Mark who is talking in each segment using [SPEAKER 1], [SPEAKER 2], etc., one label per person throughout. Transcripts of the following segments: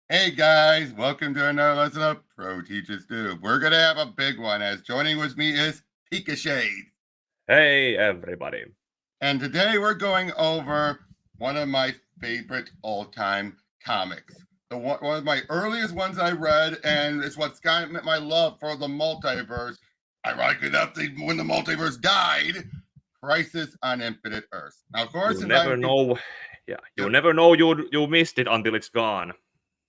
[SPEAKER 1] Hey guys, welcome to another lesson of Pro Teachers Do. We're gonna have a big one as joining with me is Pika Shade.
[SPEAKER 2] Hey, everybody.
[SPEAKER 1] And today we're going over one of my favorite all-time comics. One of my earliest ones I read, and it's what's got my love for the multiverse. Ironically enough, when the multiverse died, Crisis on Infinite Earths. Now, of course,
[SPEAKER 2] You never
[SPEAKER 1] inviting people.
[SPEAKER 2] know. Yeah, you
[SPEAKER 1] Yep.
[SPEAKER 2] never know you missed it until it's gone.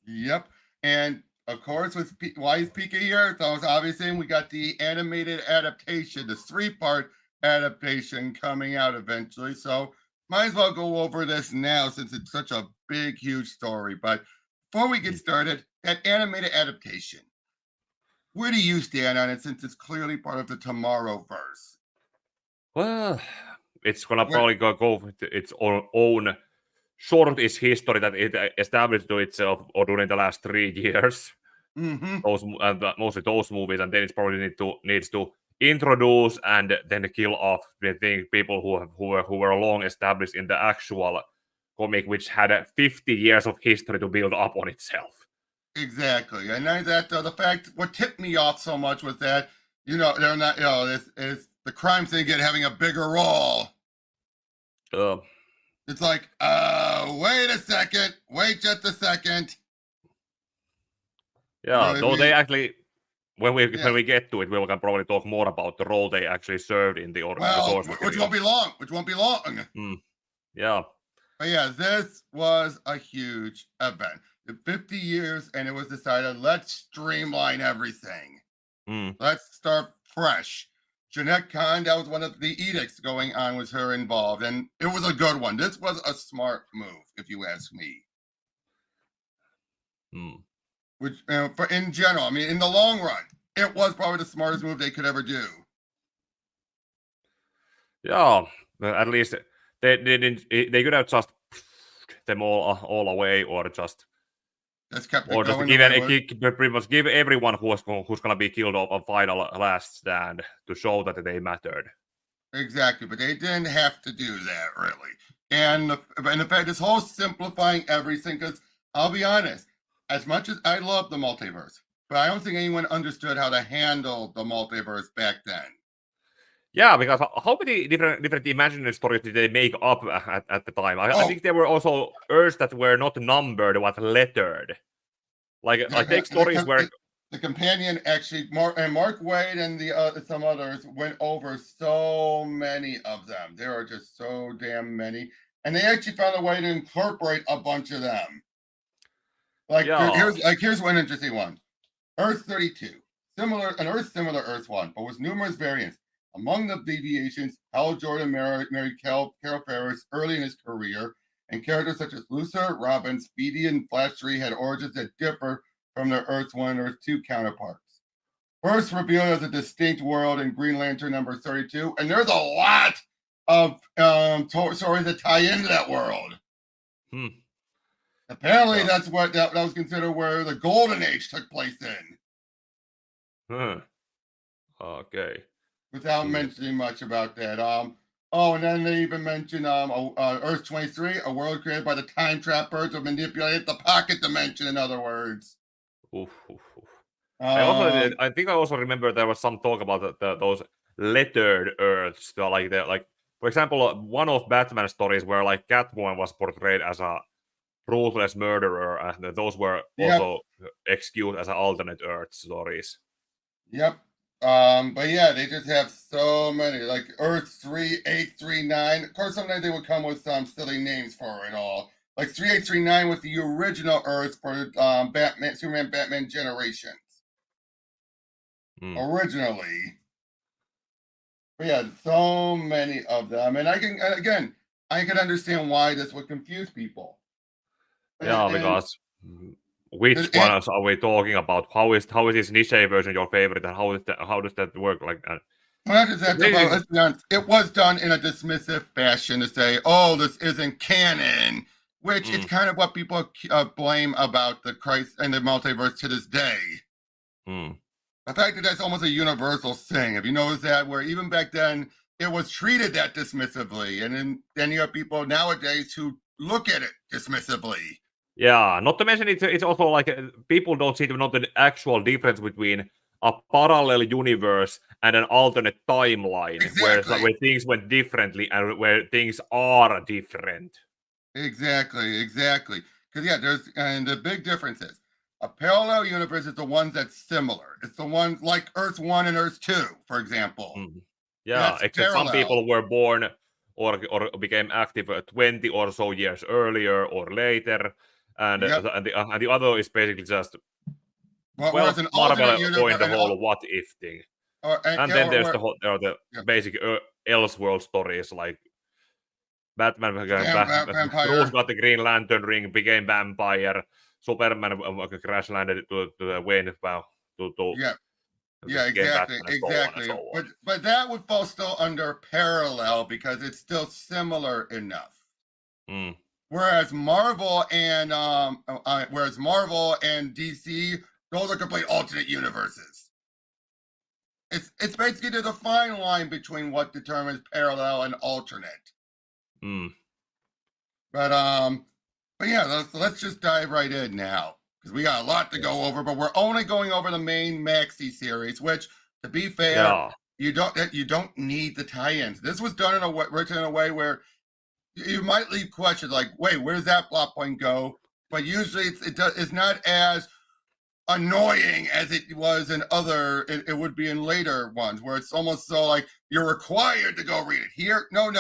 [SPEAKER 1] Yep. And of course, why is Pika here? So it's obviously we got the animated adaptation, the three-part adaptation coming out eventually. So might as well go over this now since it's such a big, huge story. But before we get
[SPEAKER 2] Mm.
[SPEAKER 1] started, that animated adaptation, where do you stand on it since it's clearly part of the Tomorrowverse?
[SPEAKER 2] Well, it's gonna
[SPEAKER 1] Where,
[SPEAKER 2] probably go with its own shortish history that it established to itself or during the last 3 years.
[SPEAKER 1] mm-hmm,
[SPEAKER 2] Mostly those movies, and then it's probably needs to introduce and then kill off the people who were long established in the actual comic, which had 50 years of history to build up on itself.
[SPEAKER 1] exactly. And then that the fact what tipped me off so much was that they're not this is the crime syndicate having a bigger role.
[SPEAKER 2] Uh,
[SPEAKER 1] It's like, wait a second, wait just a second. So
[SPEAKER 2] Yeah,
[SPEAKER 1] if
[SPEAKER 2] though they
[SPEAKER 1] we,
[SPEAKER 2] actually,
[SPEAKER 1] yeah,
[SPEAKER 2] when we get to it, we can probably talk more about the role they actually served in the
[SPEAKER 1] well,
[SPEAKER 2] source
[SPEAKER 1] which won't
[SPEAKER 2] material.
[SPEAKER 1] be long, which won't be long.
[SPEAKER 2] Mm, yeah.
[SPEAKER 1] But yeah, this was a huge event. In 50 years, and it was decided let's streamline everything.
[SPEAKER 2] Mm,
[SPEAKER 1] Let's start fresh. Jeanette Kahn, that was one of the edicts going on with her involved, and it was a good one. This was a smart move, if you ask me.
[SPEAKER 2] mm.
[SPEAKER 1] Which, for in general, I mean, in the long run, it was probably the smartest move they could ever do.
[SPEAKER 2] Yeah. At least they didn't. They could have just them all away,
[SPEAKER 1] Just kept it
[SPEAKER 2] or just
[SPEAKER 1] going the way it was.
[SPEAKER 2] pretty much give everyone who's gonna be killed off a final last stand to show that they mattered.
[SPEAKER 1] Exactly, but they didn't have to do that really. And in fact, this whole simplifying everything, because I'll be honest, as much as I love the multiverse, but I don't think anyone understood how to handle the multiverse back then.
[SPEAKER 2] Yeah, because how many different imaginary stories did they make up at the time? I
[SPEAKER 1] Oh,
[SPEAKER 2] think there were also Earths that were not numbered but lettered. Like
[SPEAKER 1] the,
[SPEAKER 2] take stories where
[SPEAKER 1] the companion actually, Mark Wade and the some others went over so many of them. There are just so damn many, and they actually found a way to incorporate a bunch of them.
[SPEAKER 2] yeah,
[SPEAKER 1] Here's one interesting one. Earth 32, an Earth similar to Earth 1, but with numerous variants. Among the deviations, Hal Jordan married Carol Ferris early in his career, and characters such as Lucer, Robin, Speedy, and Flash 3 had origins that differ from their Earth 1 and Earth 2 counterparts. First revealed as a distinct world in Green Lantern number 32, and there's a lot of stories that tie into that world.
[SPEAKER 2] hmm,
[SPEAKER 1] Apparently,
[SPEAKER 2] yeah,
[SPEAKER 1] that's what that was considered where the Golden Age took place in.
[SPEAKER 2] huh, okay.
[SPEAKER 1] Without
[SPEAKER 2] Hmm.
[SPEAKER 1] mentioning much about that. Oh, and then they even mentioned Earth 23, a world created by the time trappers to manipulate the pocket dimension. In other words,
[SPEAKER 2] Oof, oof, oof.
[SPEAKER 1] um,
[SPEAKER 2] I think I also remember there was some talk about those lettered Earths. Like for example, one of Batman's stories where like Catwoman was portrayed as a ruthless murderer, and those were
[SPEAKER 1] yep,
[SPEAKER 2] also executed as alternate Earth stories.
[SPEAKER 1] yep. But yeah, they just have so many, like Earth 3839. Of course, sometimes they would come with some silly names for it all. Like 3839 was the original Earth for Batman, Superman, Batman Generations.
[SPEAKER 2] Hmm.
[SPEAKER 1] Originally. But yeah, so many of them, and I can understand why this would confuse people.
[SPEAKER 2] Yeah,
[SPEAKER 1] And,
[SPEAKER 2] because which
[SPEAKER 1] and
[SPEAKER 2] ones are we talking about? How is this niche version your favorite, and how does that work? Like,
[SPEAKER 1] not just that, but
[SPEAKER 2] basically,
[SPEAKER 1] let's be honest, it was done in a dismissive fashion to say, "Oh, this isn't canon," which it's
[SPEAKER 2] mm,
[SPEAKER 1] kind of what people blame about the Christ and the multiverse to this day.
[SPEAKER 2] mm,
[SPEAKER 1] The fact that that's almost a universal thing. Have you noticed that? Where even back then it was treated that dismissively, and then you have people nowadays who look at it dismissively.
[SPEAKER 2] Yeah, not to mention it's also like people don't seem to know the actual difference between a parallel universe and an alternate timeline
[SPEAKER 1] Exactly.
[SPEAKER 2] where things went differently and where things are different.
[SPEAKER 1] Exactly. Because yeah, there's and the big difference is a parallel universe is the one that's similar. It's the one like Earth One and Earth Two, for example.
[SPEAKER 2] Mhm. Yeah,
[SPEAKER 1] That's
[SPEAKER 2] except some
[SPEAKER 1] parallel.
[SPEAKER 2] people were born or became active 20 or so years earlier or later, and
[SPEAKER 1] Yep.
[SPEAKER 2] and the other is basically just
[SPEAKER 1] Well, whereas
[SPEAKER 2] well,
[SPEAKER 1] an alternate
[SPEAKER 2] Marvel
[SPEAKER 1] universe,
[SPEAKER 2] going the whole what if thing. And
[SPEAKER 1] yeah,
[SPEAKER 2] then there's
[SPEAKER 1] where
[SPEAKER 2] there are the
[SPEAKER 1] yeah,
[SPEAKER 2] basic Elseworld stories like Batman, Bruce
[SPEAKER 1] vampire.
[SPEAKER 2] got the Green Lantern ring, became vampire. Superman crash landed to the Wayne to
[SPEAKER 1] Yeah, yeah,
[SPEAKER 2] became
[SPEAKER 1] exactly,
[SPEAKER 2] Batman and so on and
[SPEAKER 1] exactly.
[SPEAKER 2] so on.
[SPEAKER 1] But that would fall still under parallel because it's still similar enough.
[SPEAKER 2] Mm.
[SPEAKER 1] Whereas Marvel and DC, those are complete alternate universes. It's basically there's a fine line between what determines parallel and alternate.
[SPEAKER 2] Mm.
[SPEAKER 1] But um, but yeah, let's just dive right in now because we got a lot to
[SPEAKER 2] Yeah.
[SPEAKER 1] go over. But we're only going over the main maxi series, which, to be fair,
[SPEAKER 2] Yeah.
[SPEAKER 1] you don't need the tie-ins. This was done in a way, written in a way where you might leave questions like, "Wait, where does that plot point go?" But usually, it's not as annoying as it was in it would be in later ones where it's almost so like you're required to go read it. Here, no,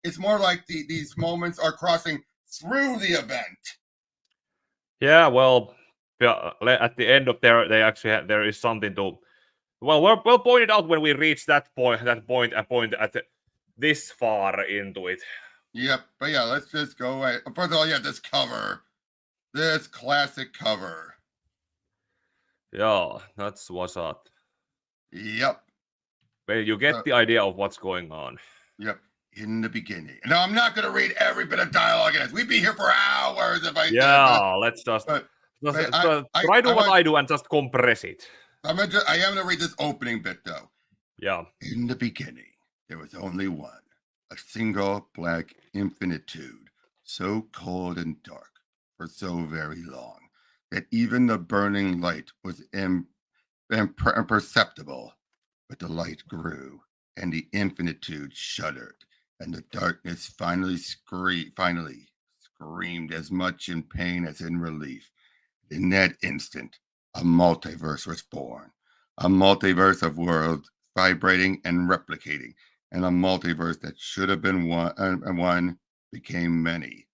[SPEAKER 1] it's more like these moments are crossing through the event.
[SPEAKER 2] Yeah, well, yeah, at the end of they actually there is something to well pointed out when we reach that point at this far into it.
[SPEAKER 1] Yep, but yeah, let's just go away. First of all, yeah, this classic cover.
[SPEAKER 2] Yeah, that's what's up.
[SPEAKER 1] Yep,
[SPEAKER 2] Well, you
[SPEAKER 1] uh,
[SPEAKER 2] get the idea of what's going on.
[SPEAKER 1] yep. In the beginning. Now, I'm not going to read every bit of dialogue in this. We'd be here for hours if I did,
[SPEAKER 2] Yeah, let's
[SPEAKER 1] but
[SPEAKER 2] just
[SPEAKER 1] but I I
[SPEAKER 2] try do
[SPEAKER 1] I
[SPEAKER 2] what
[SPEAKER 1] want
[SPEAKER 2] I do and just compress it.
[SPEAKER 1] I am going to read this opening bit though.
[SPEAKER 2] Yeah.
[SPEAKER 1] In the beginning, there was only one, a single black infinitude, so cold and dark for so very long that even the burning light was imperceptible. But the light grew, and the infinitude shuddered, and the darkness finally screamed as much in pain as in relief. In that instant, a multiverse was born, a multiverse of worlds vibrating and replicating, and a multiverse that should have been one became many.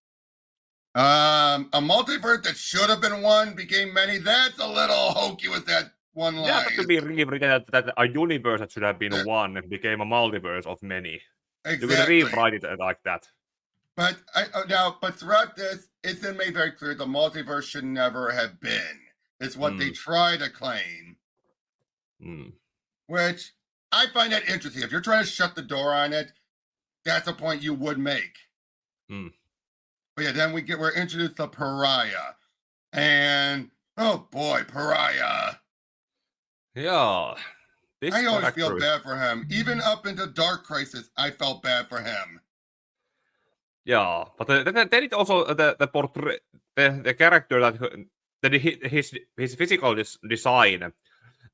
[SPEAKER 1] A multiverse that should have been one became many. That's a little hokey with that one
[SPEAKER 2] Yeah, that
[SPEAKER 1] line.
[SPEAKER 2] could be rewritten that a universe that should have been
[SPEAKER 1] Uh,
[SPEAKER 2] one became a multiverse of many. You could
[SPEAKER 1] exactly.
[SPEAKER 2] rewrite it like that.
[SPEAKER 1] But throughout this, it's been made very clear the multiverse should never have been. It's what they
[SPEAKER 2] Mm,
[SPEAKER 1] try to claim,
[SPEAKER 2] mm,
[SPEAKER 1] which I find that interesting. If you're trying to shut the door on it, that's a point you would make.
[SPEAKER 2] mm.
[SPEAKER 1] But yeah, then we're introduced to Pariah, and oh boy, Pariah.
[SPEAKER 2] Yeah, this
[SPEAKER 1] I always feel
[SPEAKER 2] character is
[SPEAKER 1] bad for him. Even up into Dark Crisis, I felt bad for him.
[SPEAKER 2] yeah, but then it also the portrait the character that his physical design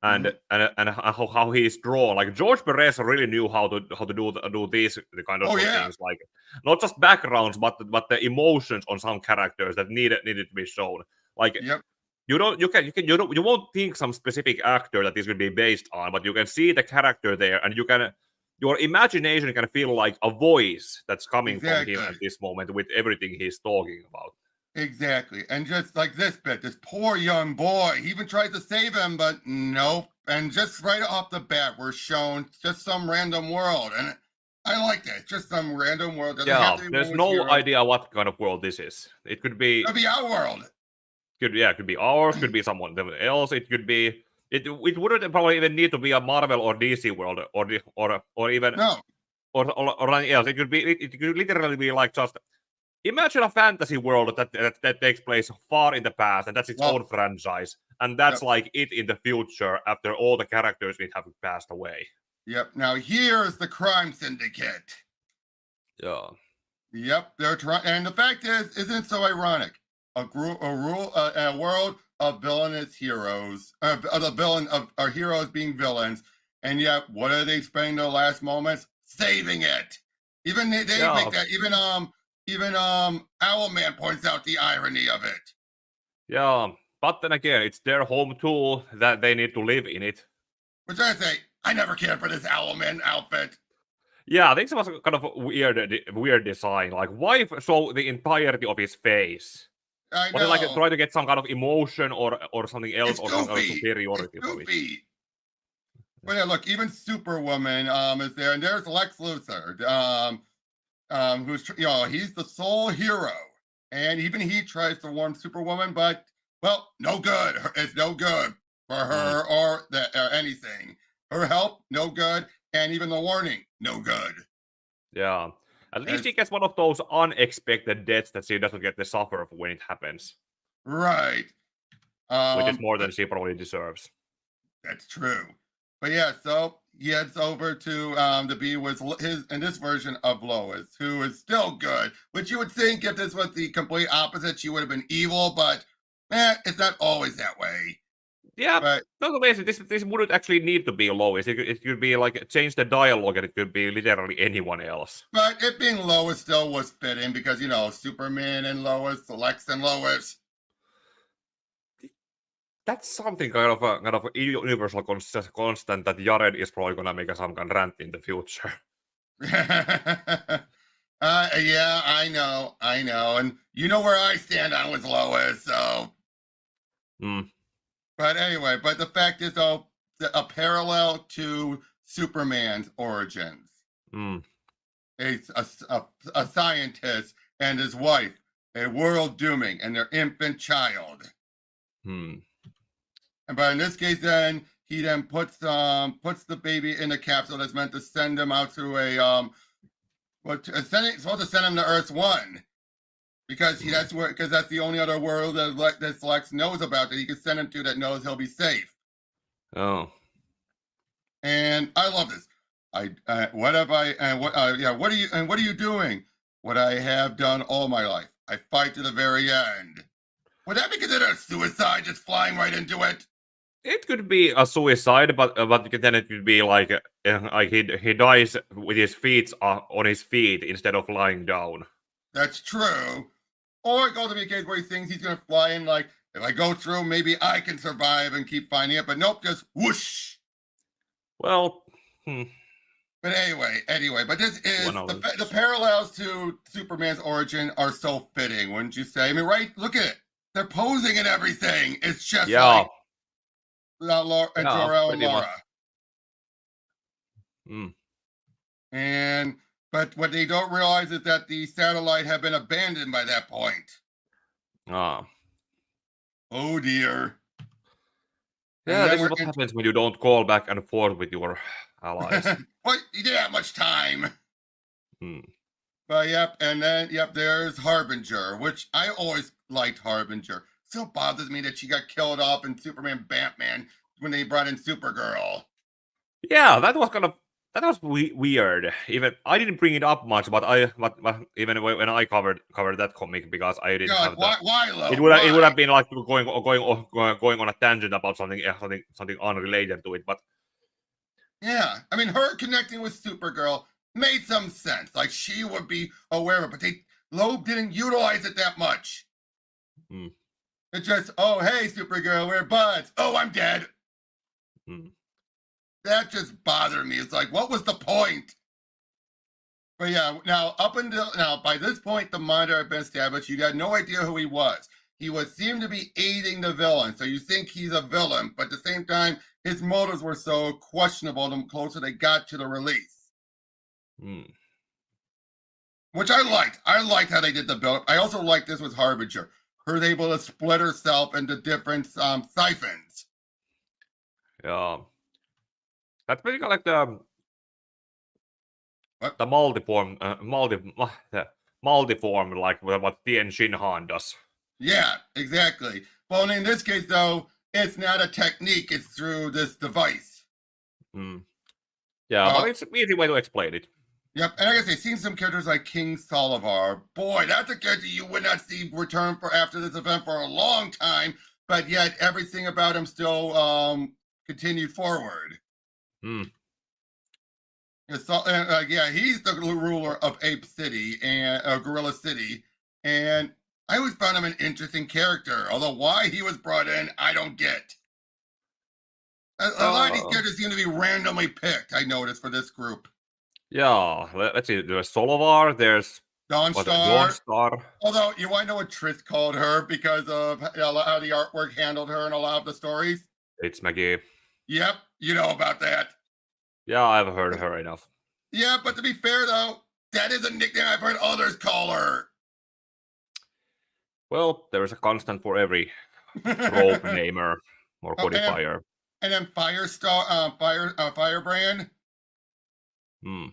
[SPEAKER 1] Mhm.
[SPEAKER 2] and how he is drawn. Like George Perez really knew how to do these the kind of
[SPEAKER 1] Oh yeah,
[SPEAKER 2] things, like not just backgrounds, but the emotions on some characters that needed to be shown. Like
[SPEAKER 1] yep,
[SPEAKER 2] you won't think some specific actor that is going to be based on, but you can see the character there, and your imagination can feel like a voice that's coming from him
[SPEAKER 1] exactly.
[SPEAKER 2] at this moment with everything he's talking about.
[SPEAKER 1] Exactly. And just like this bit, this poor young boy, he even tried to save him, but nope. And just right off the bat, we're shown just some random world. And I like that. Just some random world. Doesn't have
[SPEAKER 2] Yeah,
[SPEAKER 1] to be one
[SPEAKER 2] there's
[SPEAKER 1] with
[SPEAKER 2] no
[SPEAKER 1] heroes.
[SPEAKER 2] idea what kind of world this is. It could
[SPEAKER 1] It'll
[SPEAKER 2] be
[SPEAKER 1] be our world.
[SPEAKER 2] Could be ours, could be someone else. It could be it wouldn't probably even need to be a Marvel or DC world or even
[SPEAKER 1] No.
[SPEAKER 2] or anything else. It could literally be like just imagine a fantasy world that takes place far in the past, and that's its
[SPEAKER 1] Well,
[SPEAKER 2] own franchise, and that's
[SPEAKER 1] yep.
[SPEAKER 2] like it in the future after all the characters we have passed away.
[SPEAKER 1] Yep. Now here's the crime syndicate.
[SPEAKER 2] Yeah.
[SPEAKER 1] Yep. They're trying. And the fact is, isn't it so ironic? a world of villainous heroes, the villain of our heroes being villains, and yet what are they spending their last moments saving it? Even they make
[SPEAKER 2] Yeah,
[SPEAKER 1] that. Even Owlman points out the irony of it.
[SPEAKER 2] yeah. But then again, it's their home too that they need to live in it.
[SPEAKER 1] Which I say, I never cared for this Owlman outfit.
[SPEAKER 2] Yeah, I think it was kind of a weird design. Like, why show the entirety of his face?
[SPEAKER 1] I
[SPEAKER 2] Was it like
[SPEAKER 1] know.
[SPEAKER 2] try to get some kind of emotion or something else
[SPEAKER 1] It's
[SPEAKER 2] or some kind of
[SPEAKER 1] goofy. It's
[SPEAKER 2] superiority from it?
[SPEAKER 1] goofy. But yeah, look, even Superwoman is there, and there's Lex Luthor, who's he's the sole hero, and even he tries to warn Superwoman, but well, no good. It's no good for
[SPEAKER 2] Mm,
[SPEAKER 1] her or anything. Her help, no good, and even the warning, no good.
[SPEAKER 2] yeah. At least she
[SPEAKER 1] It's
[SPEAKER 2] gets one of those unexpected deaths that she doesn't get to suffer when it happens,
[SPEAKER 1] right.
[SPEAKER 2] which is more
[SPEAKER 1] But
[SPEAKER 2] than she probably deserves.
[SPEAKER 1] that's true. But yeah, so he heads over to be with his in this version of Lois, who is still good. Which you would think if this was the complete opposite, she would have been evil, but it's not always that way.
[SPEAKER 2] Yeah,
[SPEAKER 1] But
[SPEAKER 2] not amazing. This wouldn't actually need to be Lois. It could be like change the dialogue, and it could be literally anyone else.
[SPEAKER 1] but it being Lois still was fitting because Superman and Lois, Lex and Lois.
[SPEAKER 2] That's something kind of a universal constant that Jared is probably gonna make some kind of rant in the future.
[SPEAKER 1] Yeah, I know, and you know where I stand on with Lois, so.
[SPEAKER 2] Mm,
[SPEAKER 1] But anyway, but the fact is, though, a parallel to Superman's origins.
[SPEAKER 2] mm,
[SPEAKER 1] A scientist and his wife, a world dooming, and their infant child.
[SPEAKER 2] mm.
[SPEAKER 1] And but in this case, then he then puts the baby in a capsule that's meant to send him out to supposed to send him to Earth One because that's the only other world that Lex knows about that he can send him to that knows he'll be safe.
[SPEAKER 2] Oh,
[SPEAKER 1] And I love this. What have I and what yeah what are you doing? What I have done all my life. I fight to the very end. Would that be considered a suicide? Just flying right into it?
[SPEAKER 2] it could be a suicide, but then it could be like he dies with his feet on his feet instead of lying down.
[SPEAKER 1] That's true. Or it goes to be a case where he thinks he's gonna fly in. Like if I go through, maybe I can survive and keep finding it. But nope, just whoosh.
[SPEAKER 2] Well,
[SPEAKER 1] But anyway, but this is
[SPEAKER 2] one of those.
[SPEAKER 1] the parallels to Superman's origin are so fitting, wouldn't you say? I mean, right? Look at it. They're posing and everything. It's just
[SPEAKER 2] Yeah,
[SPEAKER 1] like Laura and
[SPEAKER 2] yeah,
[SPEAKER 1] Jor-El and
[SPEAKER 2] pretty much.
[SPEAKER 1] Laura.
[SPEAKER 2] Mm.
[SPEAKER 1] And but what they don't realize is that the satellite had been abandoned by that point.
[SPEAKER 2] Ah.
[SPEAKER 1] Oh dear. And
[SPEAKER 2] Yeah,
[SPEAKER 1] then
[SPEAKER 2] this is
[SPEAKER 1] we're
[SPEAKER 2] what
[SPEAKER 1] in,
[SPEAKER 2] happens when you don't call back and forth with your allies.
[SPEAKER 1] what? You didn't have much time.
[SPEAKER 2] Hmm.
[SPEAKER 1] But yep, and then there's Harbinger, which I always liked Harbinger. Still bothers me that she got killed off in Superman Batman when they brought in Supergirl.
[SPEAKER 2] Yeah, that was weird. Even I didn't bring it up much, but even when I covered that comic because I didn't
[SPEAKER 1] Yeah, like
[SPEAKER 2] have the.
[SPEAKER 1] why,
[SPEAKER 2] It
[SPEAKER 1] Lo?
[SPEAKER 2] would
[SPEAKER 1] Why?
[SPEAKER 2] have been like going on a tangent about something unrelated to it, but
[SPEAKER 1] Yeah, I mean, her connecting with Supergirl made some sense. Like she would be aware of it, but Loeb didn't utilize it that much.
[SPEAKER 2] mm,
[SPEAKER 1] It's just, oh hey, Supergirl, we're buds. Oh, I'm dead.
[SPEAKER 2] mm.
[SPEAKER 1] That just bothered me. It's like, what was the point? But yeah, now by this point, the monitor had been established. You had no idea who he was. He seemed to be aiding the villain, so you think he's a villain, but at the same time, his motives were so questionable the closer they got to the release.
[SPEAKER 2] Mm.
[SPEAKER 1] Which I liked. I liked how they did the build. I also liked this with Harbinger. Her able to split herself into different siphons.
[SPEAKER 2] Yeah, that's basically like the
[SPEAKER 1] What?
[SPEAKER 2] the multiform like what Tien Shinhan does.
[SPEAKER 1] Yeah, exactly. Well, in this case, though, it's not a technique. It's through this device.
[SPEAKER 2] Mm. Yeah, but
[SPEAKER 1] Well,
[SPEAKER 2] it's an easy way to explain it.
[SPEAKER 1] Yep, and like I say, seeing some characters like King Solivar, boy, that's a character you would not see return for after this event for a long time, but yet everything about him still continued forward.
[SPEAKER 2] Hmm.
[SPEAKER 1] Yeah, he's the ruler of Ape City and Gorilla City, and I always found him an interesting character. Although why he was brought in, I don't get. A lot of these
[SPEAKER 2] Uh,
[SPEAKER 1] characters seem to be randomly picked. I noticed for this group.
[SPEAKER 2] yeah, let's see. There's Solovar. There's what?
[SPEAKER 1] Dawnstar.
[SPEAKER 2] Dawnstar.
[SPEAKER 1] Although you want to know what Tris called her because of how the artwork handled her in a lot of the stories.
[SPEAKER 2] It's Maggie.
[SPEAKER 1] Yep, you know about that.
[SPEAKER 2] Yeah, I've heard her enough.
[SPEAKER 1] Yeah, but to be fair though, that is a nickname I've heard others call her.
[SPEAKER 2] Well, there is a constant for every rope namer or
[SPEAKER 1] Oh,
[SPEAKER 2] codifier.
[SPEAKER 1] and then Firebrand.
[SPEAKER 2] Hmm.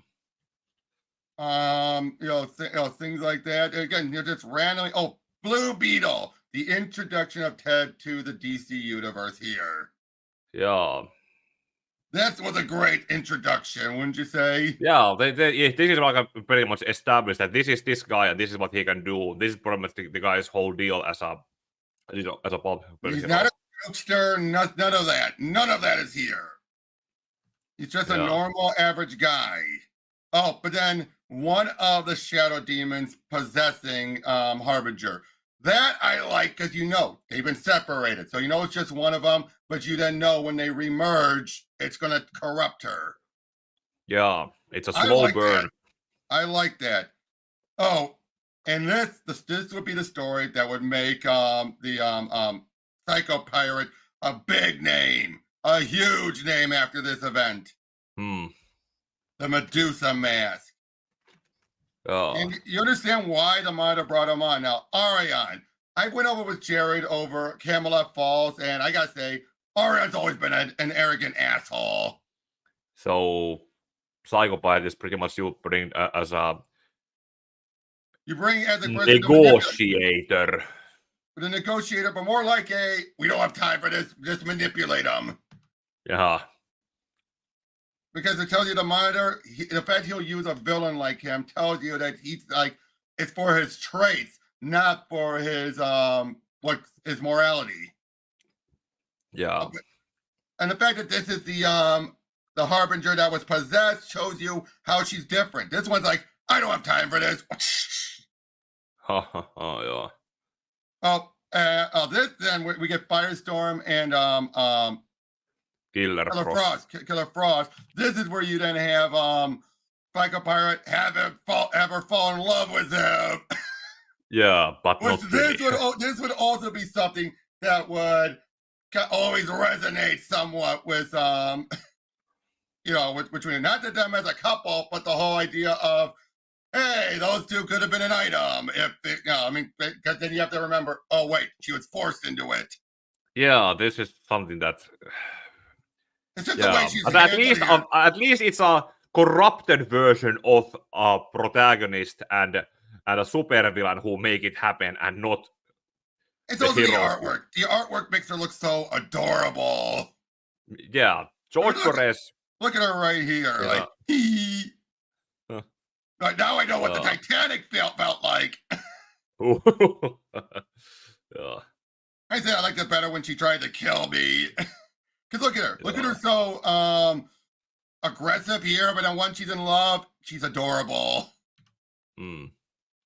[SPEAKER 1] Things like that. Again, you're just randomly. Oh, Blue Beetle, the introduction of Ted to the DC universe here.
[SPEAKER 2] Yeah.
[SPEAKER 1] That was a great introduction, wouldn't you say?
[SPEAKER 2] Yeah, this is like a pretty much established that this is this guy and this is what he can do. This is pretty much the guy's whole deal as a pop.
[SPEAKER 1] He's not a jokester, none of that. None of that is here. He's just a normal, average guy. Oh, but then one of the shadow demons possessing Harbinger. That I like because they've been separated. So it's just one of them, but you then know when they remerge, it's going to corrupt her.
[SPEAKER 2] Yeah, it's a slow burn.
[SPEAKER 1] I like that. Oh, and this would be the story that would make the Psycho Pirate a big name, a huge name after this event.
[SPEAKER 2] Hmm.
[SPEAKER 1] The Medusa mask.
[SPEAKER 2] Oh.
[SPEAKER 1] And you understand why the Monitor brought him on. Now, Arion, I went over with Jared over Camelot Falls, and I gotta say, Arion's always been an arrogant asshole.
[SPEAKER 2] So, Psychopath is pretty much you bring as a negotiator.
[SPEAKER 1] The negotiator, but more like we don't have time for this, just manipulate him.
[SPEAKER 2] Yeah.
[SPEAKER 1] Because it tells you the Monitor, the fact he'll use a villain like him tells you that he's like, it's for his traits, not for his his morality.
[SPEAKER 2] Yeah.
[SPEAKER 1] And the fact that this is the Harbinger that was possessed shows you how she's different. This one's like, I don't have time for this.
[SPEAKER 2] Yeah.
[SPEAKER 1] This then we get Firestorm and
[SPEAKER 2] Killer
[SPEAKER 1] Frost. This is where you then have Psycho Pirate have her fall in love with him.
[SPEAKER 2] Yeah, but not
[SPEAKER 1] this would also be something that would always resonate somewhat with between not them as a couple, but the whole idea of, hey, those two could have been an item. Because then you have to remember, oh wait, she was forced into it.
[SPEAKER 2] Yeah, this is something that.
[SPEAKER 1] It's just the way she's
[SPEAKER 2] at least it's a corrupted version of a protagonist and a supervillain who make it happen and not.
[SPEAKER 1] It's also the artwork. The artwork makes her look so adorable.
[SPEAKER 2] Yeah, George Perez.
[SPEAKER 1] Look at her right here.
[SPEAKER 2] Yeah.
[SPEAKER 1] Like, Right now I know what the Titanic felt like.
[SPEAKER 2] Yeah.
[SPEAKER 1] I said I liked it better when she tried to kill me. Because look at her. Look at her so aggressive here, but then once she's in love, she's adorable.
[SPEAKER 2] Mm.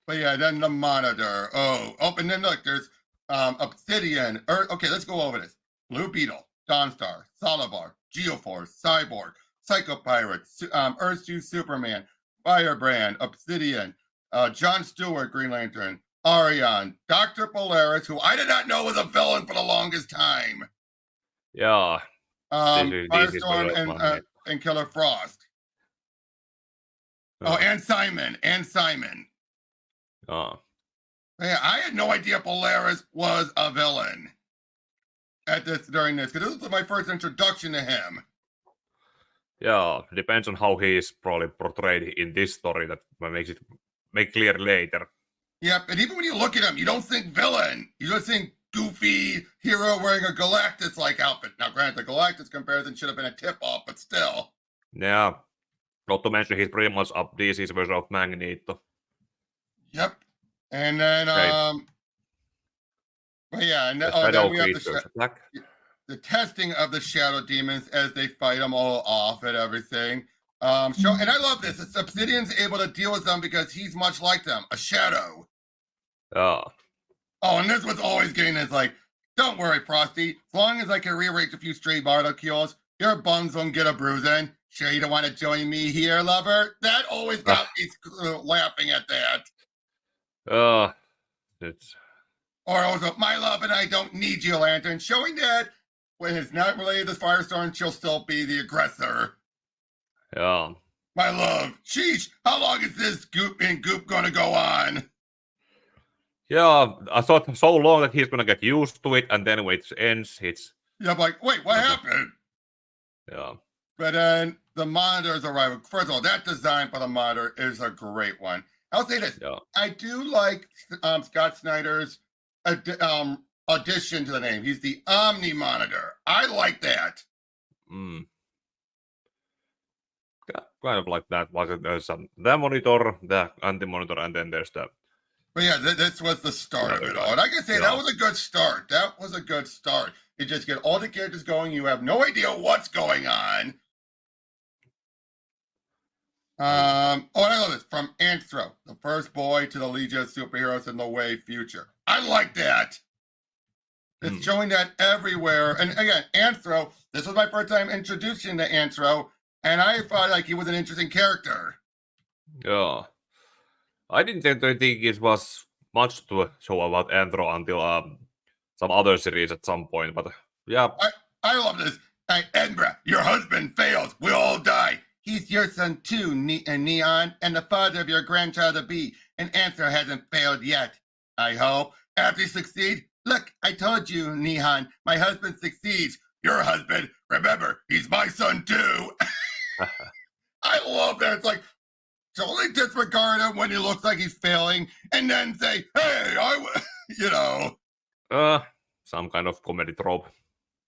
[SPEAKER 1] But yeah, then the Monitor. And then look, there's Obsidian. Okay, let's go over this. Blue Beetle, Dawnstar, Solivar, Geoforce, Cyborg, Psycho Pirate, Earth Superman, Firebrand, Obsidian, John Stewart, Green Lantern, Arion, Dr. Polaris, who I did not know was a villain for the longest time.
[SPEAKER 2] Yeah.
[SPEAKER 1] Firestorm and Killer Frost. And Simon.
[SPEAKER 2] Oh.
[SPEAKER 1] Yeah, I had no idea Polaris was a villain during this, because this was my first introduction to him.
[SPEAKER 2] Yeah, depends on how he is probably portrayed in this story that makes it clear later.
[SPEAKER 1] Yep, and even when you look at him, you don't think villain. You just think goofy hero wearing a Galactus-like outfit. Now, granted, the Galactus comparison should have been a tip-off, but still.
[SPEAKER 2] Yeah. Not to mention he's pretty much up DC's version of Magneto.
[SPEAKER 1] Yep. And then
[SPEAKER 2] Right.
[SPEAKER 1] but yeah, and
[SPEAKER 2] The
[SPEAKER 1] then
[SPEAKER 2] shadow
[SPEAKER 1] we have
[SPEAKER 2] creatures attack.
[SPEAKER 1] the testing of the shadow demons as they fight them all off and everything. And I love this. Obsidian's able to deal with them because he's much like them, a shadow.
[SPEAKER 2] Yeah.
[SPEAKER 1] Oh, and this was always getting this like, don't worry, Frosty. As long as I can rearrange a few stray molecules, your buns won't get a bruising. Sure, you don't want to join me here, lover? That always got me laughing at that.
[SPEAKER 2] It's
[SPEAKER 1] Or also, my love and I don't need you, Lantern. Showing that when it's not related to Firestorm, she'll still be the aggressor.
[SPEAKER 2] yeah.
[SPEAKER 1] My love, sheesh, how long is this goop gonna go on?
[SPEAKER 2] Yeah, I thought so long that he's gonna get used to it, and then when it ends, it's
[SPEAKER 1] Yeah, I'm like, wait, what happened?
[SPEAKER 2] yeah.
[SPEAKER 1] But then the monitors arrive. First of all, that design for the monitor is a great one. I'll say this:
[SPEAKER 2] Yeah.
[SPEAKER 1] I do like Scott Snyder's addition to the name. He's the Omni Monitor. I like that.
[SPEAKER 2] Kind of like that. There's the monitor, the anti-monitor, and then there's the.
[SPEAKER 1] But yeah, this was the start of it all. And I can say that was a good start. That was a good start. You just get all the characters going. You have no idea what's going on. And I love this. From Anthro, the first boy to the Legion of Superheroes in the way future. I like that. It's showing that everywhere. And again, Anthro, this was my first time introducing to Anthro, and I felt like he was an interesting character.
[SPEAKER 2] Yeah. I didn't think it was much to show about Anthro until some other series at some point, but yeah.
[SPEAKER 1] I love this. Edinburgh, your husband fails. We'll all die. He's your son too, Neon, and the father of your grandchild to be. And Anthro hasn't failed yet, I hope. After you succeed, look, I told you, Neon, my husband succeeds. Your husband, remember, he's my son too. I love that. It's like, totally disregard him when he looks like he's failing, and then say, "Hey,
[SPEAKER 2] some kind of comedy trope."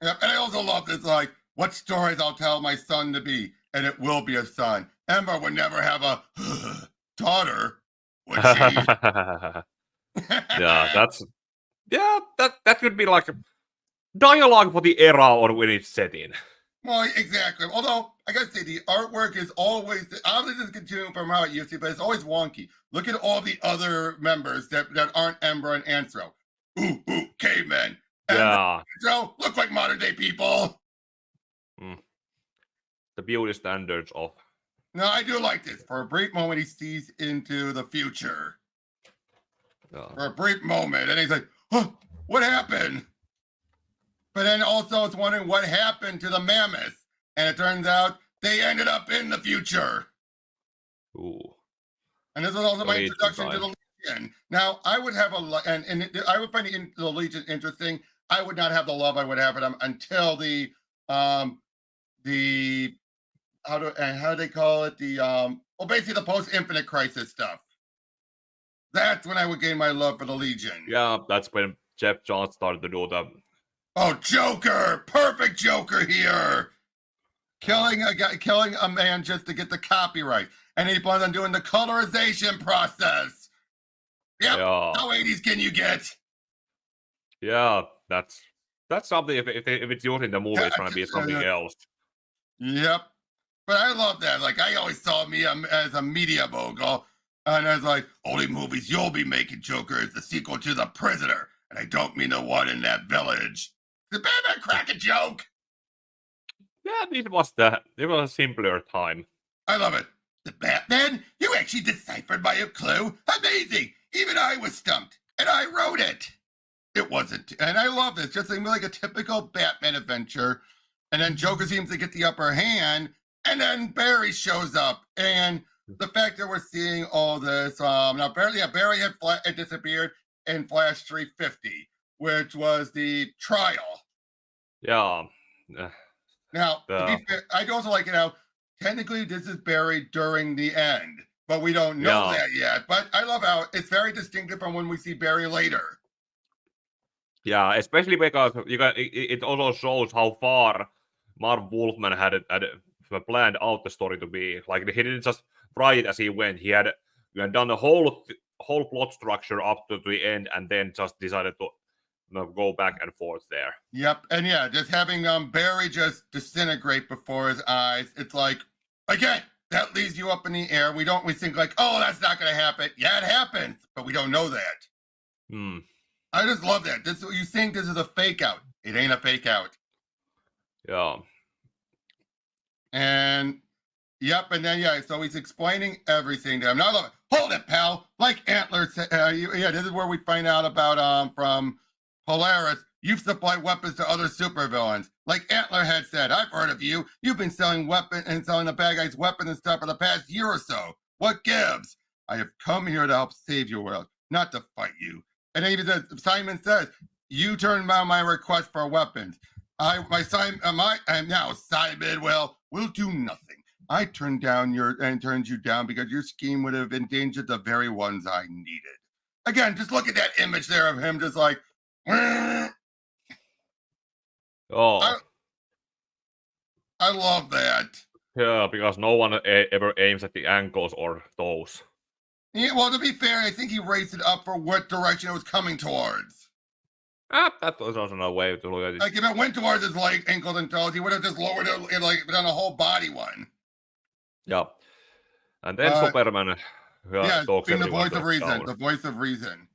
[SPEAKER 1] Yeah, and I also love this, like, what stories I'll tell my son to be, and it will be a son. Ember would never have a daughter, would she?
[SPEAKER 2] that could be like a dialogue for the era or when it's set in.
[SPEAKER 1] Well, exactly. Although, I gotta say, the artwork is always, obviously it's continuing from how it used to, but it's always wonky. Look at all the other members that aren't Ember and Anthro. Ooh, cavemen.
[SPEAKER 2] Yeah.
[SPEAKER 1] Anthro, look like modern day people.
[SPEAKER 2] The beauty standards of.
[SPEAKER 1] No, I do like this. For a brief moment, he sees into the future. For a brief moment. And he's like, oh, what happened? But then also it's wondering what happened to the mammoth. And it turns out they ended up in the future.
[SPEAKER 2] Ooh.
[SPEAKER 1] And this was also my introduction to the Legion. Now, I would have and I would find the Legion interesting. I would not have the love I would have for them until how do they call it? Basically the post-Infinite Crisis stuff. That's when I would gain my love for the Legion.
[SPEAKER 2] Yeah, that's when Jeff Johns started to do that.
[SPEAKER 1] Oh, Joker! Perfect Joker here! Killing a man just to get the copyright. And he plans on doing the colorization process. Yep.
[SPEAKER 2] Yeah.
[SPEAKER 1] How 80s can you get?
[SPEAKER 2] Yeah, that's something. If it's used in the movie, it's gonna be something else.
[SPEAKER 1] Yep. But I love that. Like, I always saw me as a media mogul. And I was like, only movies you'll be making, Joker, is the sequel to The Prisoner. And I don't mean the one in that village. Did Batman crack a joke?
[SPEAKER 2] Yeah, it was a simpler time.
[SPEAKER 1] I love it. The Batman? You actually deciphered my clue? Amazing! Even I was stumped. And I wrote it. It wasn't. And I love this. Just like a typical Batman adventure. And then Joker seems to get the upper hand. And then Barry shows up. And the fact that we're seeing all this. Now, Barry had disappeared in Flash 350, which was the trial.
[SPEAKER 2] Yeah.
[SPEAKER 1] Now, to be fair, I also like it how technically this is Barry during the end, but we don't know that yet. But I love how it's very distinctive from when we see Barry later.
[SPEAKER 2] Yeah, especially because it also shows how far Marv Wolfman had planned out the story to be. Like he didn't just write it as he went. He had done the whole plot structure up to the end, and then just decided to go back and forth there.
[SPEAKER 1] Yep, and yeah, just having Barry just disintegrate before his eyes. It's like, again, that leaves you up in the air. We think like, oh, that's not going to happen. Yeah, it happens, but we don't know that. I just love that. You think this is a fake out. It ain't a fake out.
[SPEAKER 2] Yeah.
[SPEAKER 1] And yep, and then yeah, so he's explaining everything to him. Now, look, hold it, pal. Like Antler said, yeah, this is where we find out about from Polaris. You've supplied weapons to other supervillains. Like Antler had said, I've heard of you. You've been selling weapons and selling the bad guys weapons and stuff for the past year or so. What gives? I have come here to help save your world, not to fight you. And then even Simon says, you turned down my request for weapons. I'm now Simon will do nothing. I turned you down because your scheme would have endangered the very ones I needed. Again, just look at that image there of him just like,
[SPEAKER 2] oh.
[SPEAKER 1] I love that.
[SPEAKER 2] Yeah, because no one ever aims at the ankles or toes.
[SPEAKER 1] Yeah, well, to be fair, I think he raised it up for what direction it was coming towards.
[SPEAKER 2] That was also another way to look at it.
[SPEAKER 1] Like if it went towards his leg, ankles, and toes, he would have just lowered it and like done a whole body one.
[SPEAKER 2] Yeah, and then Superman.
[SPEAKER 1] Talks being the voice of reason. Down. The voice of reason.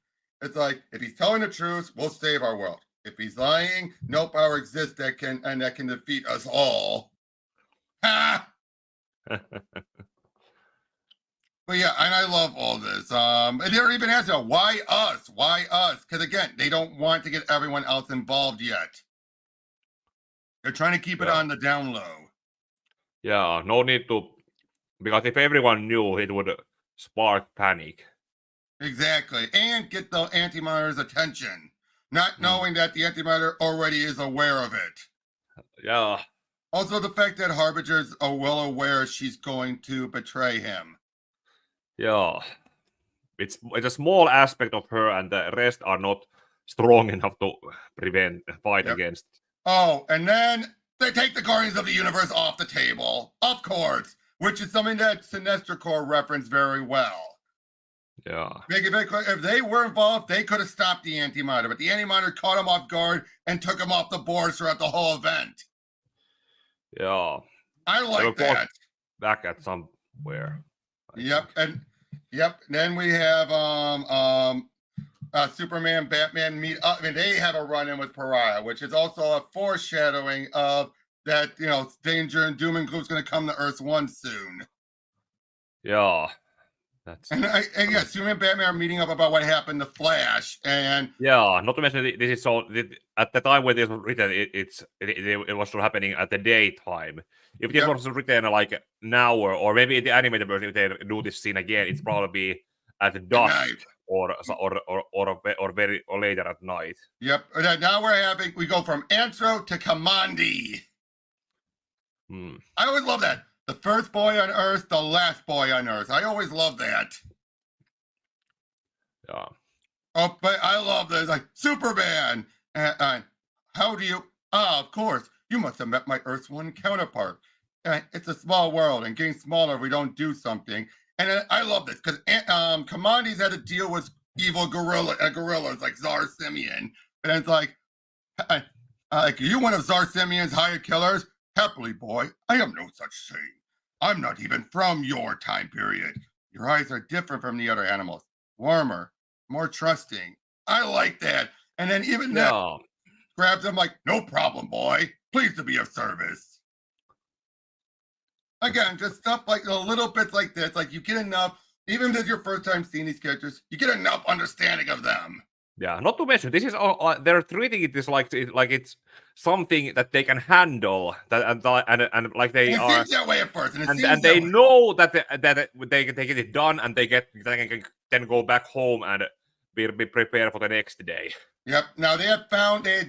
[SPEAKER 1] It's like if he's telling the truth, we'll save our world. If he's lying, no power exists that can defeat us all. Ha! But yeah, and I love all this. And they're even asking, why us? Why us? Because again, they don't want to get everyone else involved yet. They're trying to keep it on the down low.
[SPEAKER 2] Yeah, no need to, because if everyone knew, it would spark panic.
[SPEAKER 1] Exactly, and get the Antimatter's attention, not knowing that the Antimatter already is aware of it.
[SPEAKER 2] Yeah.
[SPEAKER 1] Also, the fact that Harbinger's well aware she's going to betray him.
[SPEAKER 2] Yeah, it's a small aspect of her, and the rest are not strong enough to fight against.
[SPEAKER 1] Oh, and then they take the Guardians of the Universe off the table, of course, which is something that Sinestro Corps referenced very well.
[SPEAKER 2] Yeah.
[SPEAKER 1] Make it very clear, if they were involved, they could have stopped the Antimatter, but the Antimatter caught him off guard and took him off the board throughout the whole event.
[SPEAKER 2] Yeah.
[SPEAKER 1] I like that.
[SPEAKER 2] Back at somewhere.
[SPEAKER 1] Yep, and then we have Superman, Batman meet up, and they have a run-in with Pariah, which is also a foreshadowing of that, danger and doom and gloom is going to come to Earth 1 soon.
[SPEAKER 2] Yeah.
[SPEAKER 1] Superman and Batman are meeting up about what happened to Flash, and
[SPEAKER 2] yeah, not to mention this is at the time when this was written, it was happening at the daytime. If this was written like now or maybe in the animated version, if they do this scene again, it's probably at dusk or very later at night.
[SPEAKER 1] Yep. Now we go from Antro to Kamandi. I always love that. The first boy on Earth, the last boy on Earth. I always love that.
[SPEAKER 2] Yeah.
[SPEAKER 1] Oh, but I love this. Like, Superman. How do you... of course. You must have met my Earth 1 counterpart. It's a small world, and getting smaller if we don't do something. And I love this, because Kamandi's had to deal with evil gorillas like Czar Simeon. And it's like, are you one of Czar Simeon's hired killers? Happily, boy, I am no such thing. I'm not even from your time period. Your eyes are different from the other animals. Warmer, more trusting. I like that. And then even that grabs him like, no problem, boy. Pleased to be of service. Again, just stuff like the little bits like this. Like you get enough, even if it's your first time seeing these characters, you get enough understanding of them.
[SPEAKER 2] Yeah, not to mention, this is they're treating it as like it's something that they can handle, and like they
[SPEAKER 1] it
[SPEAKER 2] are.
[SPEAKER 1] Seems that way at first,
[SPEAKER 2] and they know that they can get it done, and they can then go back home and be prepared for the next day.
[SPEAKER 1] Yep. Now they had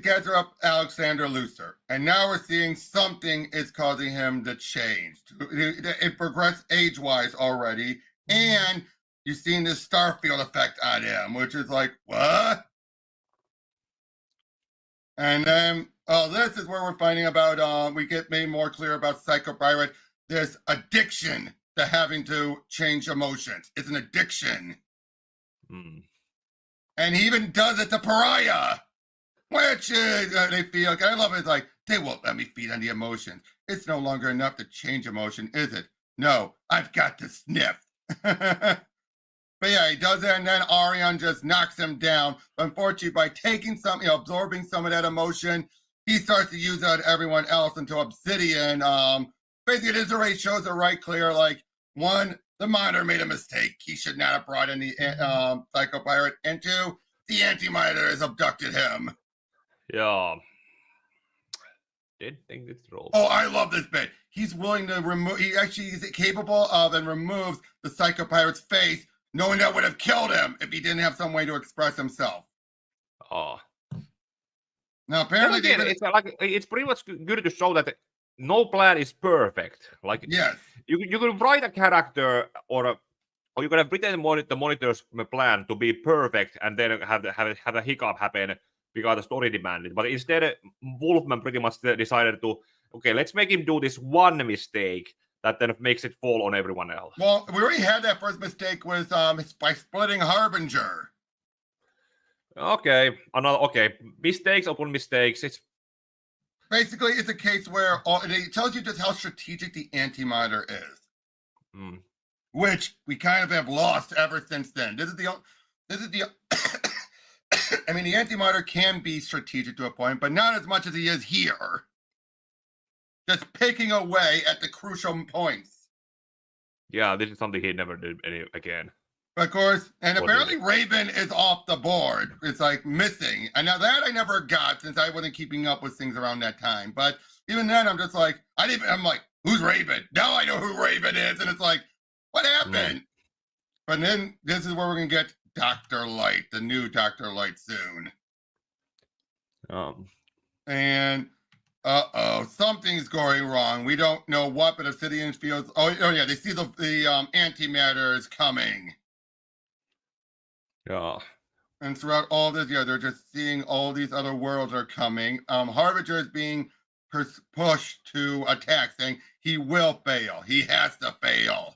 [SPEAKER 1] gathered up Alexander Luthor, and now we're seeing something is causing him to change. It progressed age-wise already, and you've seen this Starfield effect on him, which is like, what? And then, this is where we're finding about, we get made more clear about Psycho Pirate. this addiction to having to change emotions. It's an addiction. And he even does it to Pariah, which they feel like, I love it. It's like, they won't let me feed on the emotions. It's no longer enough to change emotion, is it? No, I've got to sniff. But yeah, he does it, and then Arion just knocks him down. But unfortunately, by taking some, absorbing some of that emotion, he starts to use that on everyone else until Obsidian. Basically, this already shows it right clear. Like, one, the Monitor made a mistake. He should not have brought in the Psycho Pirate. And two, the Anti-Monitor has abducted him.
[SPEAKER 2] Yeah. Did think this role.
[SPEAKER 1] Oh, I love this bit. He's willing to remove. He actually is capable of and removes the Psycho Pirate's face, knowing that would have killed him if he didn't have some way to express himself.
[SPEAKER 2] Oh.
[SPEAKER 1] Now apparently,
[SPEAKER 2] again, it's pretty much good to show that no plan is perfect. Like,
[SPEAKER 1] yes,
[SPEAKER 2] you can write a character or you could have written the Monitor's plan to be perfect and then have a hiccup happen because the story demanded. But instead, Wolfman pretty much decided to, okay, let's make him do this one mistake that then makes it fall on everyone else.
[SPEAKER 1] Well, we already had that first mistake with by splitting Harbinger.
[SPEAKER 2] Okay, mistakes upon mistakes. It's
[SPEAKER 1] basically it's a case where it tells you just how strategic the Anti-Monitor is, which we kind of have lost ever since then. This is the I mean, the Anti-Monitor can be strategic to a point, but not as much as he is here. Just picking away at the crucial points.
[SPEAKER 2] Yeah, this is something he never did again.
[SPEAKER 1] Of course, and apparently Raven is off the board. It's like missing. And now that I never got since I wasn't keeping up with things around that time. But even then, I'm just like, I'm like, who's Raven? Now I know who Raven is. And it's like, what happened? But then this is where we're going to get Dr. Light, the new Dr. Light soon. And something's going wrong. We don't know what, but Obsidian feels. Oh yeah, they see the antimatter is coming.
[SPEAKER 2] Yeah.
[SPEAKER 1] And throughout all this, they're just seeing all these other worlds are coming. Harbinger is being pushed to attack, saying he will fail. He has to fail.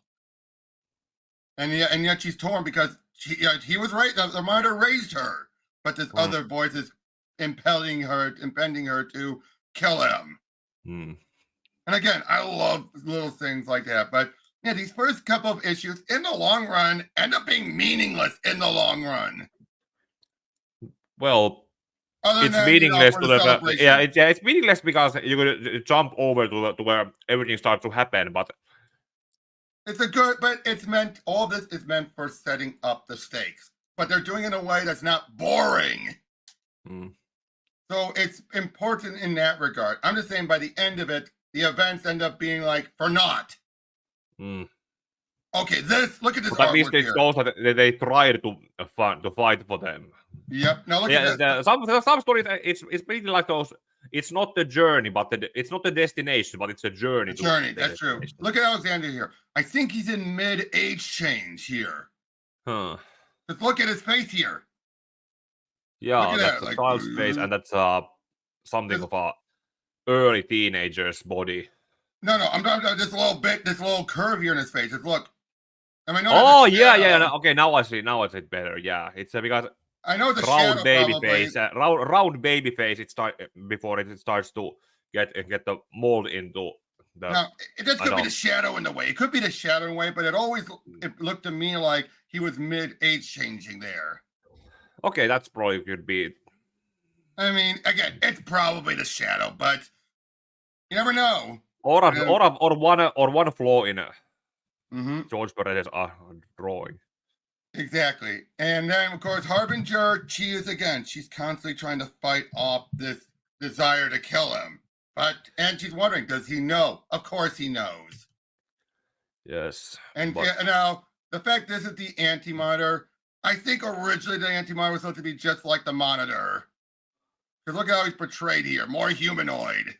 [SPEAKER 1] And yet she's torn because he was right. The monitor raised her, but this other voice is impending her to kill him. And again, I love little things like that. But yeah, these first couple of issues in the long run end up being meaningless in the long run.
[SPEAKER 2] Well, it's meaningless to the it's meaningless because you're gonna jump over to where everything starts to happen. But
[SPEAKER 1] it's all this is meant for setting up the stakes. But they're doing it in a way that's not boring. So it's important in that regard. I'm just saying by the end of it, the events end up being like for naught. Okay, look at this.
[SPEAKER 2] But at least it shows that they tried to fight for them.
[SPEAKER 1] Yep. Now look at this.
[SPEAKER 2] Some stories, it's pretty like those. It's not the journey, but it's not the destination, but it's a journey.
[SPEAKER 1] That's true. Look at Alexander here. I think he's in mid-age change here. Just look at his face here.
[SPEAKER 2] Yeah, that's a child's face, and that's something of a early teenager's body.
[SPEAKER 1] No, I'm talking about this little curve here in his face. Just look. I mean,
[SPEAKER 2] yeah. Okay, now I see it better. Yeah, it's because
[SPEAKER 1] I know the
[SPEAKER 2] round baby face, round baby face. Before it starts to get the mold into the.
[SPEAKER 1] Now, it just could be the shadow in the way. It could be the shadow in the way, but it looked to me like he was mid-age changing there.
[SPEAKER 2] Okay, that's probably could be.
[SPEAKER 1] I mean, again, it's probably the shadow, but you never know.
[SPEAKER 2] Or one flaw in George Perez's drawing.
[SPEAKER 1] Exactly. And then, of course, Harbinger, she's constantly trying to fight off this desire to kill him. And she's wondering, does he know? Of course he knows.
[SPEAKER 2] Yes.
[SPEAKER 1] And now, the fact this is the Anti-Monitor, I think originally the Anti-Monitor was supposed to be just like the Monitor. Because look how he's portrayed here, more humanoid.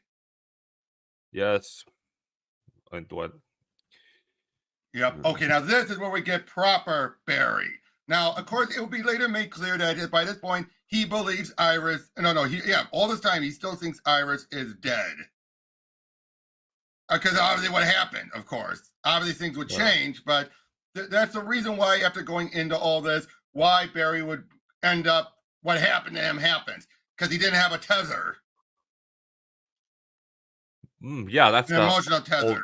[SPEAKER 2] Yes. Into it.
[SPEAKER 1] Yep. Okay, now this is where we get proper Barry. Now, of course, it will be later made clear that by this point, he believes Iris... all this time, he still thinks Iris is dead. because obviously what happened, of course. Obviously things would change, but that's the reason why, after going into all this, why Barry would end up, what happened to him happens, because he didn't have a tether,
[SPEAKER 2] Yeah, that's
[SPEAKER 1] an
[SPEAKER 2] the
[SPEAKER 1] emotional tether.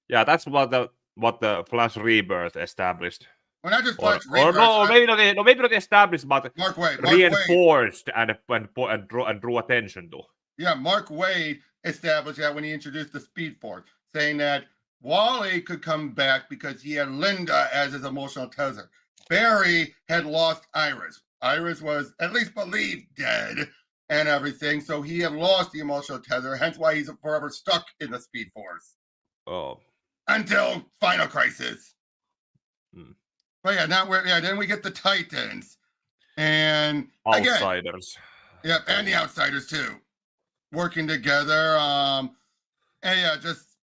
[SPEAKER 2] yeah, that's what the Flash Rebirth established.
[SPEAKER 1] Well, not just
[SPEAKER 2] Or,
[SPEAKER 1] Flash
[SPEAKER 2] or
[SPEAKER 1] Rebirth.
[SPEAKER 2] no, maybe not established, but
[SPEAKER 1] Mark Wade.
[SPEAKER 2] reinforced and drew attention to.
[SPEAKER 1] Yeah, Mark Wade established that when he introduced the Speed Force, saying that Wally could come back because he had Linda as his emotional tether. Barry had lost Iris. Iris was at least believed dead and everything, so he had lost the emotional tether, hence why he's forever stuck in the Speed Force.
[SPEAKER 2] Oh.
[SPEAKER 1] Until Final Crisis. But yeah, then we get the Titans. And
[SPEAKER 2] Outsiders.
[SPEAKER 1] Again, yep, and the Outsiders too. Working together. And yeah, just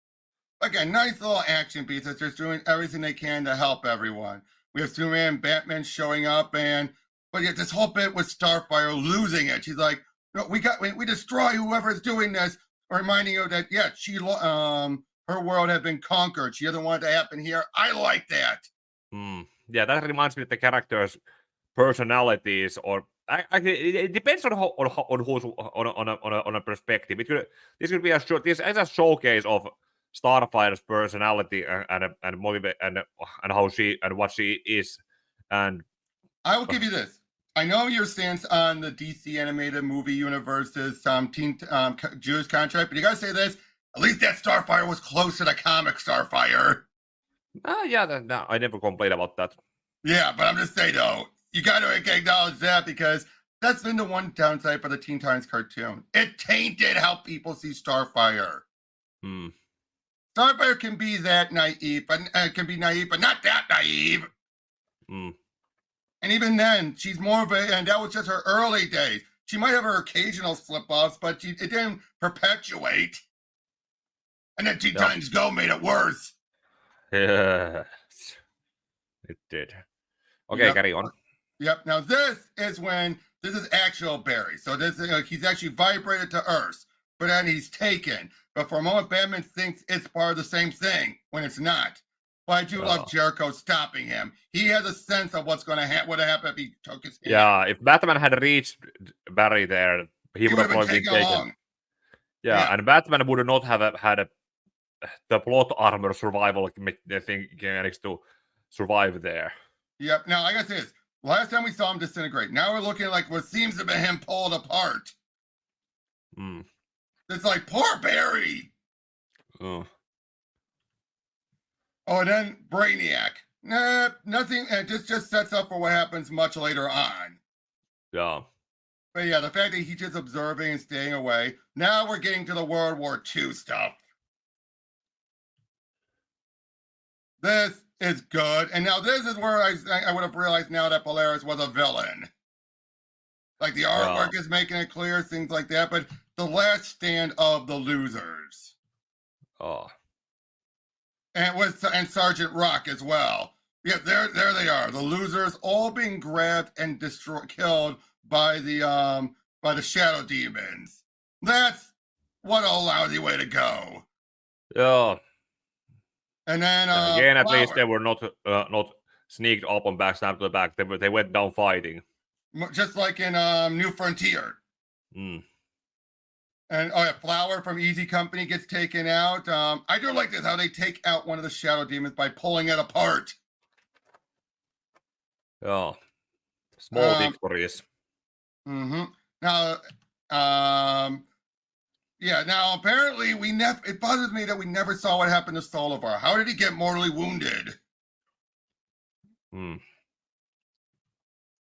[SPEAKER 1] again, nice little action pieces. Just doing everything they can to help everyone. We have Superman and Batman showing up, but yeah, this whole bit with Starfire losing it. She's like, no, we destroy whoever's doing this, reminding you that her world had been conquered. She doesn't want it to happen here. I like that.
[SPEAKER 2] Yeah, that reminds me of the characters' personalities, or it depends on who's on a perspective. This could be this as a showcase of Starfire's personality and motivate and how she and what she is. And
[SPEAKER 1] I will give you this. I know your stance on the DC animated movie universe's teen Jewish contract, but you gotta say this. At least that Starfire was close to the comic Starfire.
[SPEAKER 2] Yeah, I never complained about that.
[SPEAKER 1] Yeah, but I'm just saying though, you gotta acknowledge that, because that's been the one downside for the Teen Titans cartoon. It tainted how people see Starfire. Starfire can be that naive, but not that naive. And even then, she's more of and that was just her early days. She might have her occasional slip-offs, but it didn't perpetuate. And then Teen Titans Go made it worse.
[SPEAKER 2] Yeah, it did. Okay, carry on.
[SPEAKER 1] Yep. Now this is actual Barry. So he's actually vibrated to Earth, but then he's taken. But for a moment, Batman thinks it's part of the same thing when it's not. But I do love Jericho stopping him. He has a sense of what's going to happen. What happened if he took his hand.
[SPEAKER 2] Yeah, if Batman had reached Barry there, he would have probably been taken. Yeah, and Batman would not have had the plot armor survival mechanics to survive there.
[SPEAKER 1] Yep. Now I gotta say this. Last time we saw him disintegrate. Now we're looking like what seems to be him pulled apart. It's like, poor Barry. Oh, and then Brainiac. Nah, nothing. It just sets up for what happens much later on.
[SPEAKER 2] Yeah.
[SPEAKER 1] But yeah, the fact that he's just observing and staying away. Now we're getting to the World War II stuff. This is good. And now this is where I would have realized now that Polaris was a villain. Like the artwork is making it clear, things like that. But the last stand of the losers. And Sergeant Rock as well. Yeah, there they are. The losers all being grabbed and killed by the shadow demons. That's what a lousy way to go.
[SPEAKER 2] Yeah.
[SPEAKER 1] And then
[SPEAKER 2] again, at least they were not sneaked up and backstabbed to the back. They went down fighting.
[SPEAKER 1] Just like in New Frontier. And Flower from Easy Company gets taken out. I do like this, how they take out one of the shadow demons by pulling it apart.
[SPEAKER 2] Yeah. Small victories.
[SPEAKER 1] Now, now apparently it bothers me that we never saw what happened to Solivar. How did he get mortally wounded?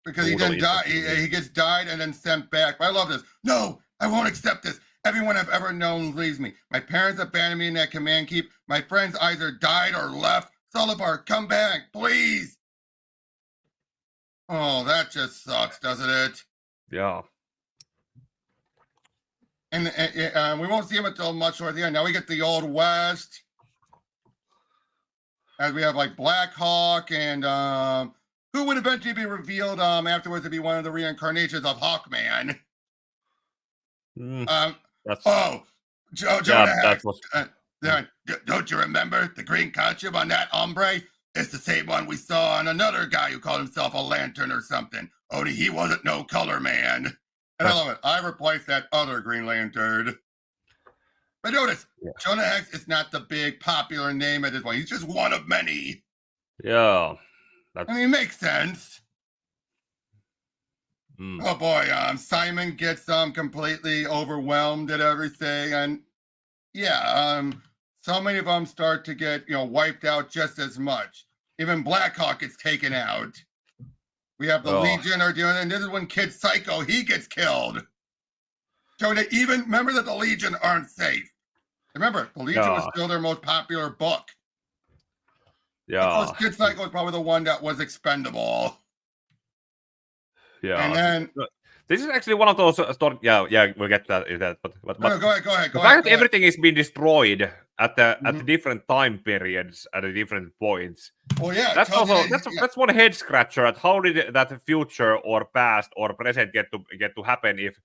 [SPEAKER 1] Because he didn't die. He gets died and then sent back. But I love this. No, I won't accept this. Everyone I've ever known leaves me. My parents abandoned me in that command keep. My friends either died or left. Solivar, come back, please. Oh, that just sucks, doesn't it?
[SPEAKER 2] Yeah.
[SPEAKER 1] And we won't see him until much toward the end. Now we get the Old West. As we have like Black Hawk and who would eventually be revealed afterwards to be one of the reincarnations of Hawkman.
[SPEAKER 2] That's
[SPEAKER 1] Jonah Hex. then don't you remember the green costume on that hombre? It's the same one we saw on another guy who called himself a lantern or something. Only he wasn't no color man. And I love it. I replaced that other Green Lantern. But notice, Jonah Hex is not the big popular name at this point. He's just one of many.
[SPEAKER 2] Yeah.
[SPEAKER 1] I mean, it makes sense. Oh boy, Simon gets completely overwhelmed at everything, and yeah, so many of them start to get wiped out just as much. Even Blackhawk gets taken out. We have the Legion are doing, and this is when Kid Psycho he gets killed. So they even remember that the Legion aren't safe. Remember, the Legion was still their most popular book.
[SPEAKER 2] Yeah.
[SPEAKER 1] Of course, Kid Psycho was probably the one that was expendable.
[SPEAKER 2] Yeah.
[SPEAKER 1] And then
[SPEAKER 2] this is actually one of those stories. Yeah, we'll get to that. But
[SPEAKER 1] no, go ahead.
[SPEAKER 2] The fact that everything is being destroyed at the different time periods at the different points.
[SPEAKER 1] Well, yeah,
[SPEAKER 2] that's one head scratcher. At how did that future or past or present get to happen if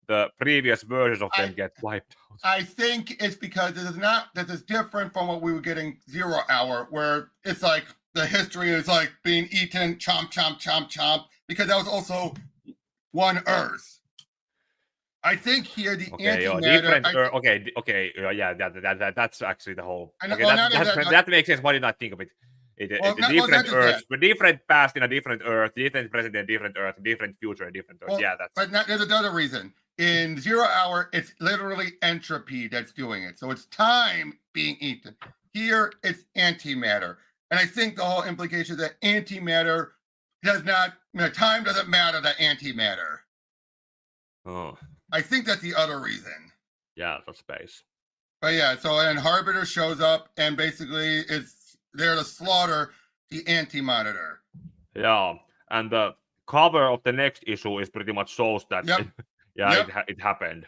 [SPEAKER 2] the previous versions of them get wiped out?
[SPEAKER 1] I think it's because this is different from what we were getting 0 Hour, where it's like the history is like being eaten, chomp, chomp, chomp, chomp, because that was also one Earth. I think here the antimatter.
[SPEAKER 2] That's actually the whole.
[SPEAKER 1] Okay,
[SPEAKER 2] that makes sense. Why did I think of it? Different Earths, but different past in a different Earth, different present in a different Earth, different future in a different Earth.
[SPEAKER 1] But there's another reason. In 0 Hour, it's literally entropy that's doing it. So it's time being eaten. Here, it's antimatter. And I think the whole implication is that antimatter does not, time doesn't matter to antimatter.
[SPEAKER 2] Oh.
[SPEAKER 1] I think that's the other reason.
[SPEAKER 2] Yeah, for space.
[SPEAKER 1] But yeah, so then Harbinger shows up and basically it's there to slaughter the anti-monitor.
[SPEAKER 2] Yeah, and the cover of the next issue is pretty much shows that it happened.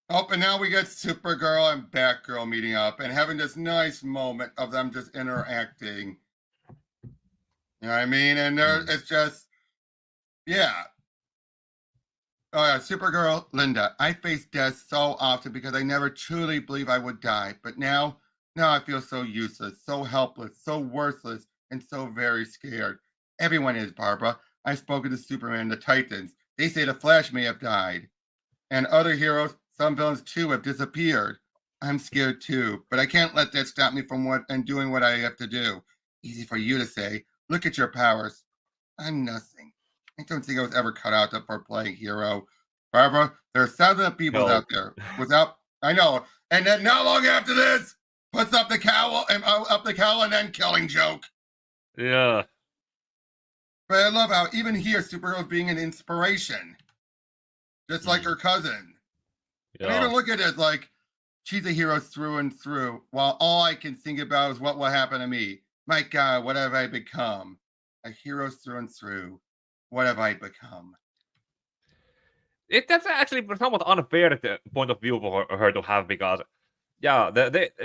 [SPEAKER 1] Oh, and now we get Supergirl and Batgirl meeting up and having this nice moment of them just interacting. You know what I mean? And it's just, yeah. Oh yeah, Supergirl, Linda. I face death so often because I never truly believe I would die. But now I feel so useless, so helpless, so worthless, and so very scared. Everyone is, Barbara. I've spoken to Superman, the Titans. They say the Flash may have died. And other heroes, some villains too, have disappeared. I'm scared too, but I can't let that stop me from doing what I have to do. Easy for you to say. Look at your powers. I'm nothing. I don't think I was ever cut out for playing hero. Barbara, there are thousands of people out there I know. And then not long after this, puts up the cowl and then Killing Joke.
[SPEAKER 2] Yeah.
[SPEAKER 1] But I love how even here, Supergirl's being an inspiration. Just like her cousin. Yeah. And even look at it like she's a hero through and through, while all I can think about is what will happen to me. My God, what have I become? A hero through and through. What have I become?
[SPEAKER 2] That's actually somewhat unfair point of view for her to have, because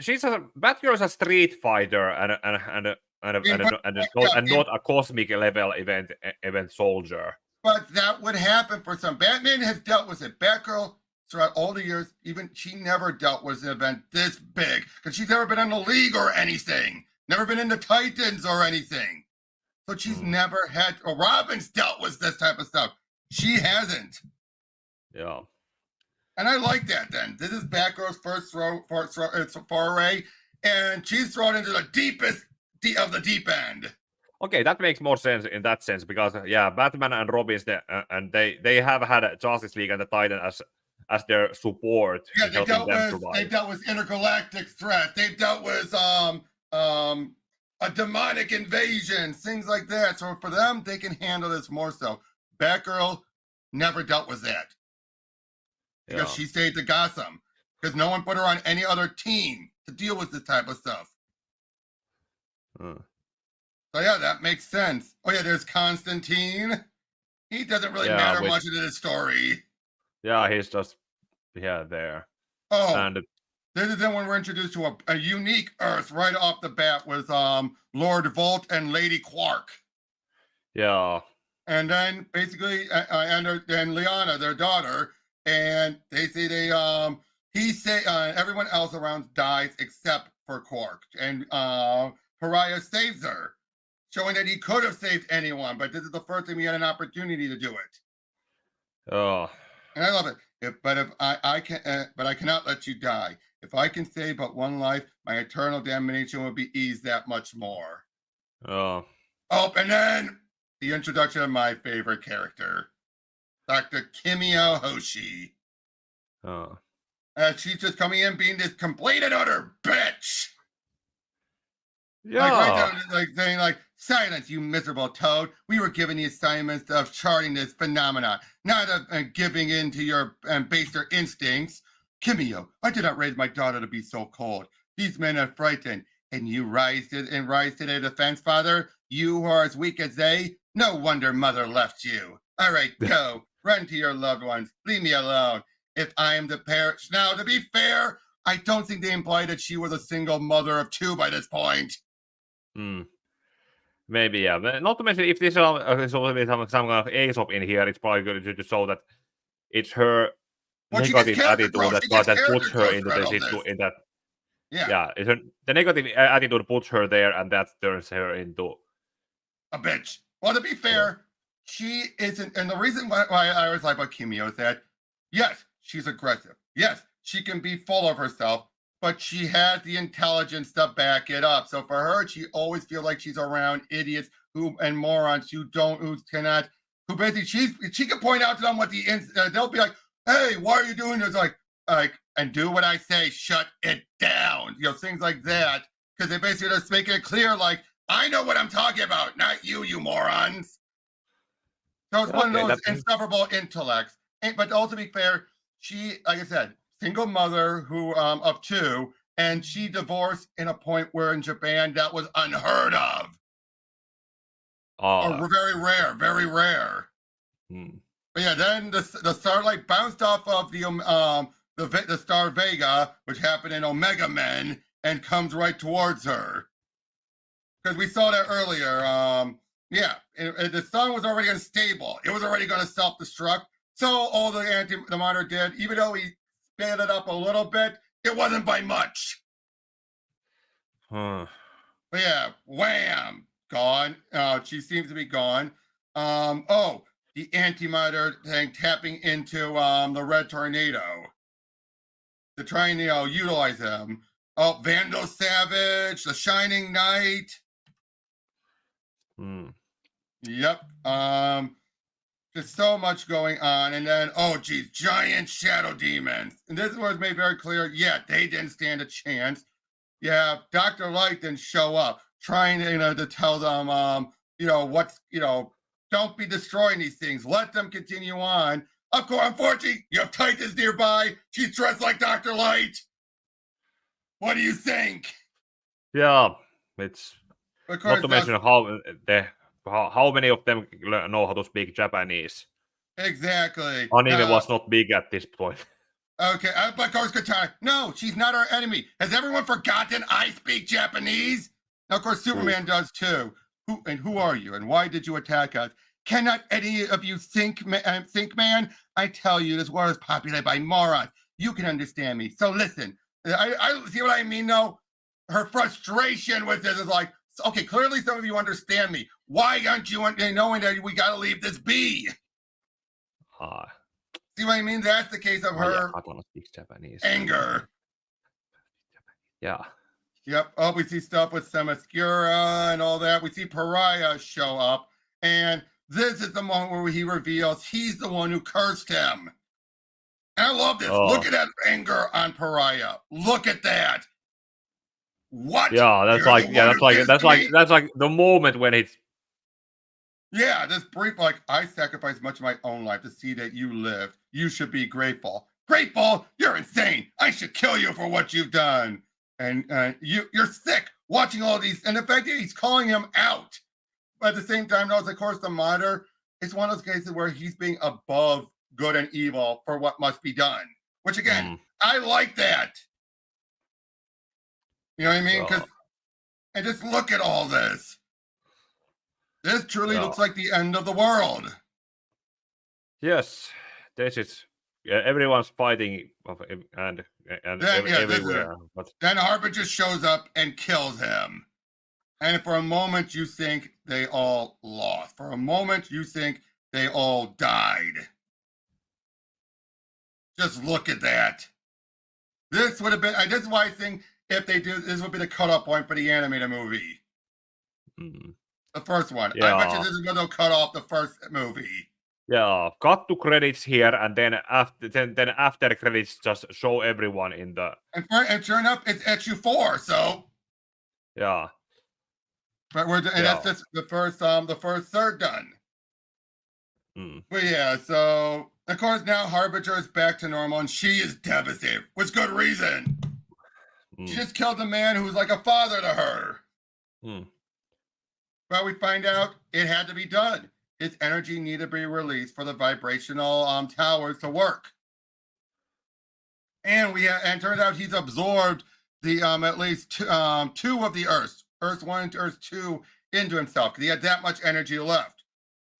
[SPEAKER 2] she's Batgirl is a street fighter and not a cosmic level event soldier.
[SPEAKER 1] But that would happen for some. Batman has dealt with it. Batgirl, throughout all the years, even she never dealt with an event this big because she's never been in the League or anything, never been in the Titans or anything. So she's never had. Or Robin's dealt with this type of stuff. She hasn't.
[SPEAKER 2] Yeah.
[SPEAKER 1] And I like that. Then this is Batgirl's first foray, and she's thrown into the deepest of the deep end.
[SPEAKER 2] Okay, that makes more sense in that sense because Batman and Robin, they have had Justice League and the Titan as their support.
[SPEAKER 1] Yeah, they've dealt with intergalactic threat. They've dealt with a demonic invasion, things like that. So for them, they can handle this more so. Batgirl never dealt with that because she stayed to Gotham because no one put her on any other team to deal with this type of stuff. So yeah, that makes sense. Oh yeah, there's Constantine. He doesn't really matter much in this story.
[SPEAKER 2] Yeah, he's just there.
[SPEAKER 1] Oh, and this is then when we're introduced to a unique Earth right off the bat with Lord Volt and Lady Quark.
[SPEAKER 2] Yeah.
[SPEAKER 1] And then basically, and Liana, their daughter, and they say everyone else around dies except for Quark, and Pariah saves her, showing that he could have saved anyone, but this is the first time he had an opportunity to do it.
[SPEAKER 2] Oh,
[SPEAKER 1] And I love it. But I cannot let you die. If I can save but one life, my eternal damnation will be eased that much more.
[SPEAKER 2] oh,
[SPEAKER 1] Oh, and then the introduction of my favorite character, Dr. Kimio Hoshi.
[SPEAKER 2] oh.
[SPEAKER 1] She's just coming in being this complete and utter bitch. Like right
[SPEAKER 2] Yeah.
[SPEAKER 1] down, like saying, like, silence, you miserable toad. We were given the assignments of charting this phenomenon, not of giving in to your baser instincts. Kimio, I did not raise my daughter to be so cold. These men are frightened, and you rise to their defense, father. You who are as weak as they. No wonder mother left you. All right, go. Run to your loved ones. Leave me alone. If I am the parent. Now, to be fair, I don't think they implied that she was a single mother of two by this point.
[SPEAKER 2] Hmm. Maybe, yeah. Not to mention, if this is some kind of Aesop in here, it's probably good to show that it's her
[SPEAKER 1] Well, she gets
[SPEAKER 2] negative
[SPEAKER 1] character
[SPEAKER 2] attitude
[SPEAKER 1] growth. She
[SPEAKER 2] that,
[SPEAKER 1] gets
[SPEAKER 2] that puts
[SPEAKER 1] character
[SPEAKER 2] her
[SPEAKER 1] growth
[SPEAKER 2] into
[SPEAKER 1] throughout
[SPEAKER 2] this
[SPEAKER 1] all this.
[SPEAKER 2] in that.
[SPEAKER 1] Yeah,
[SPEAKER 2] Yeah, it's the negative attitude puts her there, and that turns her into
[SPEAKER 1] a bitch. Well, to be fair, she isn't. And the reason why I always like about Kimio is that, yes, she's aggressive. Yes, she can be full of herself, but she has the intelligence to back it up. So for her, she always feels like she's around idiots and morons who cannot, who basically she can point out to them what they'll be like, hey, why are you doing this? And do what I say, shut it down. Things like that. Because they basically just make it clear, like, I know what I'm talking about, not you, you morons. So it's one of those insufferable intellects. But also, to be fair, she, like I said, single mother who of two, and she divorced in a point where in Japan that was unheard of. Or very rare, very rare.
[SPEAKER 2] Hmm.
[SPEAKER 1] But yeah, then the starlight bounced off of the star Vega, which happened in Omega Men, and comes right towards her. Because we saw that earlier. The sun was already unstable. It was already going to self-destruct. So all the monitor did, even though he sped it up a little bit, it wasn't by much.
[SPEAKER 2] Huh.
[SPEAKER 1] But yeah, wham, gone. She seems to be gone. The antimatter thing tapping into the red tornado to try and utilize them. Oh, Vandal Savage, the Shining Knight.
[SPEAKER 2] Hmm.
[SPEAKER 1] Yep. Just so much going on. And then, giant shadow demons. And this was made very clear. Yeah, they didn't stand a chance. Yeah, Dr. Light didn't show up, trying to tell them, don't be destroying these things. Let them continue on. Of course, unfortunately, you have Titans nearby. She's dressed like Dr. Light. What do you think?
[SPEAKER 2] Yeah, it's
[SPEAKER 1] Of course,
[SPEAKER 2] not to mention how many of them know how to speak Japanese.
[SPEAKER 1] Exactly.
[SPEAKER 2] Anime was not big at this point.
[SPEAKER 1] Okay, but of course, Katana. No, she's not our enemy. Has everyone forgotten I speak Japanese? Now, of course, Superman does too. Who are you, and why did you attack us? Cannot any of you think, man? I tell you, this world is populated by morons. You can understand me. So listen. I see what I mean, though. Her frustration with this is like, okay, clearly some of you understand me. Why aren't you knowing that we got to leave this be? See what I mean? That's the case of her
[SPEAKER 2] speaks Japanese.
[SPEAKER 1] anger.
[SPEAKER 2] Yeah.
[SPEAKER 1] Yep. Oh, we see stuff with Semascura and all that. We see Pariah show up. And this is the moment where he reveals he's the one who cursed him. And I love this. Look at that anger on Pariah. Look at that. What?
[SPEAKER 2] Yeah, that's like the moment when it's.
[SPEAKER 1] Yeah, this brief, like, I sacrificed much of my own life to see that you lived. You should be grateful. Grateful? You're insane. I should kill you for what you've done. And you're sick watching all these. And the fact that he's calling him out. But at the same time, though, of course, the monitor, it's one of those cases where he's being above good and evil for what must be done. Which, again, I like that. You know what I mean? And just look at all this. This truly looks like the end of the world.
[SPEAKER 2] Yes, this is everyone's fighting and
[SPEAKER 1] Then yeah, this is it.
[SPEAKER 2] everywhere. But
[SPEAKER 1] Then Harbinger shows up and kills him. And for a moment, you think they all lost. For a moment, you think they all died. Just look at that. This would have been. This is why I think if they do, this would be the cutoff point for the animated movie. The first one. I bet you this is when they'll cut off the first movie.
[SPEAKER 2] Yeah, cut to credits here, and then after credits, just show everyone in the.
[SPEAKER 1] And sure enough, it's issue 4. So.
[SPEAKER 2] Yeah.
[SPEAKER 1] But that's just the first third done. But yeah, so of course now Harbinger is back to normal, and she is devastated with good reason. She just killed a man who's like a father to her. But we find out it had to be done. His energy needed to be released for the vibrational towers to work. And and turns out he's absorbed the at least two of the Earths, Earth 1 and Earth 2, into himself because he had that much energy left.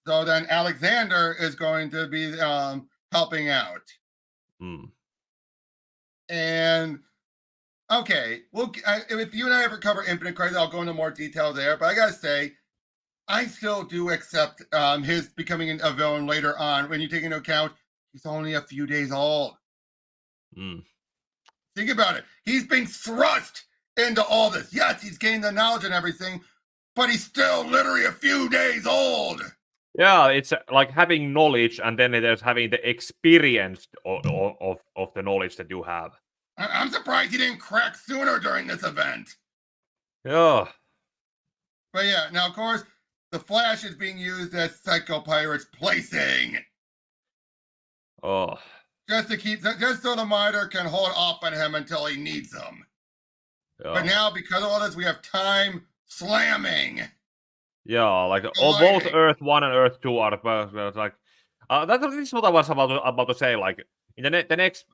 [SPEAKER 1] So then Alexander is going to be helping out. And okay, if you and I ever cover Infinite Crisis, I'll go into more detail there. But I gotta say, I still do accept his becoming a villain later on. When you take into account he's only a few days old. Think about it. He's being thrust into all this. Yes, he's gained the knowledge and everything, but he's still literally a few days old.
[SPEAKER 2] Yeah, it's like having knowledge, and then there's having the experience of the knowledge that you have.
[SPEAKER 1] I'm surprised he didn't crack sooner during this event.
[SPEAKER 2] Yeah.
[SPEAKER 1] But yeah, now of course, the Flash is being used as Psycho Pirate's plaything. Just so the Monitor can hold off on him until he needs them. But now, because of all this, we have time slamming.
[SPEAKER 2] Yeah, like both Earth 1 and Earth 2 are like that is what I was about to say. Like in the next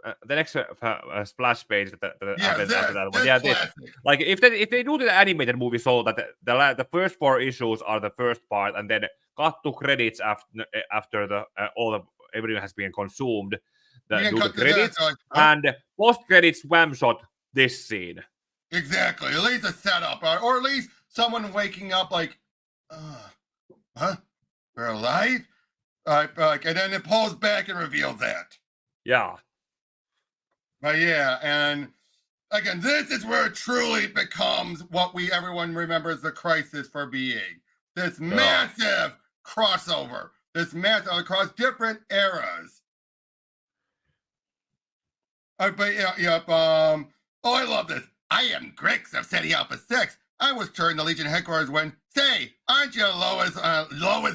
[SPEAKER 2] splash page that happens after that one. Yeah, this like if they do the animated movie so that the first 4 issues are the first part, and then cut to credits after the everything has been consumed. Do the credits and post credits wham shot this scene.
[SPEAKER 1] Exactly, at least a setup, or at least someone waking up like, huh? We're alive? And then it pulls back and reveals that.
[SPEAKER 2] Yeah.
[SPEAKER 1] But yeah, and again, this is where it truly becomes what everyone remembers the Crisis for being. This massive crossover. This massive across different eras. But yeah, oh, I love this. I am Grix of SETI Alpha 6. I was turned to Legion headquarters when, say, aren't you Lois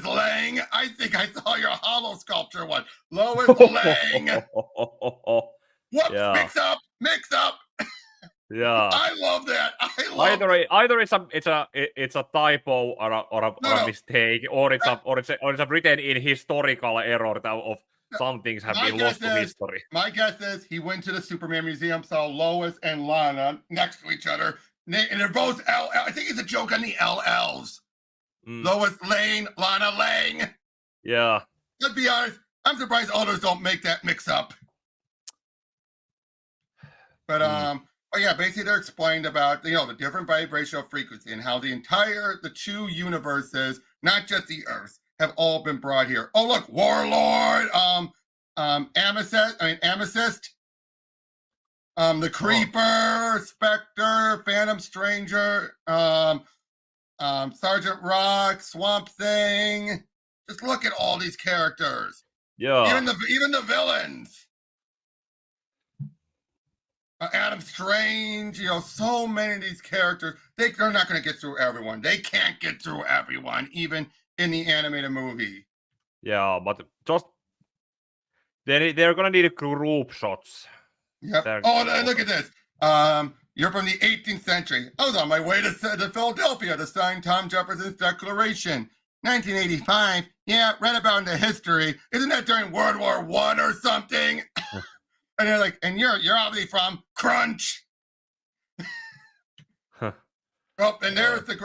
[SPEAKER 1] Lang? I think I saw your hollow sculpture one. Lois Lang. Whoops,
[SPEAKER 2] yeah.
[SPEAKER 1] mix up.
[SPEAKER 2] Yeah.
[SPEAKER 1] I love that.
[SPEAKER 2] Either it's a typo or a mistake, or it's a written in historical error of some things have been lost to history.
[SPEAKER 1] My guess is he went to the Superman Museum, saw Lois and Lana next to each other, and they're both LL. I think it's a joke on the LLs. Lois Lane, Lana Lang.
[SPEAKER 2] Yeah.
[SPEAKER 1] Let's be honest, I'm surprised others don't make that mix up. But yeah, basically they're explained about the different vibrational frequency and how the 2 universes, not just the Earth, have all been brought here. Oh look, Warlord, Amethyst, the Creeper, Spectre, Phantom Stranger, Sergeant Rock, Swamp Thing. Just look at all these characters.
[SPEAKER 2] Yeah.
[SPEAKER 1] Even the villains. Adam Strange, so many of these characters. They're not going to get through everyone. They can't get through everyone, even in the animated movie.
[SPEAKER 2] Yeah, but just they're going to need group shots.
[SPEAKER 1] Yep. And look at this. You're from the 18th century. I was on my way to Philadelphia to sign Tom Jefferson's Declaration. 1985. Yeah, read about in the history. Isn't that during World War I or something? And they're like, and you're obviously from Crunch. Oh, and there's the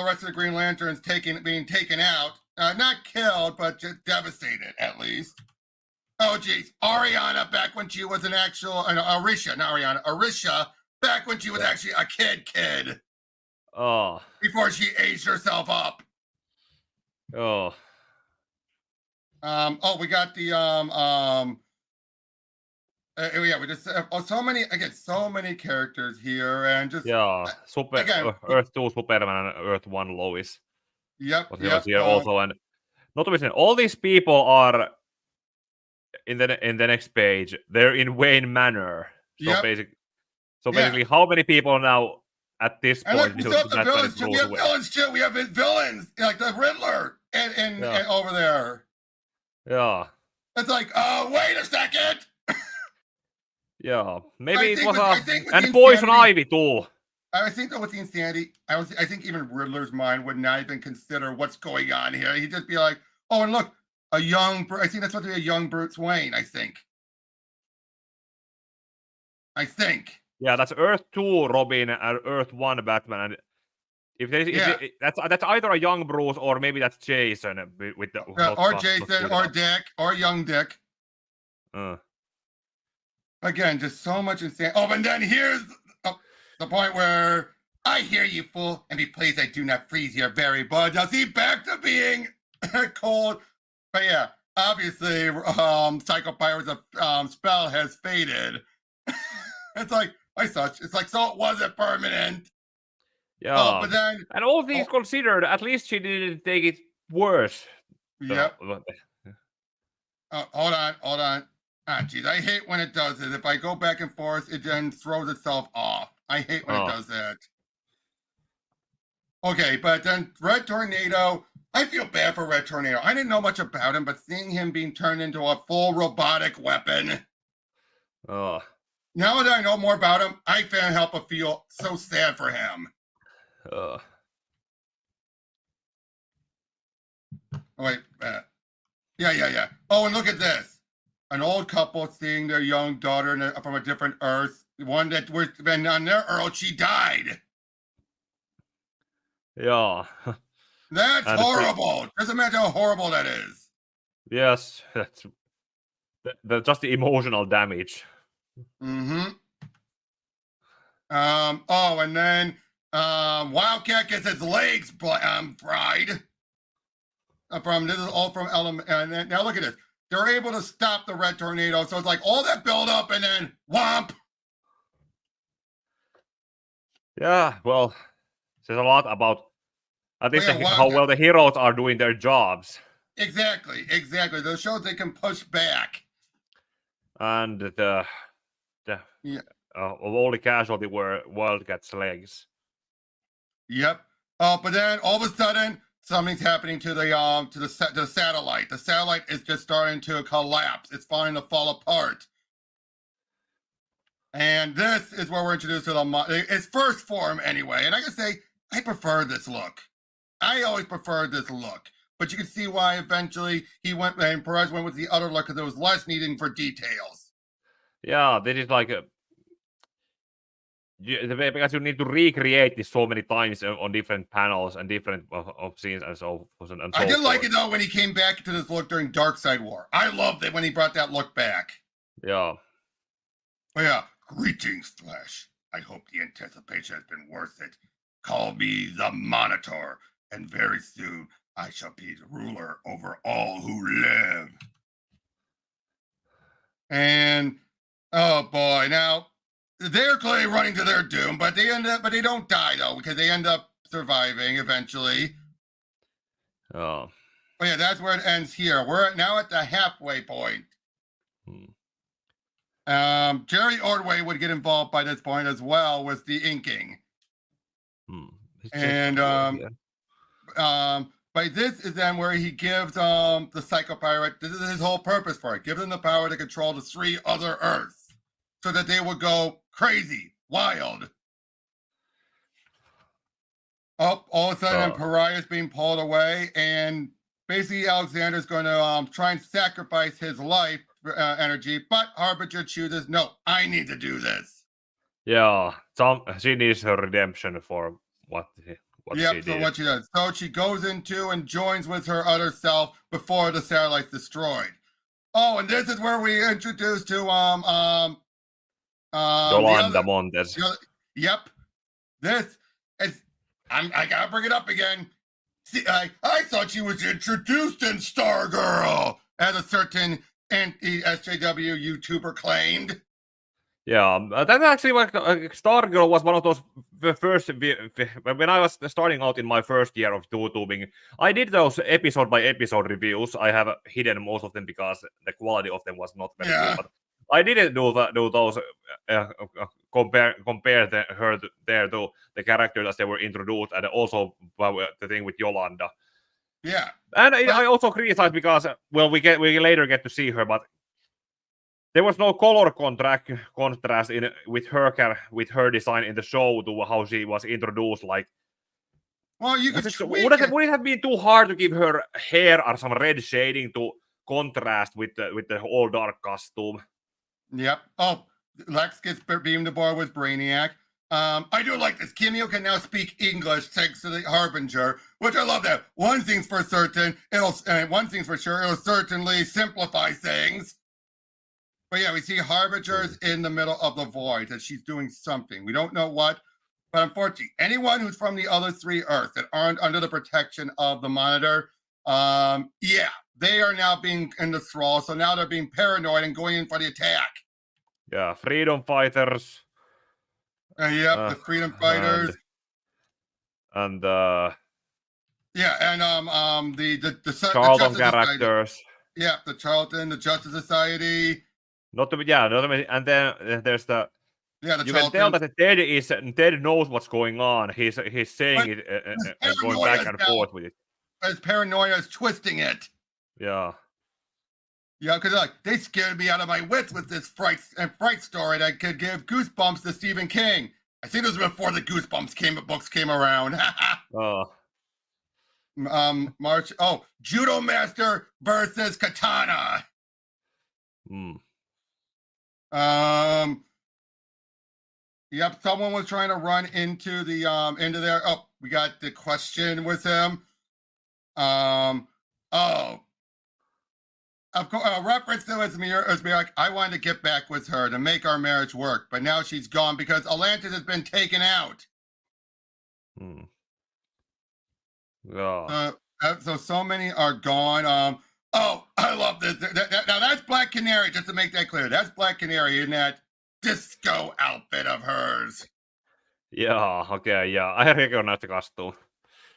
[SPEAKER 1] rest of the Green Lanterns being taken out. Not killed, but just devastated, at least. Oh, geez. Ariana back when she was an actual, Arisha, not Ariana, Arisha back when she was actually a kid.
[SPEAKER 2] Oh,
[SPEAKER 1] Before she aged herself up.
[SPEAKER 2] oh,
[SPEAKER 1] Oh, we got the, yeah, we just, so many characters here and just,
[SPEAKER 2] yeah.
[SPEAKER 1] again,
[SPEAKER 2] Earth 2 Superman and Earth 1 Lois
[SPEAKER 1] yep,
[SPEAKER 2] was here also, and not to mention all these people are in the next page. They're in Wayne Manor. So
[SPEAKER 1] yep, yeah.
[SPEAKER 2] basically, how many people now at this
[SPEAKER 1] And look,
[SPEAKER 2] point
[SPEAKER 1] we
[SPEAKER 2] knew
[SPEAKER 1] still have the
[SPEAKER 2] Batman is
[SPEAKER 1] villains too. We
[SPEAKER 2] Bruce
[SPEAKER 1] have
[SPEAKER 2] Wayne?
[SPEAKER 1] villains too. We have villains like the Riddler and
[SPEAKER 2] Yeah,
[SPEAKER 1] over there.
[SPEAKER 2] yeah,
[SPEAKER 1] It's like, oh, wait a second.
[SPEAKER 2] yeah. Maybe it was
[SPEAKER 1] I think with the
[SPEAKER 2] and Poison
[SPEAKER 1] insanity,
[SPEAKER 2] Ivy too.
[SPEAKER 1] I think that with the insanity, I think even Riddler's mind would not even consider what's going on here. He'd just be like, oh, and look, I think that's supposed to be a young Bruce Wayne. I think.
[SPEAKER 2] Yeah, that's Earth 2 Robin and Earth 1 Batman. And
[SPEAKER 1] Yeah.
[SPEAKER 2] that's either a young Bruce or maybe that's Jason with the
[SPEAKER 1] Or Jason, or Dick, or young Dick. Again, just so much insane. Oh, and then here's the point where I hear you, fool, and be pleased I do not freeze your very blood. Now, see, back to being cold. But yeah, obviously, Psycho Pirate's spell has faded. It's like, it's like, so it wasn't permanent.
[SPEAKER 2] Yeah.
[SPEAKER 1] Oh, but then,
[SPEAKER 2] and all things considered, at least she didn't take it worse.
[SPEAKER 1] Yep. Hold on. Ah, geez, I hate when it does it. If I go back and forth, it then throws itself off. I hate when it does that. Okay, but then Red Tornado, I feel bad for Red Tornado. I didn't know much about him, but seeing him being turned into a full robotic weapon.
[SPEAKER 2] Oh.
[SPEAKER 1] Now that I know more about him, I can't help but feel so sad for him.
[SPEAKER 2] Oh,
[SPEAKER 1] wait. Yeah. Oh, and look at this. An old couple seeing their young daughter from a different Earth. One that was been on their Earth, she died.
[SPEAKER 2] Yeah.
[SPEAKER 1] That's horrible. Just imagine how horrible that is.
[SPEAKER 2] Yes, that's just the emotional damage.
[SPEAKER 1] Mm-hmm. Oh, and then Wildcat gets his legs fried. This is all from Element. And then, now look at this. They're able to stop the Red Tornado. So it's like all that build up and then whomp.
[SPEAKER 2] Yeah, well, says a lot about at least
[SPEAKER 1] yeah,
[SPEAKER 2] how well the heroes are doing their jobs.
[SPEAKER 1] Exactly. Those shows they can push back.
[SPEAKER 2] And the only casualty were Wildcat's legs.
[SPEAKER 1] Yep. But then all of a sudden something's happening to the satellite. The satellite is just starting to collapse. It's starting to fall apart. And this is where we're introduced to its first form anyway. And I can say I prefer this look. I always preferred this look. But you can see why eventually Perez went with the other look because it was less needing for details.
[SPEAKER 2] Yeah, this is like because you need to recreate this so many times on different panels and different of scenes and so forth.
[SPEAKER 1] I did like it though when he came back to this look during Darkseid War. I loved it when he brought that look back.
[SPEAKER 2] Yeah.
[SPEAKER 1] But yeah, greetings, Flash. I hope the anticipation has been worth it. Call me the Monitor, and very soon I shall be the ruler over all who live. And oh boy, now they're clearly running to their doom, but they don't die though, because they end up surviving eventually.
[SPEAKER 2] Oh.
[SPEAKER 1] But yeah, that's where it ends here. We're now at the halfway point. Jerry Ordway would get involved by this point as well with the inking. And but this is then where he gives the Psycho Pirate, this is his whole purpose for it, gives him the power to control the 3 other Earths so that they would go crazy, wild. All of a sudden, Pariah's being pulled away, and basically Alexander's going to try and sacrifice his life energy, but Harbinger chooses, no, I need to do this.
[SPEAKER 2] Yeah, she needs her redemption for what she did.
[SPEAKER 1] What she does. So she goes into and joins with her other self before the satellite's destroyed. Oh, and this is where we introduced to
[SPEAKER 2] Yolanda Montes.
[SPEAKER 1] Yep. This is. I gotta bring it up again. See, I thought she was introduced in Stargirl, as a certain anti-SJW YouTuber claimed.
[SPEAKER 2] Yeah, that actually like Stargirl was one of those first when I was starting out in my first year of YouTubing. I did those episode by episode reviews. I have hidden most of them because the quality of them was not very good. But I didn't do those compare her to the characters as they were introduced, and also the thing with Yolanda.
[SPEAKER 1] Yeah,
[SPEAKER 2] and I also criticized because we later get to see her, but there was no color contrast with her design in the show to how she was introduced. Like,
[SPEAKER 1] well, you could
[SPEAKER 2] would it have been too hard to give her hair or some red shading to contrast with the all dark costume?
[SPEAKER 1] Yep. Oh, Lex gets beamed aboard with Brainiac. I do like this. Cameo can now speak English thanks to the Harbinger, which I love that. One thing's for certain, one thing's for sure, it'll certainly simplify things. But yeah, we see Harbingers in the middle of the void, that she's doing something. We don't know what, but unfortunately, anyone who's from the other 3 Earths that aren't under the protection of the Monitor, yeah, they are now being in the thrall. So now they're being paranoid and going in for the attack.
[SPEAKER 2] Yeah, freedom fighters.
[SPEAKER 1] Yep, the freedom fighters.
[SPEAKER 2] And
[SPEAKER 1] yeah, and the
[SPEAKER 2] Charlton characters.
[SPEAKER 1] Society. Yeah, the Charlton, the Justice Society.
[SPEAKER 2] And then there's the.
[SPEAKER 1] Yeah, the
[SPEAKER 2] you
[SPEAKER 1] Charlton.
[SPEAKER 2] can tell that Ted knows what's going on. He's saying it and going back and forth with it.
[SPEAKER 1] His paranoia is twisting it.
[SPEAKER 2] Yeah.
[SPEAKER 1] Yeah, because like they scared me out of my wits with this fright story that could give goosebumps to Stephen King. I think this was before the Goosebumps books came around. March. Oh, Judo Master versus Katana. Yep, someone was trying to run into the into there. Oh, we got the question with him. Of course, reference to as me like, I wanted to get back with her to make our marriage work, but now she's gone because Atlantis has been taken out.
[SPEAKER 2] Yeah.
[SPEAKER 1] So many are gone. Oh, I love this. Now that's Black Canary, just to make that clear. That's Black Canary in that disco outfit of hers.
[SPEAKER 2] Yeah, okay, yeah. I recognize the costume.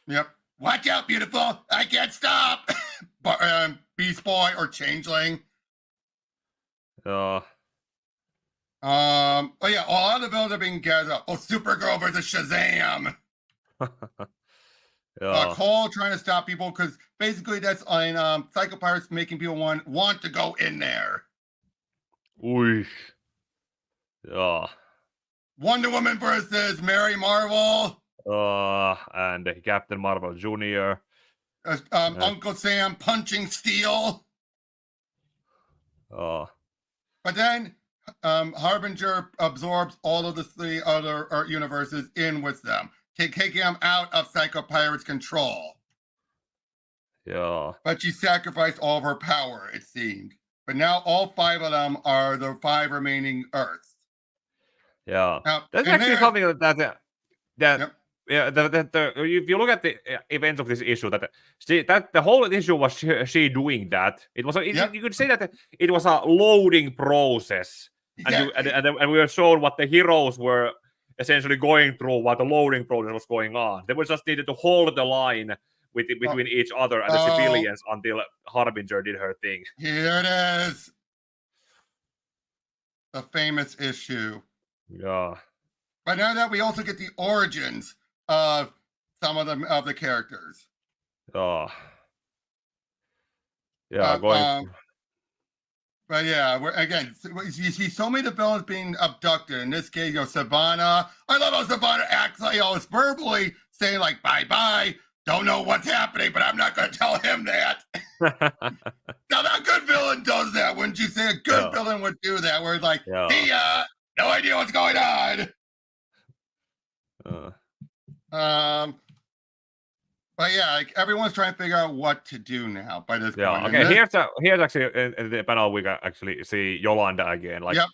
[SPEAKER 1] Yep. Watch out, beautiful. I can't stop. Beast Boy or Changeling.
[SPEAKER 2] Oh
[SPEAKER 1] yeah, all the villains are being gathered up. Oh, Supergirl versus Shazam.
[SPEAKER 2] Yeah.
[SPEAKER 1] Cole trying to stop people because basically that's on Psycho Pirates making people want to go in there.
[SPEAKER 2] Ooh. Yeah.
[SPEAKER 1] Wonder Woman versus Mary Marvel.
[SPEAKER 2] And Captain Marvel Jr.
[SPEAKER 1] Uncle Sam punching Steel. But then Harbinger absorbs all of the 3 other universes in with them, taking them out of Psycho Pirate's control.
[SPEAKER 2] Yeah.
[SPEAKER 1] But she sacrificed all of her power, it seemed. But now all 5 of them are the 5 remaining Earths.
[SPEAKER 2] Yeah.
[SPEAKER 1] Now,
[SPEAKER 2] that's actually something that
[SPEAKER 1] yep.
[SPEAKER 2] Yeah, if you look at the events of this issue, that the whole issue was she doing that. It was you could say that it was a loading process, and we were shown what the heroes were essentially going through, what the loading process was going on. They were just needed to hold the line between each other and the civilians until Harbinger did her thing.
[SPEAKER 1] Here it is, the famous issue.
[SPEAKER 2] Yeah.
[SPEAKER 1] But now that we also get the origins of some of the characters.
[SPEAKER 2] Yeah, going.
[SPEAKER 1] But yeah, you see so many of the villains being abducted. In this case, Savannah. I love how Savannah acts like, it's verbally saying like, bye-bye. Don't know what's happening, but I'm not going to tell him that. Now, that good villain does that. Wouldn't you say a good villain would do that? Where it's like, see ya, no idea what's going on. But yeah, like everyone's trying to figure out what to do now by this
[SPEAKER 2] Yeah.
[SPEAKER 1] point. And
[SPEAKER 2] Okay.
[SPEAKER 1] this,
[SPEAKER 2] Here's actually in the panel we can actually see Yolanda again.
[SPEAKER 1] yep,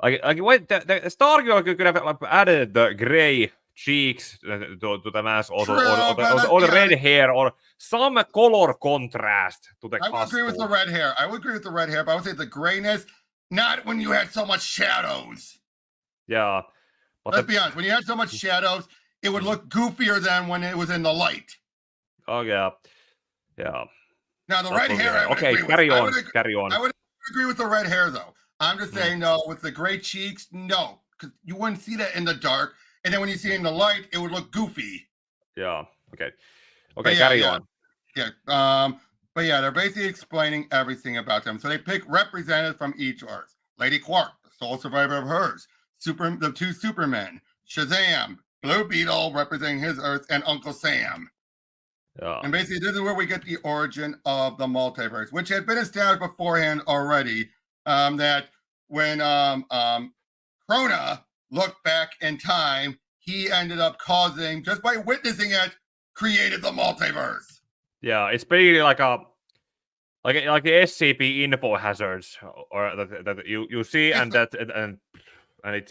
[SPEAKER 2] Like wait, the Stargirl could have like, added the gray cheeks to the mask,
[SPEAKER 1] true, but
[SPEAKER 2] or the
[SPEAKER 1] yeah,
[SPEAKER 2] red hair, or some color contrast to the
[SPEAKER 1] I would agree with the
[SPEAKER 2] costume.
[SPEAKER 1] red hair. I would agree with the red hair, but I would say the grayness, not when you had so much shadows.
[SPEAKER 2] Yeah, but
[SPEAKER 1] Let's be honest, when you had so much shadows, it would look goofier than when it was in the light.
[SPEAKER 2] oh yeah, yeah.
[SPEAKER 1] Now the
[SPEAKER 2] That
[SPEAKER 1] red
[SPEAKER 2] was
[SPEAKER 1] hair, I would
[SPEAKER 2] okay.
[SPEAKER 1] agree with.
[SPEAKER 2] Carry on, carry on.
[SPEAKER 1] I would agree with the red hair though. I'm just
[SPEAKER 2] Mm,
[SPEAKER 1] saying no with the gray cheeks, no, because you wouldn't see that in the dark, and then when you see it in the light, it would look goofy.
[SPEAKER 2] yeah. Okay.
[SPEAKER 1] But
[SPEAKER 2] Okay.
[SPEAKER 1] yeah,
[SPEAKER 2] Carry
[SPEAKER 1] yeah,
[SPEAKER 2] on.
[SPEAKER 1] yeah. But yeah, they're basically explaining everything about them. So they pick representatives from each Earth. Lady Quark, the sole survivor of hers. The two Supermen. Shazam, Blue Beetle representing his Earth, and Uncle Sam.
[SPEAKER 2] Yeah.
[SPEAKER 1] And basically, this is where we get the origin of the multiverse, which had been established beforehand already. That when Krona looked back in time, he ended up causing, just by witnessing it, created the multiverse.
[SPEAKER 2] Yeah. It's basically like a like the SCP info hazards, or that you see,
[SPEAKER 1] It's,
[SPEAKER 2] and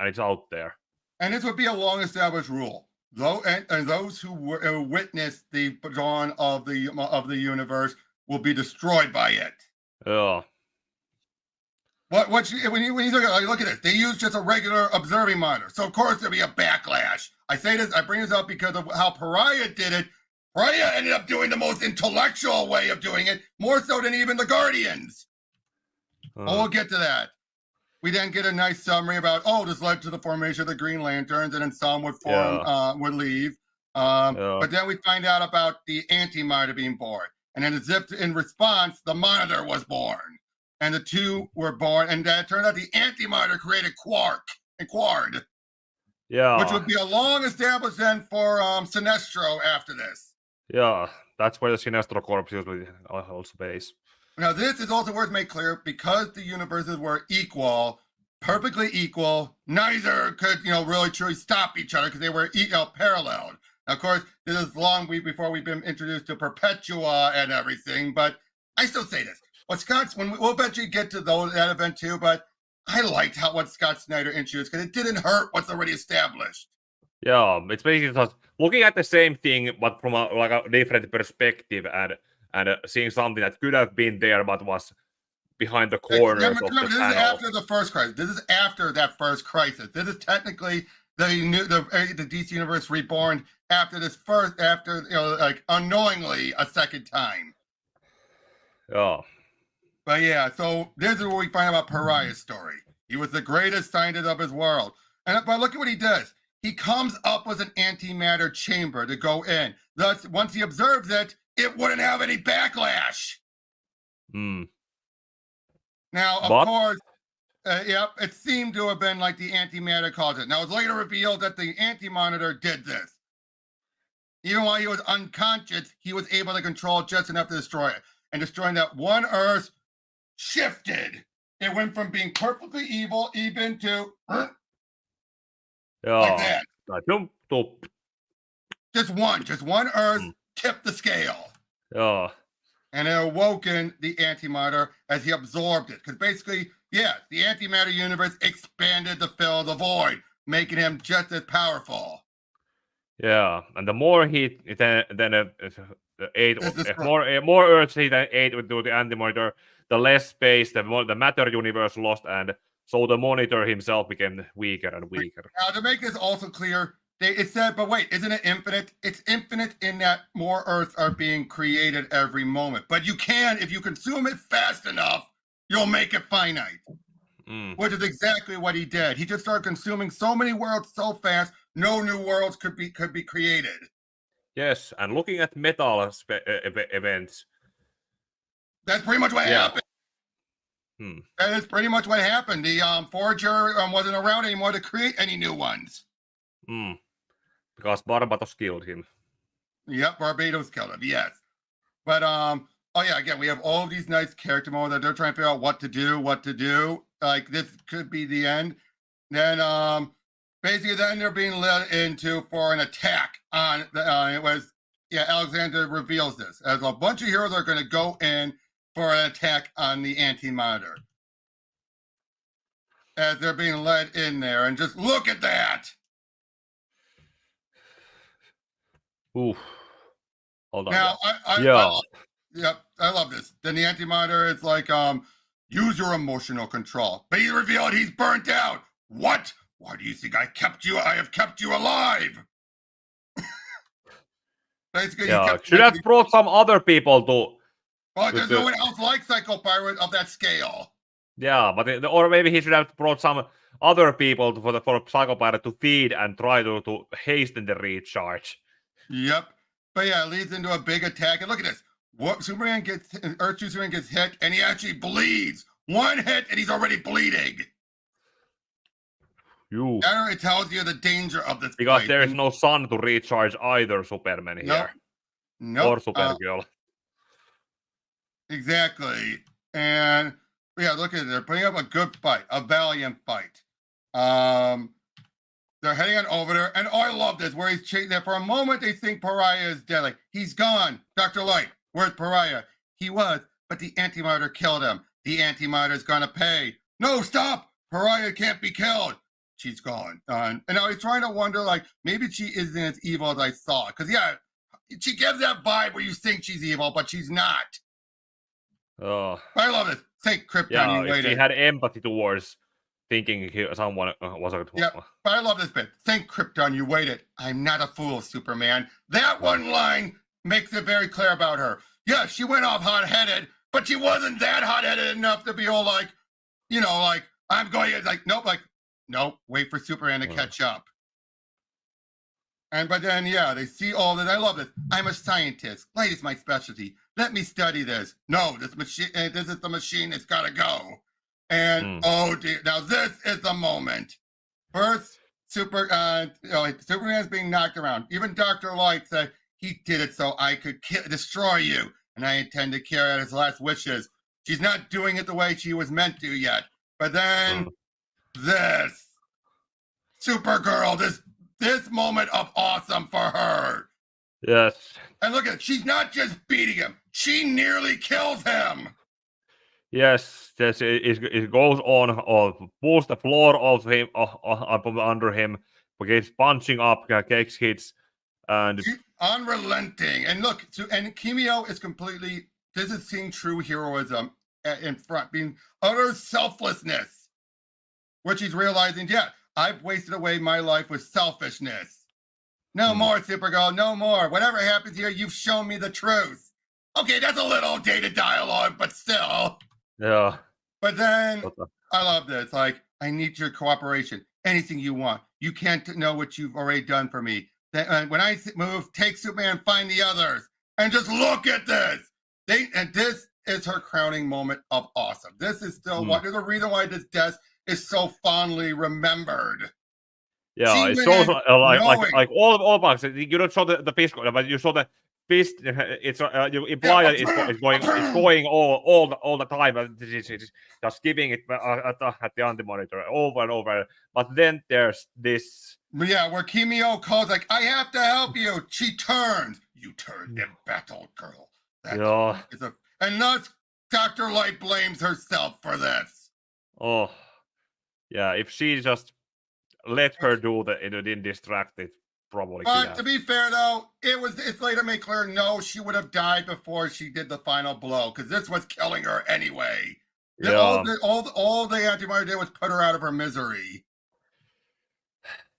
[SPEAKER 2] it's out there.
[SPEAKER 1] and this would be a long established rule. Though, and those who witnessed the dawn of the universe will be destroyed by it.
[SPEAKER 2] Yeah.
[SPEAKER 1] When you look at this, they use just a regular observing monitor, so of course there'll be a backlash. I say this, I bring this up because of how Pariah did it. Pariah ended up doing the most intellectual way of doing it, more so than even the Guardians. But we'll get to that. We then get a nice summary about, this led to the formation of the Green Lanterns, and then some would form, would leave. But then we find out about the Anti-Monitor being born, and then as if in response, the Monitor was born, and the two were born, and it turned out the Anti-Monitor created Quark and Quard, which would be a long established then for Sinestro after this.
[SPEAKER 2] Yeah, that's where the Sinestro Corps usually also base.
[SPEAKER 1] Now, this is also worth making clear because the universes were equal, perfectly equal. Neither could, really truly stop each other because they were paralleled. Now, of course, this is long before we've been introduced to Perpetua and everything, but I still say this. We'll eventually get to that event too, but I liked what Scott Snyder introduced because it didn't hurt what's already established.
[SPEAKER 2] Yeah, it's basically just looking at the same thing, but from a different perspective, and seeing something that could have been there, but was behind the corners
[SPEAKER 1] Remember,
[SPEAKER 2] of the
[SPEAKER 1] this
[SPEAKER 2] panel.
[SPEAKER 1] is after the first crisis. This is after that first crisis. This is technically the DC universe reborn after this first, unknowingly a second time.
[SPEAKER 2] Yeah.
[SPEAKER 1] But yeah, so this is where we find out about Pariah's story. He was the greatest scientist of his world. But look at what he does. He comes up with an antimatter chamber to go in. Thus, once he observes it, it wouldn't have any backlash. Now, of course, it seemed to have been like the antimatter caused it. Now, it's later revealed that the anti-monitor did this. Even while he was unconscious, he was able to control just enough to destroy it. And destroying that one Earth shifted. It went from being perfectly evil even to like that. Just one Earth tipped the scale.
[SPEAKER 2] Yeah.
[SPEAKER 1] And it awoken the antimatter as he absorbed it. Because basically, the antimatter universe expanded to fill the void, making him just as powerful.
[SPEAKER 2] Yeah, and the more he ate, more Earths he then ate with the anti-monitor, the less space the matter universe lost, and so the monitor himself became weaker and weaker.
[SPEAKER 1] Now, to make this also clear, it said, but wait, isn't it infinite? It's infinite in that more Earths are being created every moment. But you can, if you consume it fast enough, you'll make it finite. Which is exactly what he did. He just started consuming so many worlds so fast, no new worlds could be created.
[SPEAKER 2] Yes, and looking at metal events,
[SPEAKER 1] that's pretty much what happened. That is pretty much what happened. The Forger wasn't around anymore to create any new ones.
[SPEAKER 2] Because Barbatos killed him.
[SPEAKER 1] Yep, Barbados killed him. Yes, but again, we have all of these nice character moments that they're trying to figure out what to do. Like this could be the end. Then basically then they're being led into for an attack on it was Alexander reveals this as a bunch of heroes are going to go in for an attack on the Anti-Monitor as they're being led in there, and just look at that.
[SPEAKER 2] Oof. Hold on.
[SPEAKER 1] Now, I love this. Then the Anti-Monitor is like, use your emotional control. But he revealed he's burnt out. What? Why do you think I have kept you alive? Basically,
[SPEAKER 2] should have brought some other people to.
[SPEAKER 1] Well, there's no one else like Psycho Pirate of that scale.
[SPEAKER 2] Yeah, but or maybe he should have brought some other people for Psycho Pirate to feed and try to hasten the recharge.
[SPEAKER 1] Yep. But yeah, it leads into a big attack. And look at this. Earth 2 Superman gets hit, and he actually bleeds. One hit, and he's already bleeding. It tells you the danger of this
[SPEAKER 2] because there is no sun to recharge either Superman here.
[SPEAKER 1] Nope.
[SPEAKER 2] Or Supergirl.
[SPEAKER 1] Exactly. And yeah, look at it. They're putting up a good fight, a valiant fight. They're heading on over there, and I love this, where he's chasing there. For a moment, they think Pariah is dead. Like, he's gone. Dr. Light, where's Pariah? He was, but the Anti-Monitor killed him. The Anti-Monitor's gonna pay. No, stop! Pariah can't be killed. She's gone. And I was trying to wonder, like, maybe she isn't as evil as I thought. Because, yeah, she gives that vibe where you think she's evil, but she's not.
[SPEAKER 2] Oh.
[SPEAKER 1] I love it. Thank Krypton, you waited.
[SPEAKER 2] She had empathy towards thinking someone was a...
[SPEAKER 1] Yeah, but I love this bit. Thank Krypton, you waited. I'm not a fool, Superman. That one line makes it very clear about her. Yeah, she went off hot-headed, but she wasn't that hot-headed enough to be all like, like, I'm going to, like, nope, wait for Superman to catch up. But then, yeah, they see all this. I love this. I'm a scientist. Light is my specialty. Let me study this. No, this is the machine. It's got to go. And oh dear, now this is the moment. First, Superman's being knocked around. Even Dr. Light said he did it so I could destroy you, and I intend to carry out his last wishes. She's not doing it the way she was meant to yet. But then this Supergirl, this moment of awesome for her.
[SPEAKER 2] Yes.
[SPEAKER 1] And look at it. She's not just beating him. She nearly kills him.
[SPEAKER 2] Yes, it goes on, pulls the floor of him, up under him, gets punching up, gets hits, and
[SPEAKER 1] she's unrelenting. And look, and Kimio is completely. This is seeing true heroism in front, being utter selflessness, which he's realizing. Yeah, I've wasted away my life with selfishness. No more, Supergirl. No more. Whatever happens here, you've shown me the truth. Okay, that's a little dated dialogue, but still.
[SPEAKER 2] Yeah.
[SPEAKER 1] But then I love this. Like, I need your cooperation. Anything you want. You can't know what you've already done for me. When I move, take Superman, find the others, and just look at this. And this is her crowning moment of awesome. This is still there's a reason why this death is so fondly remembered.
[SPEAKER 2] Yeah, it's also like all bugs. You don't show the fist, but you saw the fist. It's you imply that it's going all the time, but it's just giving it at the Anti-Monitor over and over. But then there's this.
[SPEAKER 1] Yeah, where Kimio calls like, "I have to help you." She turns. You turned in battle, girl. And thus Dr. Light blames herself for this.
[SPEAKER 2] Oh, yeah. If she just let her do it didn't distract it, probably.
[SPEAKER 1] But to be fair, though, it's later made clear, no, she would have died before she did the final blow, because this was killing her anyway. Yeah. All the Anti-Monitor did was put her out of her misery.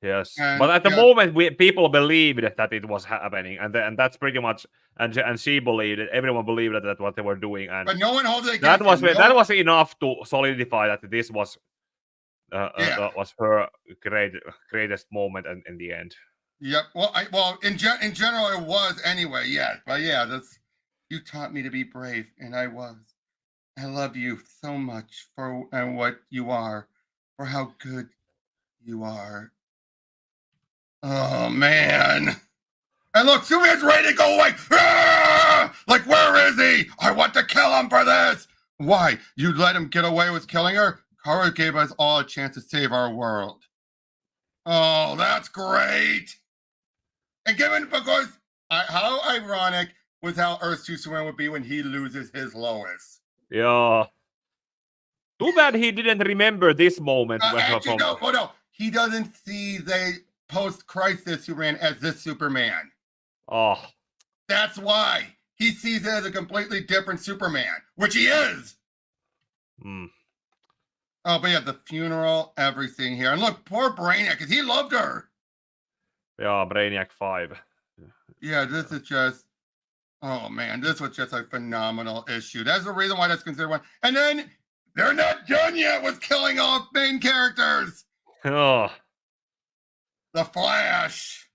[SPEAKER 2] Yes, but at the moment, people believed that it was happening, and that's pretty much, and she believed it. Everyone believed that what they were doing, and
[SPEAKER 1] but no one holds it
[SPEAKER 2] that was enough to solidify that this was was her greatest moment in the end.
[SPEAKER 1] Yep. Well, in general, it was anyway. Yeah, but yeah, you taught me to be brave, and I was. I love you so much for what you are, for how good you are. Oh man! And look, Superman's ready to go away. Ah! Like, where is he? I want to kill him for this. Why? You let him get away with killing her? Kara gave us all a chance to save our world. Oh, that's great. And because how ironic with how Earth 2 Superman would be when he loses his Lois.
[SPEAKER 2] Yeah. Too bad he didn't remember this moment.
[SPEAKER 1] Actually, no. He doesn't see the post-crisis Superman as this Superman.
[SPEAKER 2] Oh.
[SPEAKER 1] That's why. He sees it as a completely different Superman, which he is.
[SPEAKER 2] Mm.
[SPEAKER 1] Oh, but yeah, the funeral, everything here. And look, poor Brainiac, because he loved her.
[SPEAKER 2] Yeah, Brainiac 5.
[SPEAKER 1] Yeah, this is just, oh man, this was just a phenomenal issue. That's the reason why that's considered one. And then they're not done yet with killing off main characters.
[SPEAKER 2] Oh.
[SPEAKER 1] The Flash.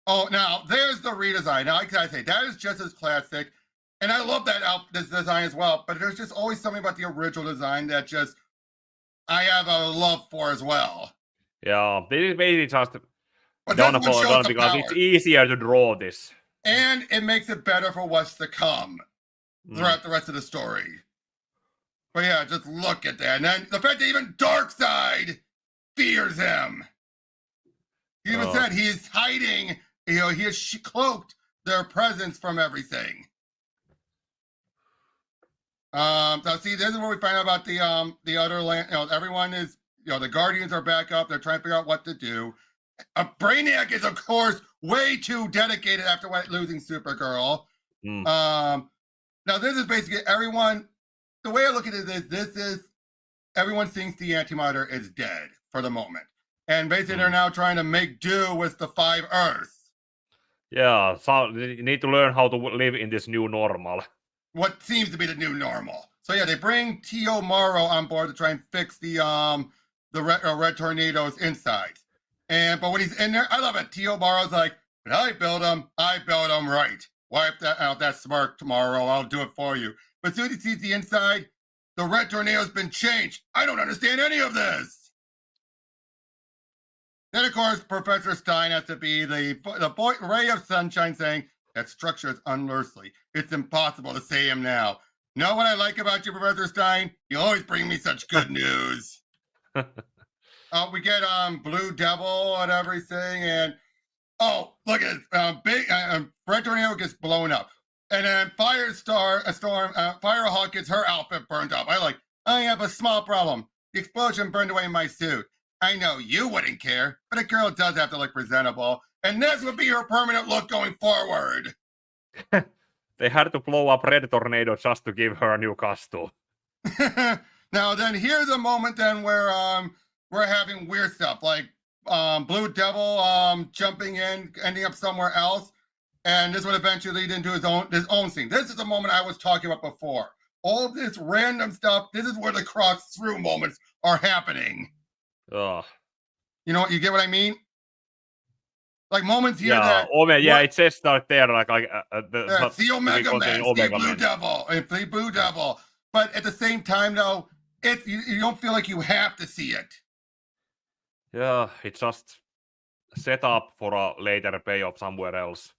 [SPEAKER 1] Oh, now there's the redesign. Now, I gotta say, that is just as classic. And I love that this design as well. But there's just always something about the original design that just I have a love for as well.
[SPEAKER 2] Yeah, this is basically just
[SPEAKER 1] But
[SPEAKER 2] done
[SPEAKER 1] that's what shows the
[SPEAKER 2] because
[SPEAKER 1] power.
[SPEAKER 2] it's easier to draw this.
[SPEAKER 1] And it makes it better for what's to come throughout the rest of the story. But yeah, just look at that. And then the fact that even Darkseid fears him. He even said he's hiding, he has cloaked their presence from everything. So see, this is where we find out about the other land. Everyone is, the Guardians are back up. They're trying to figure out what to do. Brainiac is, of course, way too dedicated after losing Supergirl. Now, this is basically everyone. The way I look at it is, this is everyone thinks the Antimatter is dead for the moment, and basically they're now trying to make do with the 5 Earths.
[SPEAKER 2] Yeah, so you need to learn how to live in this new normal.
[SPEAKER 1] What seems to be the new normal. So yeah, they bring T.O. Morrow on board to try and fix the Red Tornado's insides. But when he's in there, I love it. T.O. Morrow's like, but I built him right. Wipe that out, that smirk tomorrow. I'll do it for you. But as soon as he sees the inside, the Red Tornado's been changed. I don't understand any of this. Then, of course, Professor Stein has to be the ray of sunshine saying, that structure is unearthly. It's impossible to say him now. Know what I like about you, Professor Stein? You always bring me such good news. We get Blue Devil and everything, and look at this. Big Red Tornado gets blown up, and then Firehawk gets her outfit burned up. I have a small problem. The explosion burned away my suit. I know you wouldn't care, but a girl does have to look presentable. And this would be her permanent look going forward.
[SPEAKER 2] They had to blow up Red Tornado just to give her a new costume.
[SPEAKER 1] Now then, here's a moment then where we're having weird stuff like Blue Devil jumping in, ending up somewhere else, and this would eventually lead into his own scene. This is the moment I was talking about before. All of this random stuff. This is where the cross-through moments are happening.
[SPEAKER 2] Oh.
[SPEAKER 1] You get what I mean? Like moments here
[SPEAKER 2] it says start there
[SPEAKER 1] the Omega Man, the Blue Devil, and the Blue Devil. But at the same time, though, you don't feel like you have to see it.
[SPEAKER 2] Yeah, it's just set up for a later payoff somewhere else.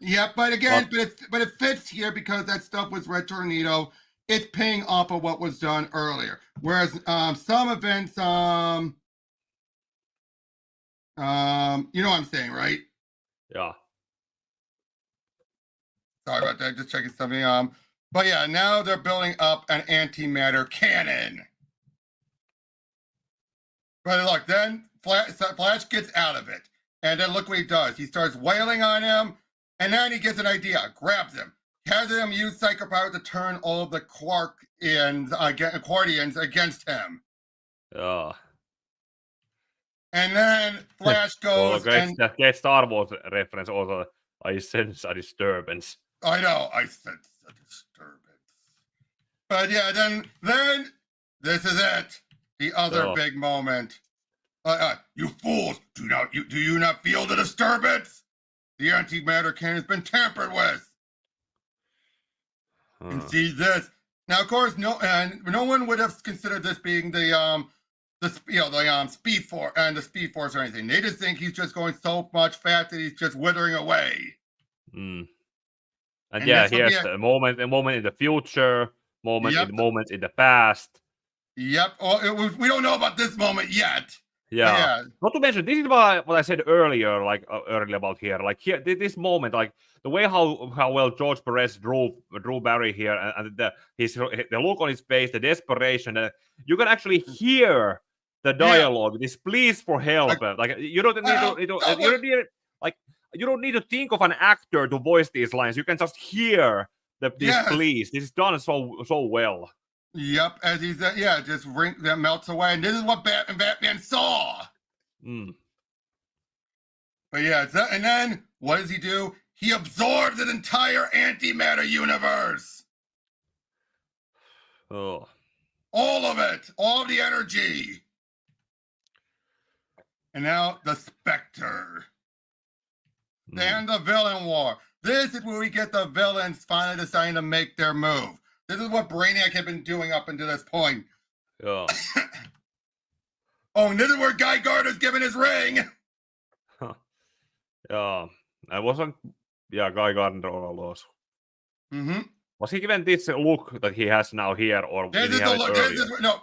[SPEAKER 1] Yeah, but again, but it fits here because that stuff was Red Tornado. It's paying off of what was done earlier. Whereas some events, you know what I'm saying, right?
[SPEAKER 2] Yeah.
[SPEAKER 1] Sorry about that. Just checking something. But yeah, now they're building up an antimatter cannon. But look, then Flash gets out of it, and then look what he does. He starts wailing on him, and then he gets an idea, grabs him, has him use psychopower to turn all of the Quardians against him.
[SPEAKER 2] Yeah.
[SPEAKER 1] And then Flash goes
[SPEAKER 2] and get Star Wars reference also. I sense a disturbance.
[SPEAKER 1] I know, I sense a disturbance. But yeah, then this is it. The other big moment. You fools! Do you not feel the disturbance? The antimatter cannon has been tampered with. And see this. Now, of course, no one would have considered this being the Speed Force and the Speed Force or anything. They just think he's just going so much fast that he's just withering away.
[SPEAKER 2] And yeah, here's a moment in the future, moment in the past.
[SPEAKER 1] Yep. We don't know about this moment yet.
[SPEAKER 2] Yeah.
[SPEAKER 1] yeah,
[SPEAKER 2] Not to mention, this is what I said earlier, like earlier about here. Like here, this moment, like the way how well George Perez drew Barry here, and the look on his face, the desperation. You can actually hear the
[SPEAKER 1] yeah.
[SPEAKER 2] dialogue, this pleas for help. Like you don't need to, you don't need like you don't need to think of an actor to voice these lines. You can just hear these
[SPEAKER 1] Yes.
[SPEAKER 2] pleas. This is done so well.
[SPEAKER 1] Yep, as he said, yeah, just that melts away, and this is what Batman saw.
[SPEAKER 2] Mm.
[SPEAKER 1] But yeah, and then what does he do? He absorbs an entire antimatter universe,
[SPEAKER 2] Oh.
[SPEAKER 1] all of it, all of the energy, and now the Spectre and the villain war. This is where we get the villains finally deciding to make their move. This is what Brainiac had been doing up until this point.
[SPEAKER 2] Yeah.
[SPEAKER 1] Oh, and this is where Guy Gardner's giving his ring.
[SPEAKER 2] Yeah, I wasn't. Yeah, Guy Gardner was.
[SPEAKER 1] Mm-hmm.
[SPEAKER 2] Was he given this look that he has now here, or
[SPEAKER 1] This
[SPEAKER 2] did
[SPEAKER 1] is
[SPEAKER 2] he
[SPEAKER 1] the
[SPEAKER 2] have it
[SPEAKER 1] look.
[SPEAKER 2] earlier?
[SPEAKER 1] No,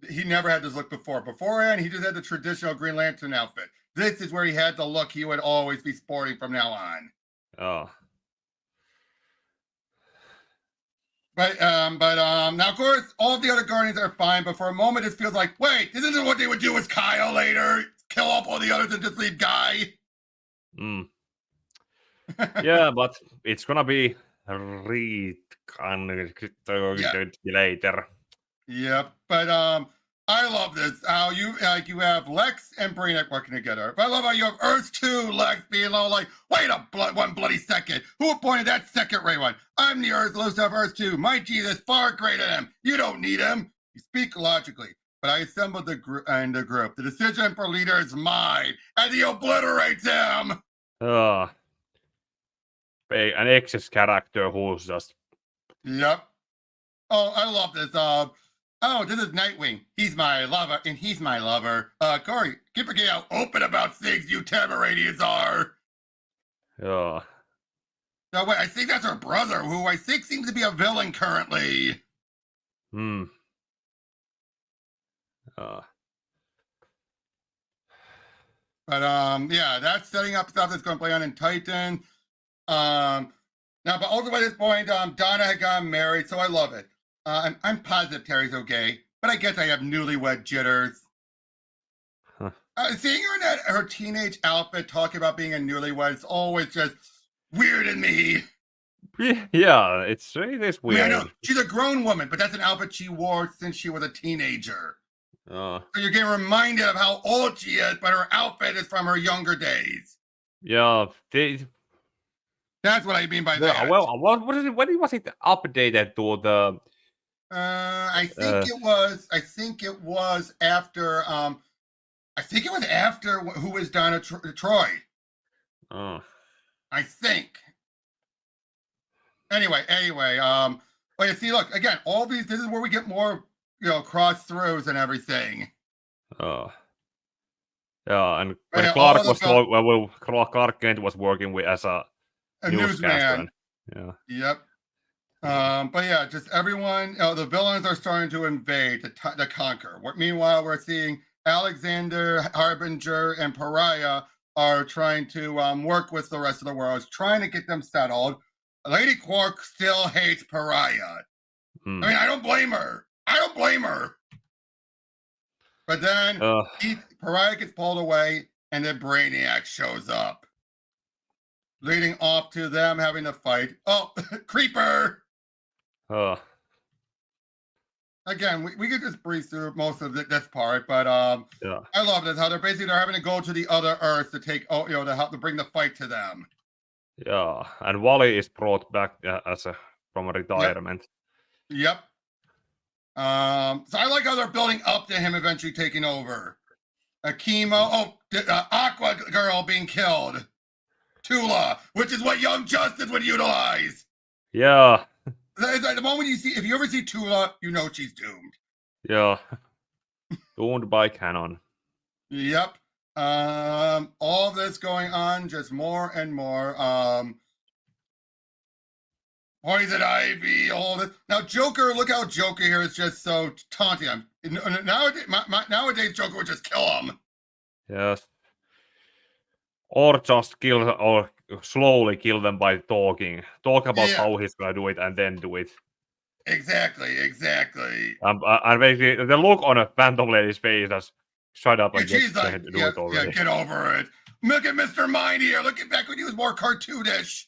[SPEAKER 1] he never had this look before. Beforehand, he just had the traditional Green Lantern outfit. This is where he had the look he would always be sporting from now on.
[SPEAKER 2] Oh.
[SPEAKER 1] But now of course all of the other Guardians are fine, but for a moment it feels like, wait, this isn't what they would do with Kyle later. Kill off all the others and just leave Guy.
[SPEAKER 2] Mm. Yeah, but it's gonna be later.
[SPEAKER 1] Yep. But I love this. How you have Lex and Brainiac working together. But I love how you have Earth 2 Lex being all like, wait one bloody second. Who appointed that second ray one? I'm the Earth Lucifer of Earth 2. My G is far greater than him. You don't need him. You speak logically. But I assembled the group. The decision for leader is mine. And he obliterates him.
[SPEAKER 2] An excess character who's just.
[SPEAKER 1] Yep. Oh, I love this. Oh, this is Nightwing. He's my lover, and he's my lover. Corey, keep forgetting how open about things you Tamaradians are.
[SPEAKER 2] Yeah.
[SPEAKER 1] No, wait, I think that's her brother, who I think seems to be a villain currently.
[SPEAKER 2] Hmm.
[SPEAKER 1] But yeah, that's setting up stuff that's going to play on in Titan. Now, but also by this point, Donna had gotten married, so I love it. I'm positive Terry's okay, but I guess I have newlywed jitters.
[SPEAKER 2] Huh.
[SPEAKER 1] Seeing her in her teenage outfit talking about being a newlywed is always just weird in me.
[SPEAKER 2] Yeah, it is weird.
[SPEAKER 1] I mean, I know she's a grown woman, but that's an outfit she wore since she was a teenager.
[SPEAKER 2] So
[SPEAKER 1] you're getting reminded of how old she is, but her outfit is from her younger days.
[SPEAKER 2] Yeah,
[SPEAKER 1] that's what I mean by that.
[SPEAKER 2] Well, what is it? When was it updated to the?
[SPEAKER 1] I think it was. I think it was after. I think it was after Who Was Donna Troy.
[SPEAKER 2] Oh.
[SPEAKER 1] I think. Anyway. But you see, look again. All these. This is where we get more, cross throughs and everything.
[SPEAKER 2] Oh. Yeah, and when Clark Kent was working with as a
[SPEAKER 1] newsman.
[SPEAKER 2] Yeah.
[SPEAKER 1] Yep. But yeah, just everyone. The villains are starting to invade to conquer. Meanwhile, we're seeing Alexander, Harbinger, and Pariah are trying to work with the rest of the world, trying to get them settled. Lady Quark still hates Pariah. I mean, I don't blame her. But then Pariah gets pulled away, and then Brainiac shows up, leading off to them having to fight. Oh, Creeper! Again, we could just breeze through most of this part, but
[SPEAKER 2] yeah.
[SPEAKER 1] I love this how they're having to go to the other Earths to take, to help to bring the fight to them.
[SPEAKER 2] Yeah, and Wally is brought back from retirement.
[SPEAKER 1] Yep. So I like how they're building up to him eventually taking over. Aqua Girl being killed. Tula, which is what Young Justice would utilize.
[SPEAKER 2] Yeah.
[SPEAKER 1] The moment if you ever see Tula, you know she's doomed.
[SPEAKER 2] Yeah. Doomed by canon.
[SPEAKER 1] Yep. All of this going on, just more and more. Poison Ivy, all this. Now, Joker, look how Joker here is just so taunting him. Nowadays, Joker would just kill him.
[SPEAKER 2] Yes. Or just kill or slowly kill them by talking. Talk about
[SPEAKER 1] Yeah,
[SPEAKER 2] how he's gonna do it and then do it.
[SPEAKER 1] exactly.
[SPEAKER 2] And basically, the look on a Phantom Lady's face is shut up
[SPEAKER 1] Yeah,
[SPEAKER 2] and get
[SPEAKER 1] she's like,
[SPEAKER 2] do
[SPEAKER 1] yeah,
[SPEAKER 2] it
[SPEAKER 1] yeah,
[SPEAKER 2] already.
[SPEAKER 1] get over it. Look at Mr. Mind here. Look at back when he was more cartoonish.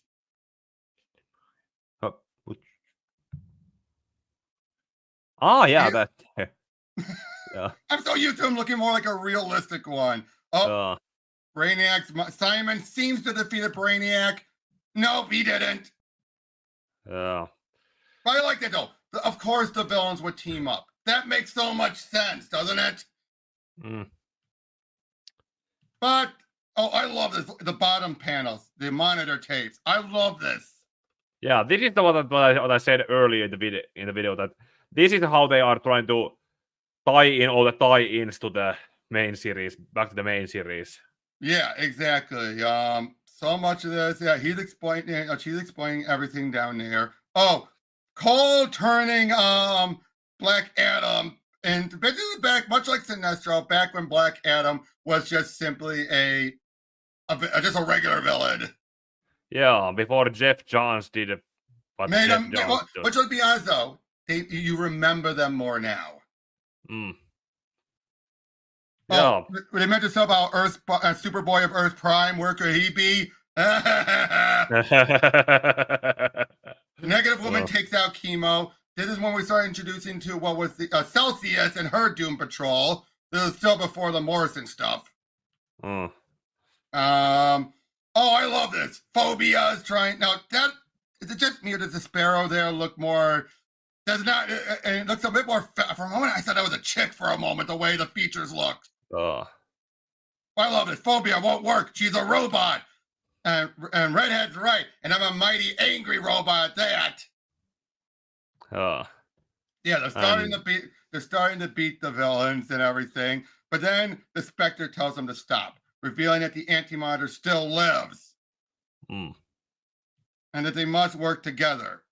[SPEAKER 2] Uh, Ah, yeah,
[SPEAKER 1] He-
[SPEAKER 2] that. Yeah.
[SPEAKER 1] I'm so used to him looking more like a realistic one. Oh,
[SPEAKER 2] Uh,
[SPEAKER 1] Simon seems to defeat a Brainiac. Nope, he didn't.
[SPEAKER 2] yeah.
[SPEAKER 1] But I like that though. Of course, the villains would team up. That makes so much sense, doesn't it?
[SPEAKER 2] Mm.
[SPEAKER 1] But oh, I love this. The bottom panels, the monitor tapes. I love this.
[SPEAKER 2] Yeah, this is the what I said earlier in the video that this is how they are trying to tie in all the tie-ins to the main series, back to the main series.
[SPEAKER 1] Yeah, exactly. So much of this. Yeah, he's explaining. She's explaining everything down there. Oh, Cole turning Black Adam and basically back, much like Sinestro, back when Black Adam was just simply just a regular villain.
[SPEAKER 2] Yeah, before Jeff Johns did what
[SPEAKER 1] Made
[SPEAKER 2] Jeff
[SPEAKER 1] him.
[SPEAKER 2] Johns did.
[SPEAKER 1] Which, let's be honest though, you remember them more now.
[SPEAKER 2] Mm.
[SPEAKER 1] Oh,
[SPEAKER 2] Yeah.
[SPEAKER 1] they meant to talk about Superboy of Earth Prime. Where could he be? Negative Woman
[SPEAKER 2] Oh.
[SPEAKER 1] takes out Chemo. This is when we start introducing to what was the Celsius and her Doom Patrol. This is still before the Morrison stuff.
[SPEAKER 2] Mm.
[SPEAKER 1] Oh, I love this. Phobia is trying now. That is it. Just me or does the Sparrow there look more? Does not. And it looks a bit more. For a moment, I thought that was a chick for a moment. The way the features look. I love this. Phobia won't work. She's a robot. And Redhead's right. And I'm a mighty angry robot at that. Yeah, they're starting to beat the villains and everything. But then the Spectre tells them to stop, revealing that the Anti-Monitor still lives.
[SPEAKER 2] Mm.
[SPEAKER 1] And that they must work together.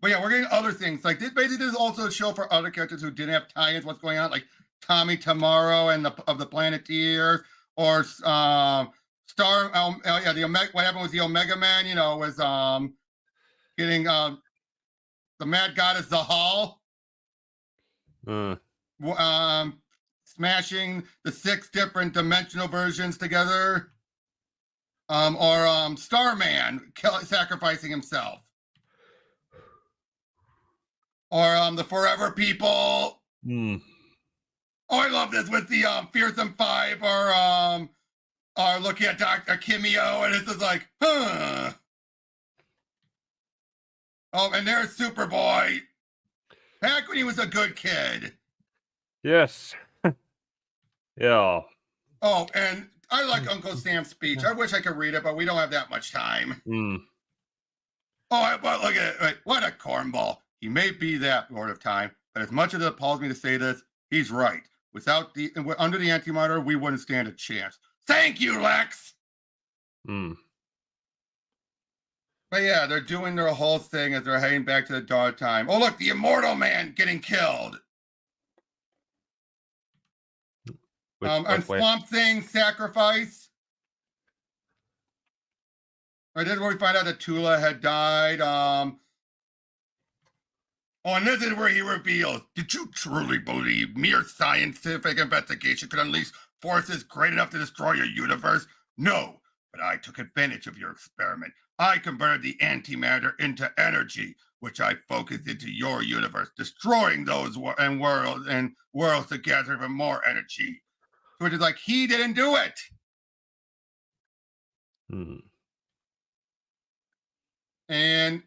[SPEAKER 1] But yeah, we're getting other things. Like this basically is also a show for other characters who didn't have tie-ins, what's going on, like Tommy Tomorrow and of the Planeteers, or Star yeah, the Omega, what happened with the Omega Man, was getting the Mad Goddess Zahal. Smashing the 6 different dimensional versions together. Or Starman sacrificing himself. Or the Forever People.
[SPEAKER 2] Mm.
[SPEAKER 1] Oh, I love this with the Fearsome Five or looking at Dr. Kimio, and it's just like, huh. Oh, and there's Superboy. Back when he was a good kid.
[SPEAKER 2] Yes. Yeah.
[SPEAKER 1] Oh, and I like Uncle Sam's speech. I wish I could read it, but we don't have that much time.
[SPEAKER 2] Mm.
[SPEAKER 1] Oh, but look at it. What a cornball. He may be that Lord of Time, but as much as it appalls me to say this, he's right. Under the Anti-Monitor, we wouldn't stand a chance. Thank you, Lex.
[SPEAKER 2] Mm.
[SPEAKER 1] But yeah, they're doing their whole thing as they're heading back to the Dark Time. Oh, look, the Immortal Man getting killed. And Swamp Thing sacrifice. Right, this is where we find out that Tula had died. Oh, and this is where he reveals, did you truly believe mere scientific investigation could unleash forces great enough to destroy your universe? No, but I took advantage of your experiment. I converted the antimatter into energy, which I focused into your universe, destroying those worlds to gather even more energy. So it is like he didn't do it.
[SPEAKER 2] Mm.
[SPEAKER 1] And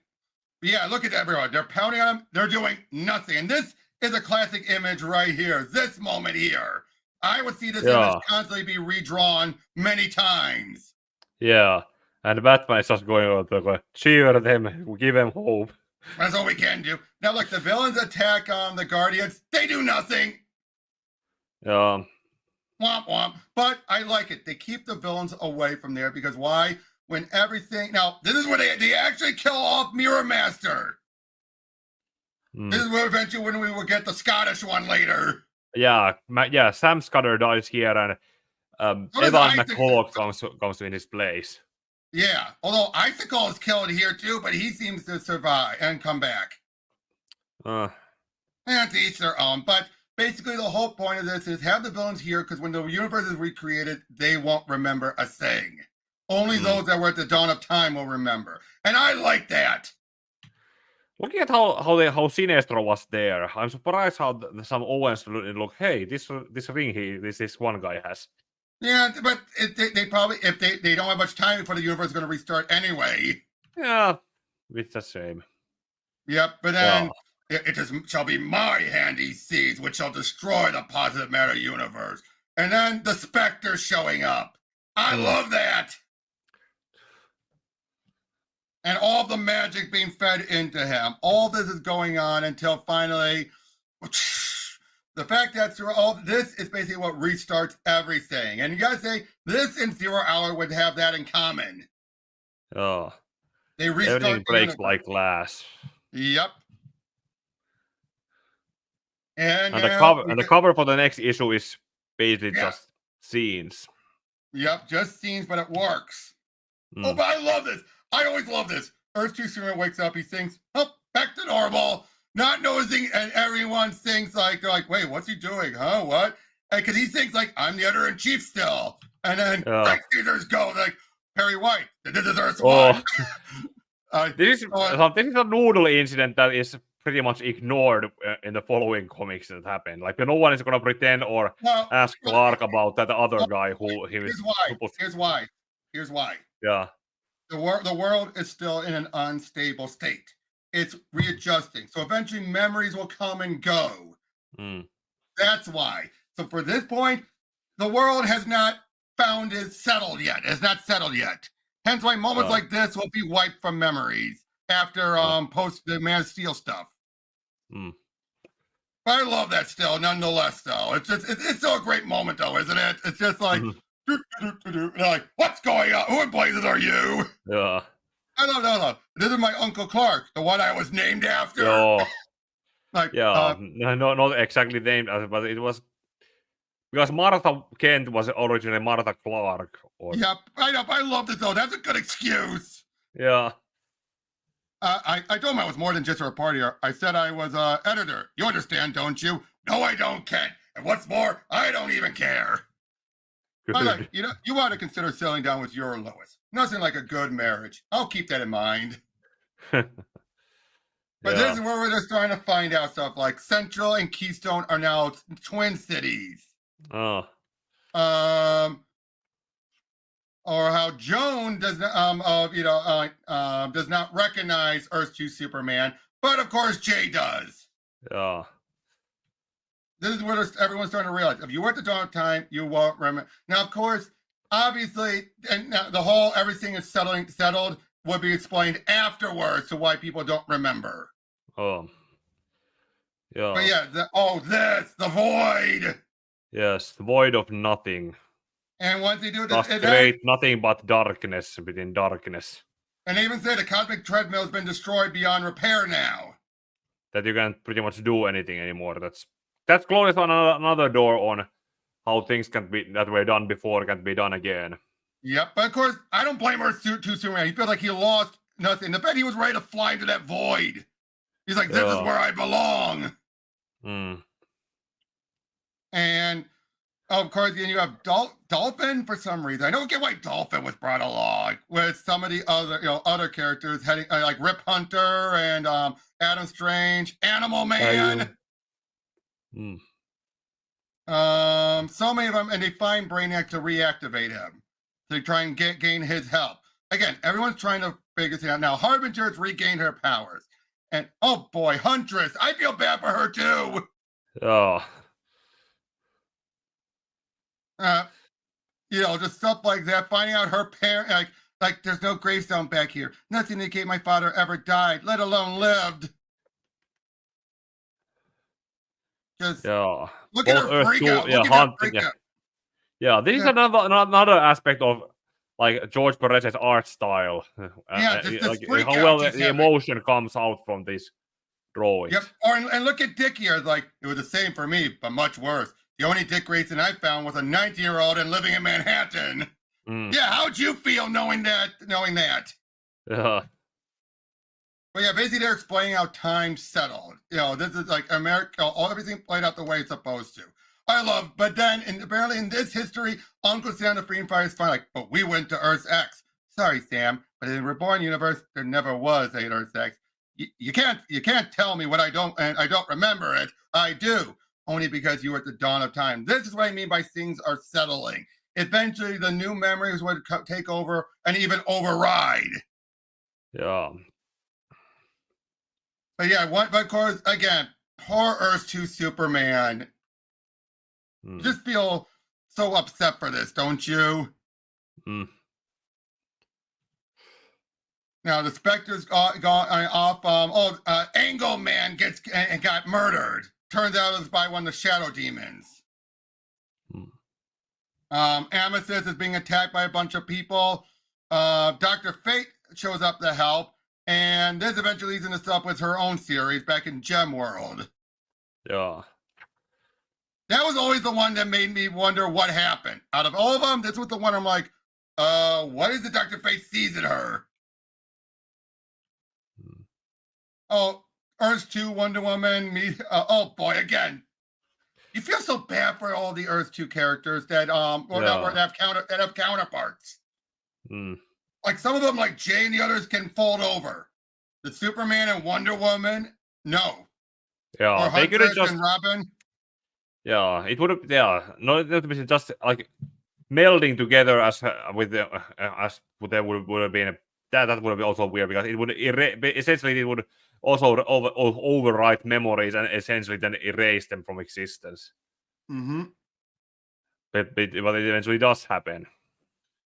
[SPEAKER 1] yeah, look at everyone. They're pounding on him. They're doing nothing. And this is a classic image right here. This moment here. I would see this image constantly be redrawn many times.
[SPEAKER 2] Yeah. And Batman is just going on to cheer them, give them hope.
[SPEAKER 1] That's all we can do. Now look, the villains attack the Guardians. They do nothing.
[SPEAKER 2] Yeah.
[SPEAKER 1] Womp womp. But I like it. They keep the villains away from there because why? When everything now, this is where they actually kill off Mirror Master. Mm. This is where eventually when we will get the Scottish one later.
[SPEAKER 2] Yeah, Sam Scudder dies here, and
[SPEAKER 1] So does
[SPEAKER 2] Evan
[SPEAKER 1] Isaac.
[SPEAKER 2] McCulloch comes in his place.
[SPEAKER 1] Yeah, although Icicle is killed here too, but he seems to survive and come back.
[SPEAKER 2] Uh,
[SPEAKER 1] And to each their own. But basically, the whole point of this is have the villains here because when the universe is recreated, they won't remember a thing. Only those that were at the dawn of time will remember, and I like that.
[SPEAKER 2] Looking at how Sinestro was there, I'm surprised how some Owens look. Hey, this ring this one guy has.
[SPEAKER 1] Yeah, but they probably if they don't have much time before the universe is going to restart anyway.
[SPEAKER 2] Yeah, it's a shame.
[SPEAKER 1] Yep, but then it just shall be my hand he sees, which shall destroy the positive matter universe. And then the Spectre showing up. I love that. And all the magic being fed into him. All this is going on until finally, the fact that through all this is basically what restarts everything. And you gotta say, this and Zero Hour would have that in common.
[SPEAKER 2] Oh,
[SPEAKER 1] they restart
[SPEAKER 2] everything breaks
[SPEAKER 1] universe.
[SPEAKER 2] like glass.
[SPEAKER 1] Yep. And
[SPEAKER 2] the cover for the next issue is basically just scenes.
[SPEAKER 1] Yep, just scenes, but it works. Oh, but I love this. I always love this. Earth 2 Superman wakes up, he thinks, oh, back to normal, not noticing, and everyone thinks like, they're like, wait, what's he doing? Huh? What? Because he thinks like, I'm the editor-in-chief still. And then Frank Caesar's go, like, Perry White, this is Earth 1.
[SPEAKER 2] This is a noodle incident that is pretty much ignored in the following comics that happen. Like, no one is going to pretend or ask Clark about that other guy who he was supposed to...
[SPEAKER 1] Here's why.
[SPEAKER 2] Yeah.
[SPEAKER 1] The world is still in an unstable state. It's readjusting. So eventually memories will come and go. That's why. So for this point, the world has not settled yet. It's not settled yet. Hence why moments like this will be wiped from memories after post the Man of Steel stuff. But I love that still, nonetheless, though. It's still a great moment, though, isn't it? It's just like, like, what's going on? Who in blazes are you?
[SPEAKER 2] Yeah.
[SPEAKER 1] No. This is my Uncle Clark, the one I was named after.
[SPEAKER 2] Like, not exactly named, but it was because Martha Kent was originally Martha Clark.
[SPEAKER 1] Yep, I know. I love it though. That's a good excuse.
[SPEAKER 2] Yeah.
[SPEAKER 1] I told him I was more than just a reporter. I said I was editor. You understand, don't you? No, I don't, Kent. And what's more, I don't even care. Like, you ought to consider settling down with your Lois. Nothing like a good marriage. I'll keep that in mind. But this is where we're just trying to find out stuff like Central and Keystone are now twin cities. Or how Joan does does not recognize Earth 2 Superman, but of course Jay does.
[SPEAKER 2] Yeah.
[SPEAKER 1] This is where everyone's starting to realize if you were at the dawn of time, you won't remember. Now, of course, obviously, and the whole everything is settled would be explained afterwards to why people don't remember.
[SPEAKER 2] Yeah.
[SPEAKER 1] But yeah, the void.
[SPEAKER 2] Yes, the void of nothing.
[SPEAKER 1] And once they do this,
[SPEAKER 2] just create nothing but darkness within darkness.
[SPEAKER 1] And they even say the cosmic treadmill has been destroyed beyond repair now.
[SPEAKER 2] That you can't pretty much do anything anymore. That's closed on another door on how things that were done before can't be done again.
[SPEAKER 1] Yep, but of course, I don't blame Earth 2 Superman. He felt like he lost nothing. The fact he was ready to fly into that void. He's like, this is where I belong. And of course, then you have Dolphin for some reason. I don't get why Dolphin was brought along with some of the other characters heading like Rip Hunter and Adam Strange, Animal Man. So many of them, and they find Brainiac to reactivate him to try and gain his help. Again, everyone's trying to figure this out now. Harbinger's regained her powers, and oh boy, Huntress, I feel bad for her too. Just stuff like that. Finding out her parent, like there's no gravestone back here. Nothing to indicate my father ever died, let alone lived. Just look at her freakout.
[SPEAKER 2] This is another aspect of like George Perez's art style.
[SPEAKER 1] Just
[SPEAKER 2] like how well the emotion comes out from this draw it.
[SPEAKER 1] Yep. And look at Dick here. Like, it was the same for me, but much worse. The only Dick Grayson I found was a 19-year-old and living in Manhattan. Yeah, how'd you feel knowing that?
[SPEAKER 2] Yeah.
[SPEAKER 1] But yeah, basically they're explaining how time settled. This is like America, everything played out the way it's supposed to. But then apparently in this history, Uncle Sam the Freedom Fighter is fine. Like, but we went to Earth X. Sorry, Sam, but in the Reborn universe, there never was a Earth X. You can't tell me what I don't remember it. I do, only because you were at the dawn of time. This is what I mean by things are settling. Eventually, the new memories would take over and even override.
[SPEAKER 2] Yeah.
[SPEAKER 1] But yeah, but of course, again, poor Earth 2 Superman. Just feel so upset for this, don't you? Now the Spectre's gone off. Angle Man got murdered. Turns out it was by one of the Shadow Demons. Amethyst is being attacked by a bunch of people. Dr. Fate shows up to help. And this eventually leads into stuff with her own series back in Gem World.
[SPEAKER 2] Yeah.
[SPEAKER 1] That was always the one that made me wonder what happened. Out of all of them, this was the one I'm like, what is it Dr. Fate sees in her? Oh, Earth 2, Wonder Woman, oh boy, again. You feel so bad for all the Earth 2 characters that have counterparts. Like some of them, like Jay and the others, can fold over. The Superman and Wonder Woman, no.
[SPEAKER 2] Yeah,
[SPEAKER 1] or
[SPEAKER 2] they could have
[SPEAKER 1] Huntress
[SPEAKER 2] just.
[SPEAKER 1] and Robin.
[SPEAKER 2] Yeah, it would have. Yeah, not just like melding together as with the as there would have been that would have been also weird because it would essentially it would also overwrite memories and essentially then erase them from existence. But it eventually does happen.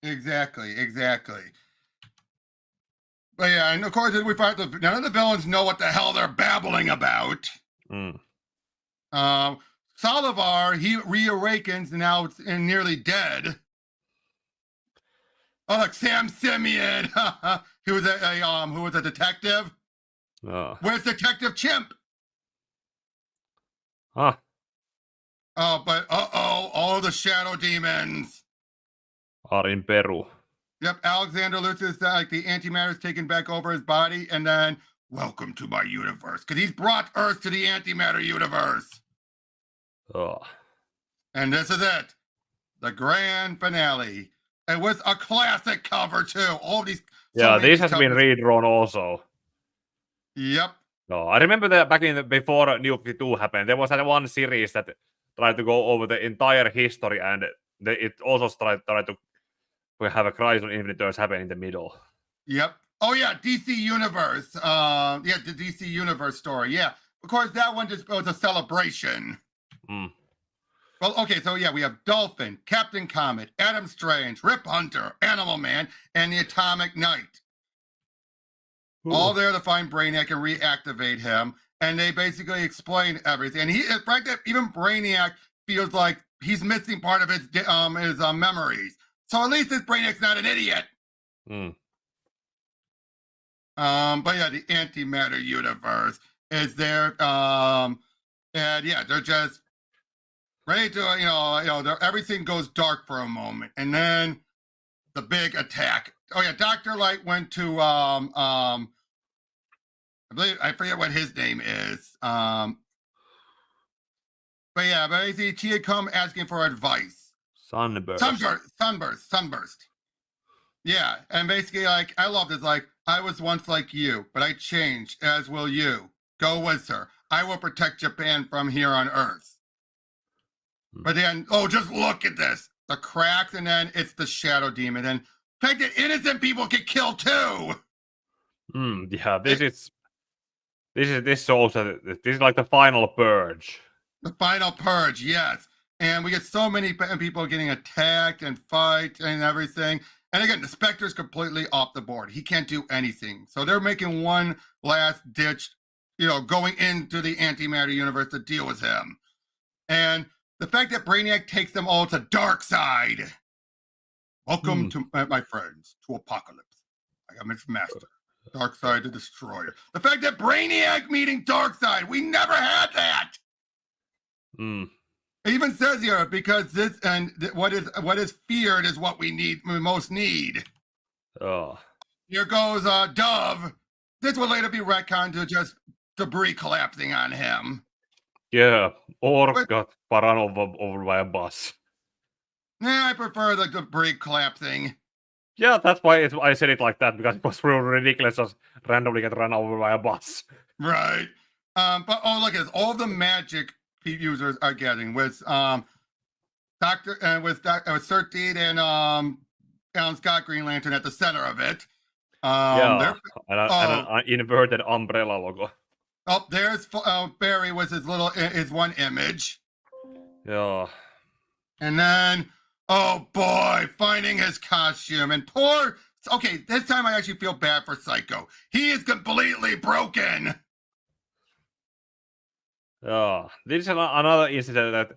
[SPEAKER 1] Exactly. But yeah, and of course we find none of the villains know what the hell they're babbling about. Salivar, he reawakens and now it's nearly dead. Oh, look, Sam Simeon, who was a detective. Where's Detective Chimp?
[SPEAKER 2] Huh.
[SPEAKER 1] Oh, but all the Shadow Demons
[SPEAKER 2] are in Peru.
[SPEAKER 1] Yep, Alexander Luthor's like the antimatter's taken back over his body, and then welcome to my universe, because he's brought Earth to the antimatter universe. And this is it, the grand finale. It was a classic cover too. All these,
[SPEAKER 2] this has been redrawn also.
[SPEAKER 1] Yep.
[SPEAKER 2] No, I remember that back before New 52 happened, there was that one series that tried to go over the entire history, and it also tried to have a crisis on Infinite Earths happen in the middle.
[SPEAKER 1] Yep. Oh yeah, DC Universe. The DC Universe story. Yeah, of course that one just was a celebration. Well, okay, so yeah, we have Dolphin, Captain Comet, Adam Strange, Rip Hunter, Animal Man, and the Atomic Knight. All there to find Brainiac and reactivate him, and they basically explain everything. And in fact, even Brainiac feels like he's missing part of his memories. So at least this Brainiac's not an idiot. But yeah, the antimatter universe is there. And yeah, they're just ready to, everything goes dark for a moment. And then the big attack. Oh yeah, Dr. Light went to I forget what his name is. But yeah, basically she had come asking for advice. Sunburst. Yeah, and basically, like, I love this. Like, I was once like you, but I changed, as will you. Go with her. I will protect Japan from here on Earth. But then, just look at this. The cracks, and then it's the Shadow Demon. And the fact that innocent people get killed too.
[SPEAKER 2] Yeah, this is like the final purge.
[SPEAKER 1] The final purge, yes. And we get so many people getting attacked and fight and everything. And again, the Spectre's completely off the board. He can't do anything. So they're making one last ditch, going into the antimatter universe to deal with him. And the fact that Brainiac takes them all to Darkseid. Welcome to my friends to Apocalypse. I got Mr. Master. Darkseid the Destroyer. The fact that Brainiac meeting Darkseid, we never had that.
[SPEAKER 2] Mm.
[SPEAKER 1] It even says here because this and what is feared is what we most need.
[SPEAKER 2] Oh.
[SPEAKER 1] Here goes Dove. This will later be retconned to just debris collapsing on him.
[SPEAKER 2] Yeah, or
[SPEAKER 1] But,
[SPEAKER 2] got run over by a bus.
[SPEAKER 1] I prefer the debris collapsing.
[SPEAKER 2] Yeah, that's why I said it like that, because it was really ridiculous just randomly get run over by a bus.
[SPEAKER 1] Right. But look at this. All the magic users are getting with Doctor with 13 and Alan Scott Green Lantern at the center of it.
[SPEAKER 2] Yeah, and an inverted umbrella logo.
[SPEAKER 1] Oh, there's Barry with his one image.
[SPEAKER 2] Yeah.
[SPEAKER 1] And then, oh boy, finding his costume and okay, this time I actually feel bad for Psycho. He is completely broken.
[SPEAKER 2] Yeah, this is another incident that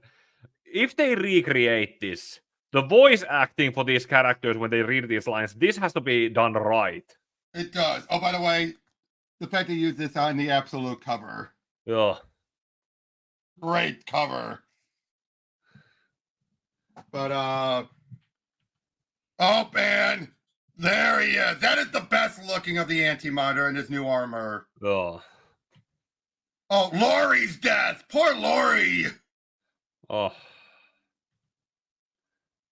[SPEAKER 2] if they recreate this, the voice acting for these characters when they read these lines, this has to be done right.
[SPEAKER 1] It does. Oh, by the way, the fact they use this on the absolute cover.
[SPEAKER 2] Yeah.
[SPEAKER 1] Great cover. But oh man, there he is. That is the best looking of the Antimatter in his new armor.
[SPEAKER 2] Yeah.
[SPEAKER 1] Oh, Laurie's death. Poor Laurie.
[SPEAKER 2] Oh.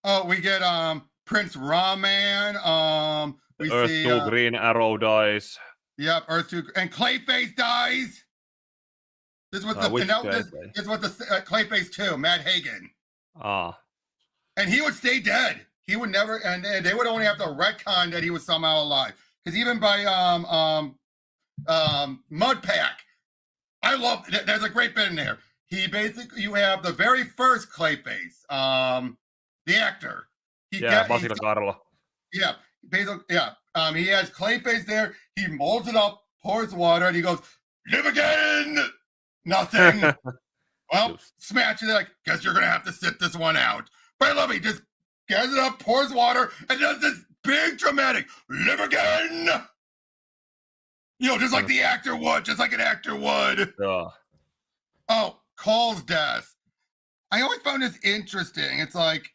[SPEAKER 1] Oh, we get Prince Rahman. We
[SPEAKER 2] Earth
[SPEAKER 1] see
[SPEAKER 2] 2 Green Arrow dies.
[SPEAKER 1] Yep, Earth 2 and Clayface dies. This is what the Clayface 2, Matt Hagen.
[SPEAKER 2] Ah.
[SPEAKER 1] And he would stay dead. He would never, and they would only have to retcon that he was somehow alive. Because even by Mudpack, I love. There's a great bit in there. He basically, you have the very first Clayface, the actor.
[SPEAKER 2] Basil Carlo.
[SPEAKER 1] Yeah, basically, yeah. He has Clayface there. He molds it up, pours water, and he goes, "Live again." Nothing. Well, smash it. Like, guess you're gonna have to sit this one out. But I love it. He just gets it up, pours water, and does this big dramatic "Live again." You know, just like the actor would, just like an actor would.
[SPEAKER 2] Yeah.
[SPEAKER 1] Oh, Cole's death. I always found this interesting. It's like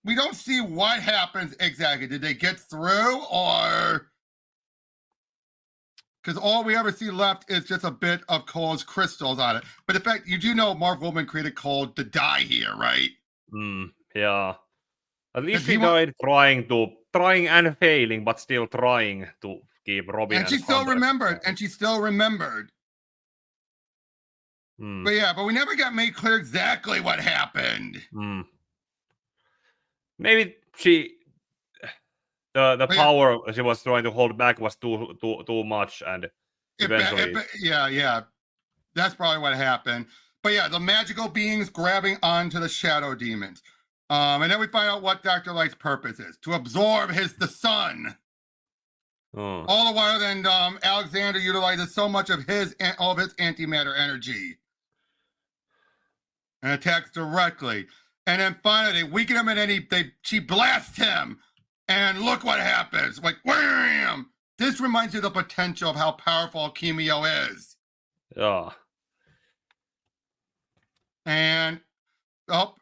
[SPEAKER 1] we don't see what happens exactly. Did they get through, or because all we ever see left is just a bit of Cole's crystals on it? But in fact, you do know Mark Wolfman created Cole to die here, right?
[SPEAKER 2] Yeah. At least he died trying and failing, but still trying to keep Robin.
[SPEAKER 1] And she still remembered. But yeah, but we never got made clear exactly what happened.
[SPEAKER 2] Maybe the power she was trying to hold back was too much, and eventually,
[SPEAKER 1] yeah, that's probably what happened. But yeah, the magical beings grabbing onto the shadow demons, and then we find out what Dr. Light's purpose is: to absorb the sun. All the while, then Alexander utilizes so much of all of his antimatter energy and attacks directly. And then finally, they weaken him, and then she blasts him. And look what happens. Like, wham! This reminds you of the potential of how powerful Chemio is.
[SPEAKER 2] Yeah.
[SPEAKER 1] And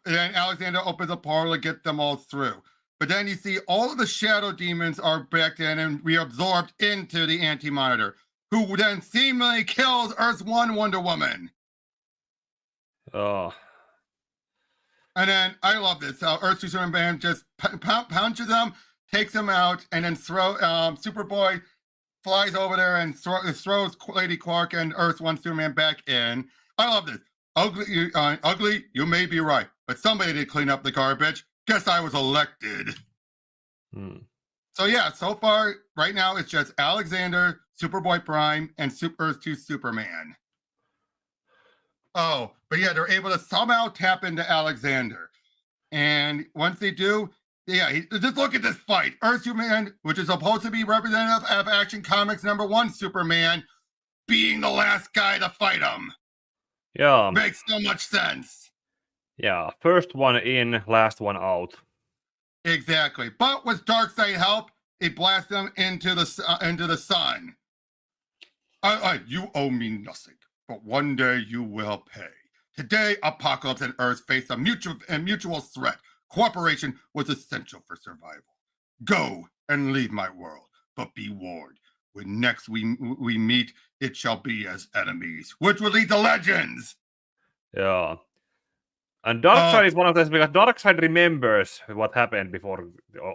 [SPEAKER 1] then Alexander opens a portal to get them all through. But then you see all of the shadow demons are back in and reabsorbed into the Anti-Monitor, who then seemingly kills Earth 1 Wonder Woman.
[SPEAKER 2] Oh.
[SPEAKER 1] And then I love this. Earth 2 Superman just punches them, takes them out, and then Superboy flies over there and throws Lady Quark and Earth 1 Superman back in. I love this. Ugly, you may be right, but somebody did clean up the garbage. Guess I was elected. So yeah, so far, right now, it's just Alexander, Superboy Prime, and Earth 2 Superman. Oh, but yeah, they're able to somehow tap into Alexander. And once they do, just look at this fight. Earth Superman, which is supposed to be representative of Action Comics #1 Superman, being the last guy to fight him.
[SPEAKER 2] Yeah.
[SPEAKER 1] Makes so much sense.
[SPEAKER 2] Yeah, first one in, last one out.
[SPEAKER 1] Exactly. But with Darkseid help, He blasts them into the sun. You owe me nothing, but one day you will pay. Today, Apocalypse and Earth face a mutual threat. Cooperation was essential for survival. Go and leave my world, but be warned. When next we meet, it shall be as enemies, which will lead to legends.
[SPEAKER 2] Yeah. And Darkseid is one of those because Darkseid remembers what happened before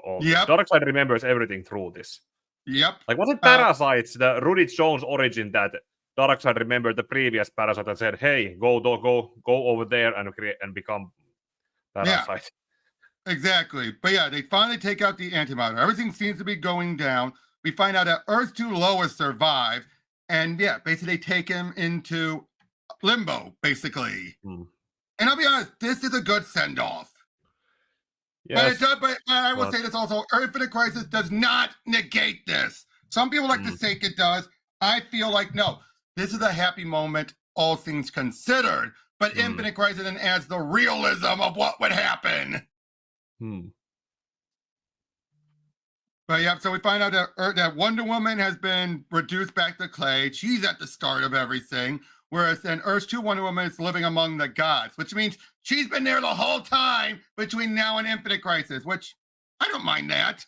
[SPEAKER 2] all this.
[SPEAKER 1] Yep.
[SPEAKER 2] Darkseid remembers everything through this.
[SPEAKER 1] Yep.
[SPEAKER 2] Like, was it Parasites, the Rudy Jones origin that Darkseid remembered the previous Parasite and said, "Hey, go over there and become Parasite."
[SPEAKER 1] Yeah, exactly. But yeah, they finally take out the antimatter. Everything seems to be going down. We find out that Earth 2 Lois survived, and yeah, basically they take him into limbo, basically. And I'll be honest, this is a good send-off. Yes. But I will say this also, Infinite Crisis does not negate this. Some people like to say it does. I feel like, no, this is a happy moment, all things considered. But Infinite Crisis then adds the realism of what would happen. But yeah, so we find out that Wonder Woman has been reduced back to clay. She's at the start of everything. Whereas then Earth 2 Wonder Woman is living among the gods, which means she's been there the whole time between now and Infinite Crisis, which I don't mind that.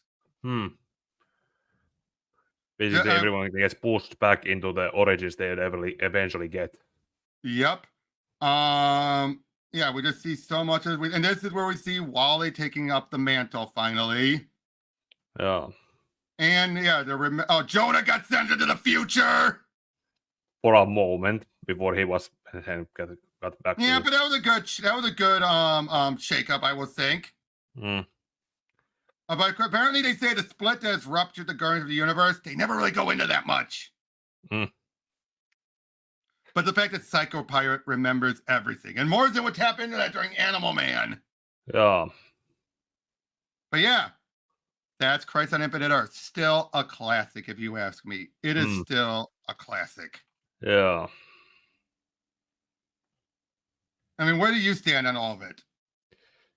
[SPEAKER 2] Basically, everyone gets pushed back into the origins they eventually get.
[SPEAKER 1] Yep. Yeah, we just see so much and this is where we see Wally taking up the mantle finally.
[SPEAKER 2] Yeah.
[SPEAKER 1] And yeah, Jonah got sent into the future
[SPEAKER 2] for a moment before he was got back.
[SPEAKER 1] Yeah, but that was a good shakeup, I would think. But apparently they say the split that has ruptured the Guardians of the Universe. They never really go into that much. But the fact that Psycho Pirate remembers everything and more than what happened to that during Animal Man.
[SPEAKER 2] Yeah.
[SPEAKER 1] But yeah, that's Crisis on Infinite Earth. Still a classic, if you ask me. It is still a classic.
[SPEAKER 2] Yeah.
[SPEAKER 1] I mean, where do you stand on all of it?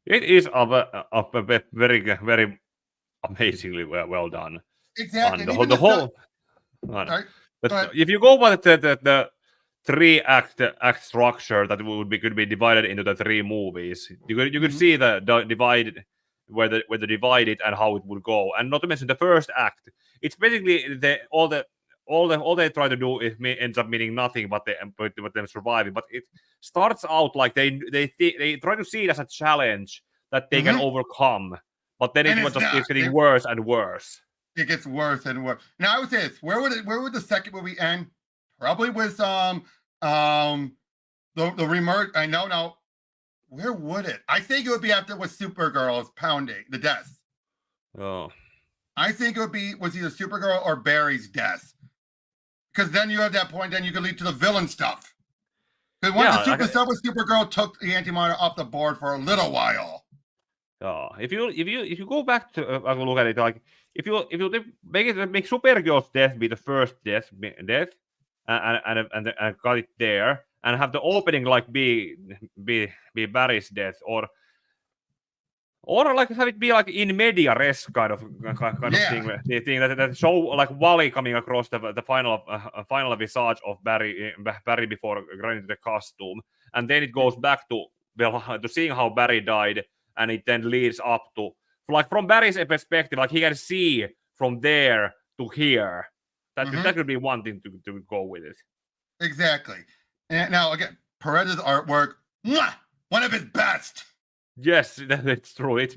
[SPEAKER 2] It is a very, very amazingly well done.
[SPEAKER 1] Exactly.
[SPEAKER 2] And the whole.
[SPEAKER 1] Sorry,
[SPEAKER 2] but if you go by the 3-act structure that could be divided into the 3 movies, you could see the divided where the divided and how it would go, and not to mention the first act. It's basically all they try to do ends up meaning nothing but them surviving. But it starts out like they try to see it as a challenge that they can overcome, but then it just keeps getting worse and worse.
[SPEAKER 1] It gets worse and worse. Now I would say this: where would the second movie end? Probably with the remerge. I know now. Where would it? I think it would be after with Supergirl is pounding the death.
[SPEAKER 2] Oh.
[SPEAKER 1] I think it would be was either Supergirl or Barry's death. Because then you have that point, then you can lead to the villain stuff. Because the stuff with Supergirl took the antimatter off the board for a little while.
[SPEAKER 2] If you go back to look at it, like if you make Supergirl's death be the first death and got it there, and have the opening like be Barry's death, or like have it be like in media res kind of thing. The thing that show like Wally coming across the final visage of Barry before going into the costume, and then it goes back to seeing how Barry died, and it then leads up to like from Barry's perspective, like he can see from there to here. That could be one thing to go with it.
[SPEAKER 1] Exactly. And now again, Perez's artwork, one of his best.
[SPEAKER 2] Yes, that's true. It's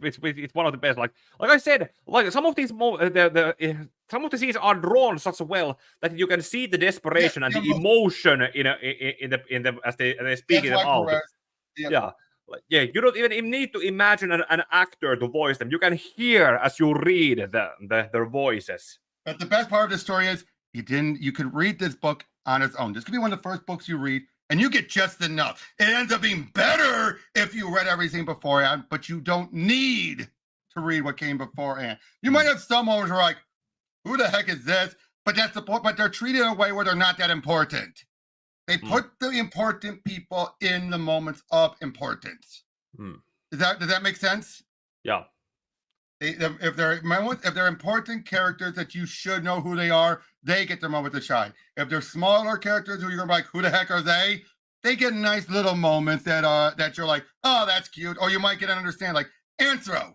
[SPEAKER 2] one of the best. Like I said, like some of these some of the scenes are drawn such well that you can see the desperation and the emotion in the as they speak it out. You don't even need to imagine an actor to voice them. You can hear as you read their voices.
[SPEAKER 1] But the best part of the story is you could read this book on its own. This could be one of the first books you read, and you get just enough. It ends up being better if you read everything beforehand, but you don't need to read what came beforehand. You might have some moments where like, who the heck is this? But that's the point. But they're treated in a way where they're not that important. They put the important people in the moments of importance. Does that make sense?
[SPEAKER 2] Yeah.
[SPEAKER 1] If they're important characters that you should know who they are, they get their moment to shine. If they're smaller characters who you're gonna be like, who the heck are they? They get nice little moments that you're like, oh, that's cute. Or you might get an understand like Anthro.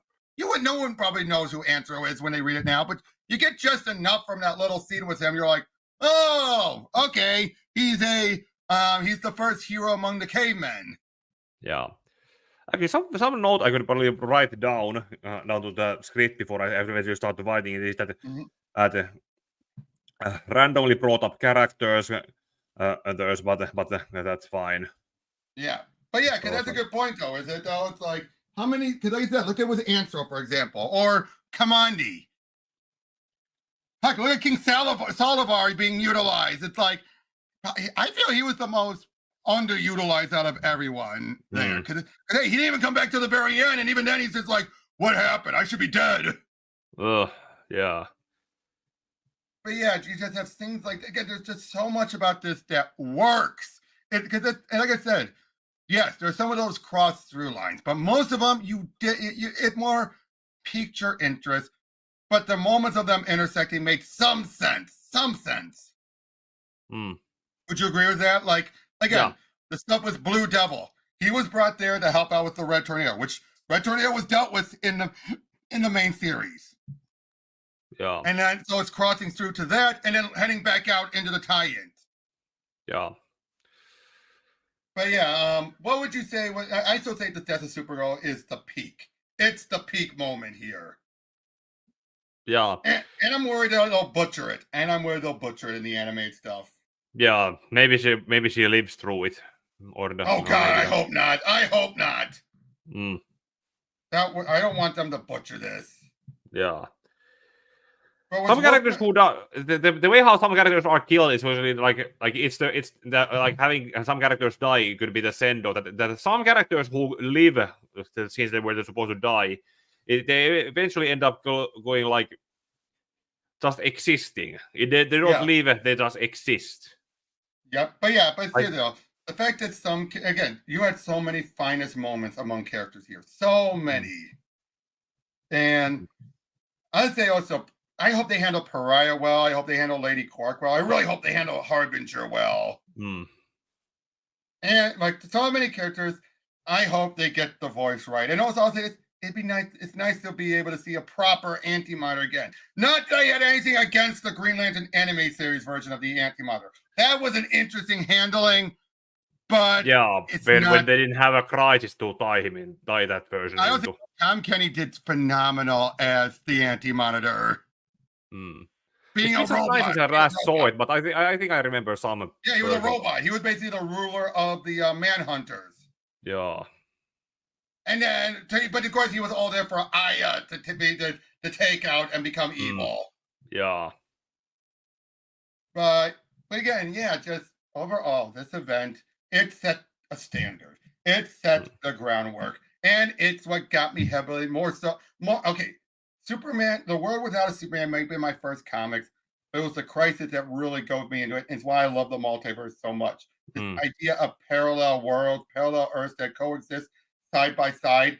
[SPEAKER 1] No one probably knows who Anthro is when they read it now, but you get just enough from that little scene with him. You're like, oh, okay, he's the first hero among the cavemen.
[SPEAKER 2] Yeah. Okay, some note I could probably write down to the script before I eventually start writing it is that randomly brought up characters, others, but that's fine.
[SPEAKER 1] Yeah, but yeah, because that's a good point though. Is it though? It's like how many? Because like I said, look at with Anthro, for example, or Kamandi. Heck, look at King Salivar being utilized. It's like I feel he was the most underutilized out of everyone there. Because hey, he didn't even come back to the very end, and even then he's just like, "What happened? I should be dead."
[SPEAKER 2] Ugh, yeah.
[SPEAKER 1] But yeah, you just have things like again. There's just so much about this that works. And like I said, yes, there's some of those cross through lines, but most of them it more piqued your interest. But the moments of them intersecting make some sense. Some sense. Would you agree with that? Like again, the stuff with Blue Devil. He was brought there to help out with the Red Tornado, which Red Tornado was dealt with in the main series.
[SPEAKER 2] Yeah.
[SPEAKER 1] And then so it's crossing through to that, and then heading back out into the tie-ins.
[SPEAKER 2] Yeah.
[SPEAKER 1] But yeah, what would you say? I still think the death of Supergirl is the peak. It's the peak moment here.
[SPEAKER 2] Yeah.
[SPEAKER 1] And I'm worried they'll butcher it. And I'm worried they'll butcher it in the animated stuff.
[SPEAKER 2] Yeah, maybe she lives through it.
[SPEAKER 1] Oh God, I hope not. I hope not. I don't want them to butcher this.
[SPEAKER 2] Yeah. Some characters who the way how some characters are killed is usually like it's the like having some characters die could be the sendo that some characters who live since they were supposed to die, they eventually end up going like just existing. They don't live, they just exist.
[SPEAKER 1] Yep, but still, the fact that you had so many finest moments among characters here, so many, and I'd say also. I hope they handle Pariah well. I hope they handle Lady Quark well. I really hope they handle Harbinger well. And like so many characters, I hope they get the voice right. And also, I'll say it'd be nice. It's nice to be able to see a proper Antimatter again. Not that I had anything against the Green Lantern anime series version of the Antimatter. That was an interesting handling, but
[SPEAKER 2] yeah, when they didn't have a crisis to tie that version.
[SPEAKER 1] I don't think Tom Kenny did phenomenal as the Anti-Monitor. Being a robot.
[SPEAKER 2] Nice as I last saw it, but I think I remember some.
[SPEAKER 1] Yeah, he was a robot. He was basically the ruler of the Manhunters.
[SPEAKER 2] Yeah.
[SPEAKER 1] And then, but of course, he was all there for Aya to take out and become evil.
[SPEAKER 2] Yeah.
[SPEAKER 1] But again, yeah, just overall, this event, it set a standard. It set the groundwork. And it's what got me heavily more. Okay. Superman, The World Without a Superman may be my first comics. It was the crisis that really got me into it. It's why I love the multiverse so much. This idea of parallel worlds, parallel Earths that coexist side by side.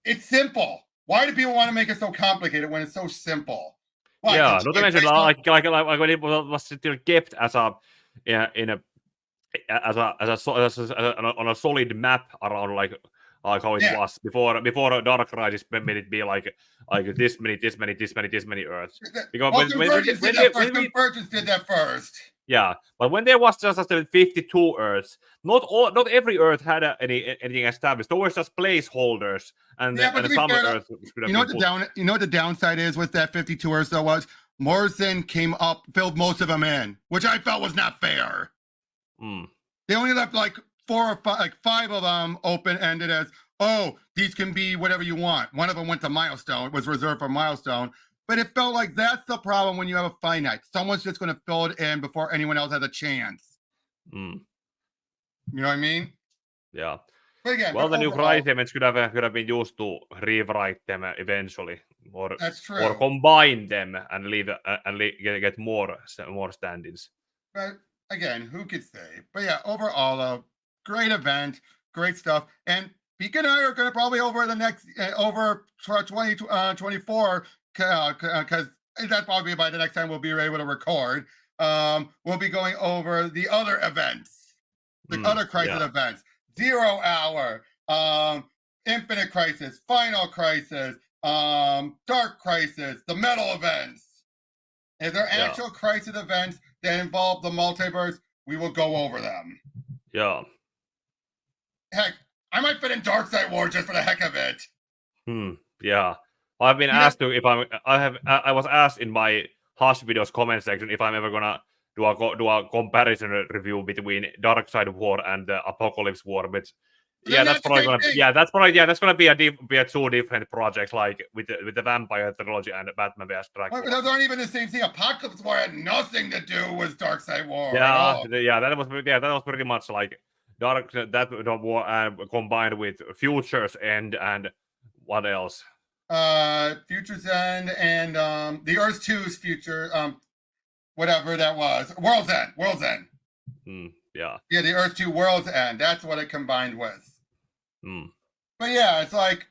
[SPEAKER 1] It's simple. Why do people want to make it so complicated when it's so simple?
[SPEAKER 2] Why? Yeah, not to mention like when it was still kept as a on a solid map around like how it was before Dark Crisis made it be like this many Earths. Because
[SPEAKER 1] Convergence did that first.
[SPEAKER 2] Yeah, but when there was just 52 Earths, not every Earth had anything established. Those were just placeholders, and some Earths.
[SPEAKER 1] You know what the downside is with that 52 Earths though was Morrison came up, filled most of them in, which I felt was not fair. They only left like 4 or 5, like 5 of them open-ended as, oh, these can be whatever you want. One of them went to Milestone. It was reserved for Milestone. But it felt like that's the problem when you have a finite. Someone's just going to fill it in before anyone else has a chance. You know what I mean?
[SPEAKER 2] Yeah.
[SPEAKER 1] But again,
[SPEAKER 2] well, the new Crisis events could have been used to rewrite them eventually,
[SPEAKER 1] that's true.
[SPEAKER 2] Or combine them and get more stand-ins.
[SPEAKER 1] But again, who could say? But yeah, overall, a great event, great stuff. And Pete and I are going to probably over the next over 2024 because that's probably by the next time we'll be able to record. We'll be going over the other events, the other crisis events, 0 Hour, Infinite Crisis, Final Crisis, Dark Crisis, the Metal events. If there are actual crisis events that involve the multiverse, we will go over them.
[SPEAKER 2] Yeah.
[SPEAKER 1] Heck, I might fit in Dark Side War just for the heck of it.
[SPEAKER 2] Yeah. I've been asked to if I was asked in my Hush videos comment section if I'm ever gonna do a comparison review between Dark Side War and Apocalypse War, but that's gonna be a two different projects, like with the Vampire Trilogy and Batman vs Dracula.
[SPEAKER 1] Those aren't even the same thing. Apocalypse War had nothing to do with Dark Side War.
[SPEAKER 2] That was pretty much like that war combined with Futures End and what else?
[SPEAKER 1] Futures End and the Earth 2's future, whatever that was. World's End.
[SPEAKER 2] Yeah,
[SPEAKER 1] the Earth 2 World's End. That's what it combined with. But yeah, it's like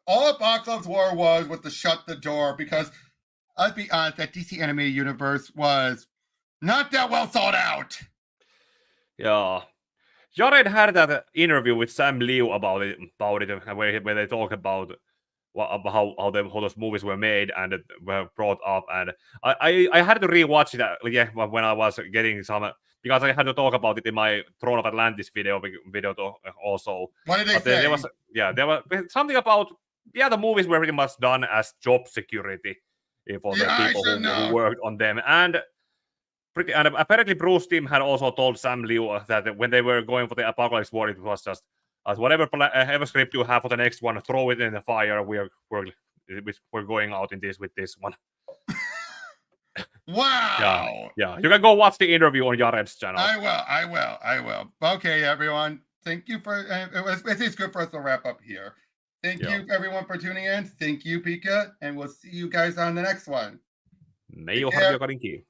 [SPEAKER 1] all Apocalypse War was to shut the door, because I'll be honest, that DC animated universe was not that well thought out.
[SPEAKER 2] Yeah. Jared had that interview with Sam Liu about it where they talk about how those movies were made and were brought up, and I had to rewatch it when I was getting some, because I had to talk about it in my Throne of Atlantis video also.
[SPEAKER 1] What did they say?
[SPEAKER 2] There was something about the movies were pretty much done as job security for the people who worked on them, and apparently Bruce Timm had also told Sam Liu that when they were going for the Apocalypse War, it was just whatever script you have for the next one, throw it in the fire. We're going out in this with this one.
[SPEAKER 1] Wow.
[SPEAKER 2] Yeah. You can go watch the interview on Jared's channel.
[SPEAKER 1] I will. Okay, everyone. Thank you for. It's good for us to wrap up here. Thank you, everyone, for tuning in. Thank you, Pika, and we'll see you guys on the next one.
[SPEAKER 2] May your heart be